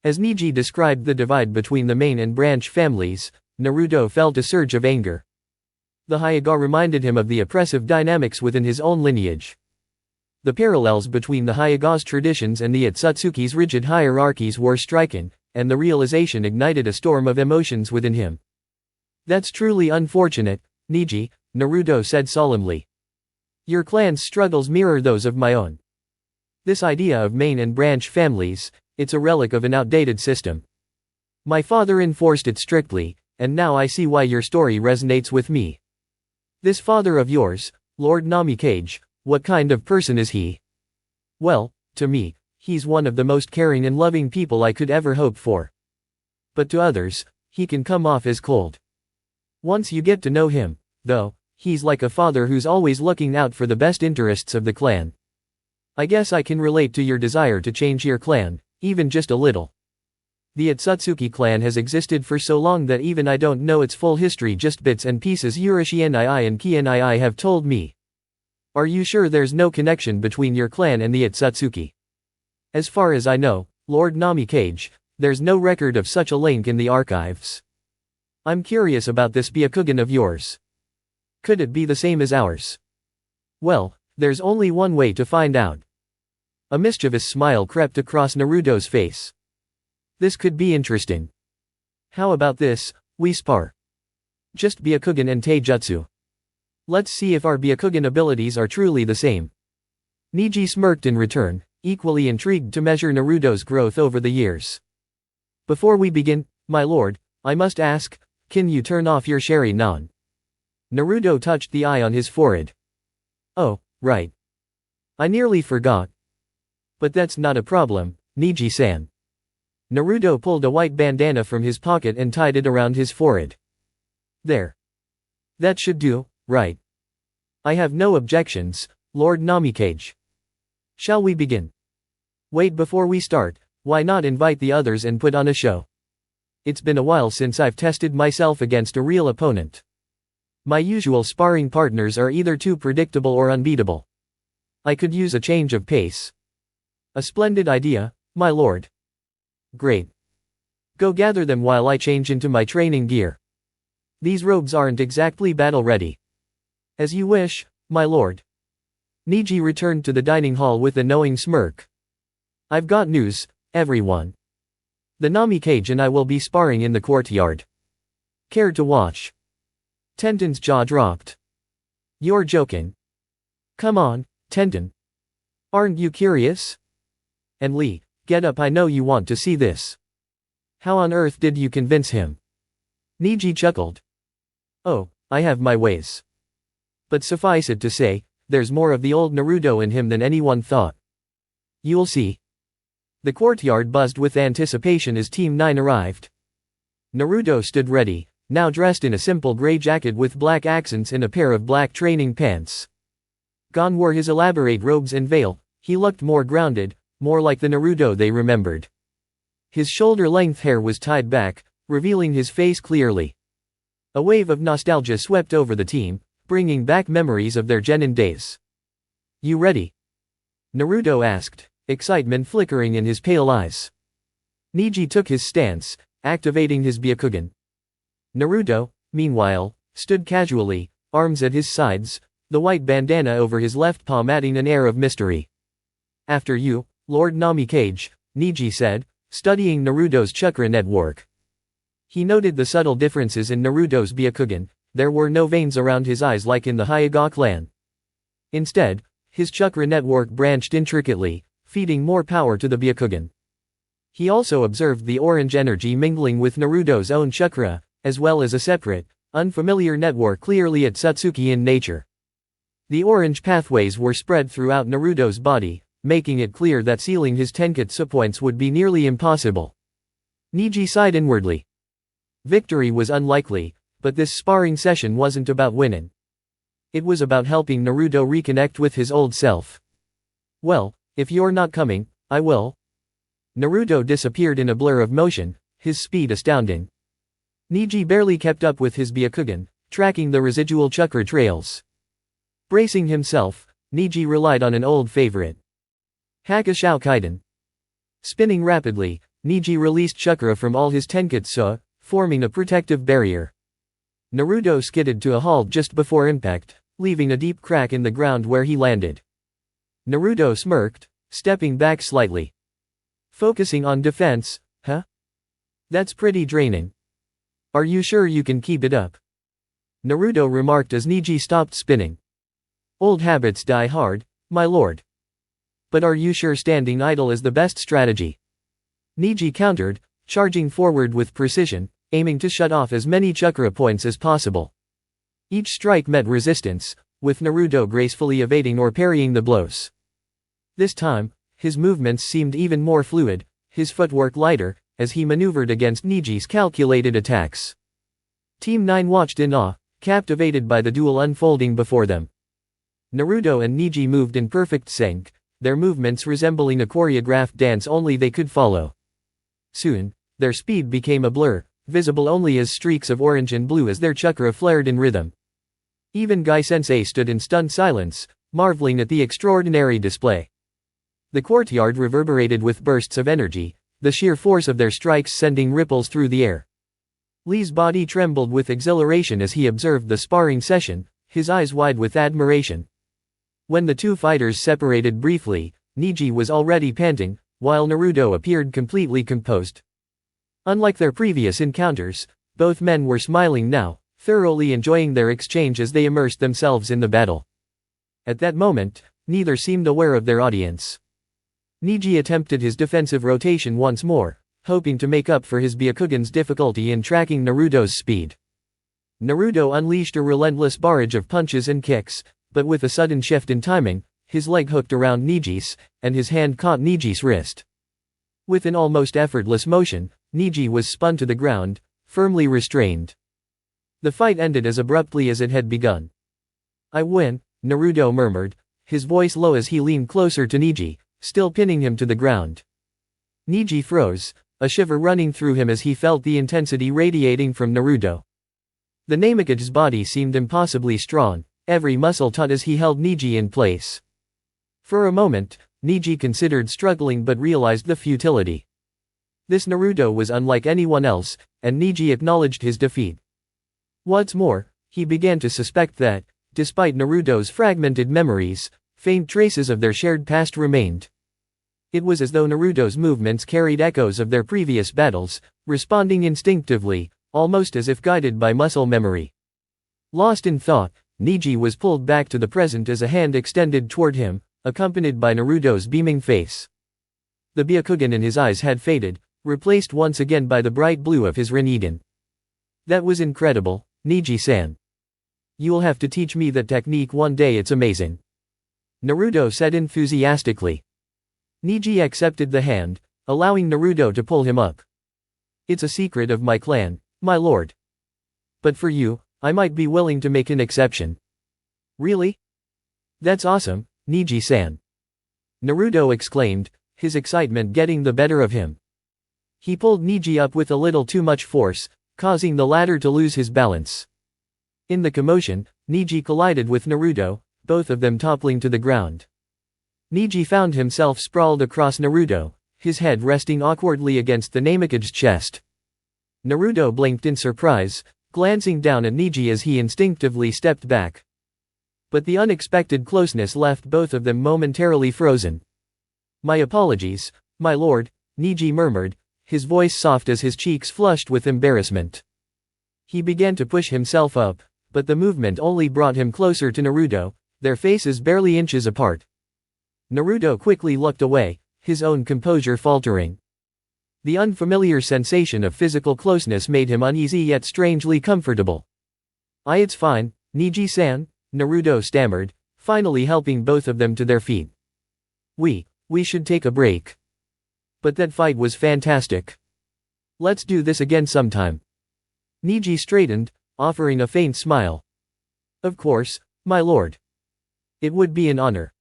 As Niji described the divide between the main and branch families, Naruto felt a surge of anger. The Hyuga reminded him of the oppressive dynamics within his own lineage. The parallels between the Hyuga's traditions and the Otsutsuki's rigid hierarchies were striking, and the realization ignited a storm of emotions within him. That's truly unfortunate, Niji, Naruto said solemnly. Your clan's struggles mirror those of my own. This idea of main and branch families, it's a relic of an outdated system. My father enforced it strictly, and now I see why your story resonates with me. This father of yours, Lord Namikaze, what kind of person is he? Well, to me, he's one of the most caring and loving people I could ever hope for. But to others, he can come off as cold. Once you get to know him, though, he's like a father who's always looking out for the best interests of the clan. I guess I can relate to your desire to change your clan, even just a little. The Otsutsuki clan has existed for so long that even I don't know its full history, just bits and pieces Urushienii and Kienii have told me. Are you sure there's no connection between your clan and the Otsutsuki? As far as I know, Lord Namikaze, there's no record of such a link in the archives. I'm curious about this Byakugan of yours. Could it be the same as ours? Well, there's only one way to find out. A mischievous smile crept across Naruto's face. This could be interesting. How about this, we spar? Just Byakugan and Taijutsu. Let's see if our Byakugan abilities are truly the same. Niji smirked in return, equally intrigued to measure Naruto's growth over the years. Before we begin, my lord, I must ask, can you turn off your Sharingan? Naruto touched the eye on his forehead. Oh, right. I nearly forgot. But that's not a problem, Niji-san. Naruto pulled a white bandana from his pocket and tied it around his forehead. There. That should do, right? I have no objections, Lord Namikaze. Shall we begin? Wait, before we start, why not invite the others and put on a show? It's been a while since I've tested myself against a real opponent. My usual sparring partners are either too predictable or unbeatable. I could use a change of pace. A splendid idea, my lord. Great. Go gather them while I change into my training gear. These robes aren't exactly battle-ready. As you wish, my lord. Niji returned to the dining hall with a knowing smirk. I've got news, everyone. The Namikaze and I will be sparring in the courtyard. Care to watch? Tenten's jaw dropped. You're joking. Come on, Tenten. Aren't you curious? And Lee, get up, I know you want to see this. How on earth did you convince him? Niji chuckled. Oh, I have my ways. But suffice it to say, there's more of the old Naruto in him than anyone thought. You'll see. The courtyard buzzed with anticipation as Team 9 arrived. Naruto stood ready, now dressed in a simple gray jacket with black accents and a pair of black training pants. Gon wore his elaborate robes and veil. He looked more grounded, more like the Naruto they remembered. His shoulder-length hair was tied back, revealing his face clearly. A wave of nostalgia swept over the team, bringing back memories of their genin days. You ready? Naruto asked, excitement flickering in his pale eyes. Niji took his stance, activating his Byakugan. Naruto, meanwhile, stood casually, arms at his sides, the white bandana over his left palm adding an air of mystery. After you, Lord Namikaze, Niji said, studying Naruto's chakra network. He noted the subtle differences in Naruto's Byakugan. There were no veins around his eyes like in the Hyuga clan. Instead, his chakra network branched intricately, feeding more power to the Byakugan. He also observed the orange energy mingling with Naruto's own chakra, as well as a separate, unfamiliar network clearly Otsutsuki in nature. The orange pathways were spread throughout Naruto's body, making it clear that sealing his Tenketsu points would be nearly impossible. Niji sighed inwardly. Victory was unlikely, but this sparring session wasn't about winning. It was about helping Naruto reconnect with his old self. Well, if you're not coming, I will. Naruto disappeared in a blur of motion, his speed astounding. Niji barely kept up with his Byakugan, tracking the residual chakra trails. Bracing himself, Niji relied on an old favorite. Hakushou Kaiden. Spinning rapidly, Niji released chakra from all his Tenketsu, forming a protective barrier. Naruto skidded to a halt just before impact, leaving a deep crack in the ground where he landed. Naruto smirked, stepping back slightly. Focusing on defense, huh? That's pretty draining. Are you sure you can keep it up? Naruto remarked as Niji stopped spinning. Old habits die hard, my lord. But are you sure standing idle is the best strategy? Niji countered, charging forward with precision, aiming to shut off as many chakra points as possible. Each strike met resistance, with Naruto gracefully evading or parrying the blows. This time, his movements seemed even more fluid, his footwork lighter, as he maneuvered against Niji's calculated attacks. Team 9 watched in awe, captivated by the duel unfolding before them. Naruto and Niji moved in perfect sync, their movements resembling a choreographed dance only they could follow. Soon, their speed became a blur, visible only as streaks of orange and blue as their chakra flared in rhythm. Even Gai-sensei stood in stunned silence, marveling at the extraordinary display. The courtyard reverberated with bursts of energy, the sheer force of their strikes sending ripples through the air. Lee's body trembled with exhilaration as he observed the sparring session, his eyes wide with admiration. When the two fighters separated briefly, Niji was already panting, while Naruto appeared completely composed. Unlike their previous encounters, both men were smiling now, thoroughly enjoying their exchange as they immersed themselves in the battle. At that moment, neither seemed aware of their audience. Niji attempted his defensive rotation once more, hoping to make up for his Byakugan's difficulty in tracking Naruto's speed. Naruto unleashed a relentless barrage of punches and kicks, but with a sudden shift in timing, his leg hooked around Niji's, and his hand caught Niji's wrist. With an almost effortless motion, Niji was spun to the ground, firmly restrained. The fight ended as abruptly as it had begun. "I win," Naruto murmured, his voice low as he leaned closer to Niji, still pinning him to the ground. Niji froze, a shiver running through him as he felt the intensity radiating from Naruto. The Namekage's body seemed impossibly strong, every muscle taut as he held Niji in place. For a moment, Niji considered struggling but realized the futility. This Naruto was unlike anyone else, and Niji acknowledged his defeat. What's more, he began to suspect that, despite Naruto's fragmented memories, faint traces of their shared past remained. It was as though Naruto's movements carried echoes of their previous battles, responding instinctively, almost as if guided by muscle memory. Lost in thought, Niji was pulled back to the present as a hand extended toward him, accompanied by Naruto's beaming face. The Byakugan in his eyes had faded, replaced once again by the bright blue of his Rinnegan. "That was incredible, Niji-san. You'll have to teach me that technique one day, it's amazing," Naruto said enthusiastically. Niji accepted the hand, allowing Naruto to pull him up. "It's a secret of my clan, my lord. But for you, I might be willing to make an exception." "Really? That's awesome, Niji-san," Naruto exclaimed, his excitement getting the better of him. He pulled Niji up with a little too much force, causing the latter to lose his balance. In the commotion, Niji collided with Naruto, both of them toppling to the ground. Niji found himself sprawled across Naruto, his head resting awkwardly against the Namekage's chest. Naruto blinked in surprise, glancing down at Niji as he instinctively stepped back. But the unexpected closeness left both of them momentarily frozen. "My apologies, my lord," Niji murmured, his voice soft as his cheeks flushed with embarrassment. He began to push himself up, but the movement only brought him closer to Naruto, their faces barely inches apart. Naruto quickly looked away, his own composure faltering. The unfamiliar sensation of physical closeness made him uneasy yet strangely comfortable. It's fine, Niji-san," Naruto stammered, finally helping both of them to their feet. We should take a break. But that fight was fantastic. Let's do this again sometime." Niji straightened, offering a faint smile. "Of course, my lord. It would be an honor."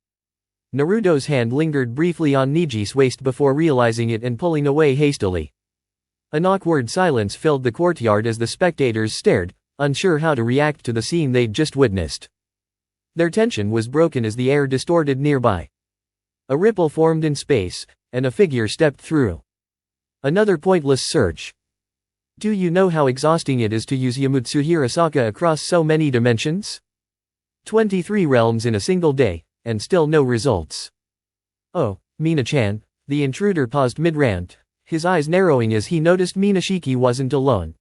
Naruto's hand lingered briefly on Niji's waist before realizing it and pulling away hastily. An awkward silence filled the courtyard as the spectators stared, unsure how to react to the scene they'd just witnessed. Their tension was broken as the air distorted nearby. A ripple formed in space, and a figure stepped through. Another pointless search. Do you know how exhausting it is to use Yamutsu Hirasaka across so many dimensions? 23 realms in a single day, and still no results. Oh, Mina-chan, the intruder paused mid-rant, his eyes narrowing as he noticed Momoshiki wasn't alone.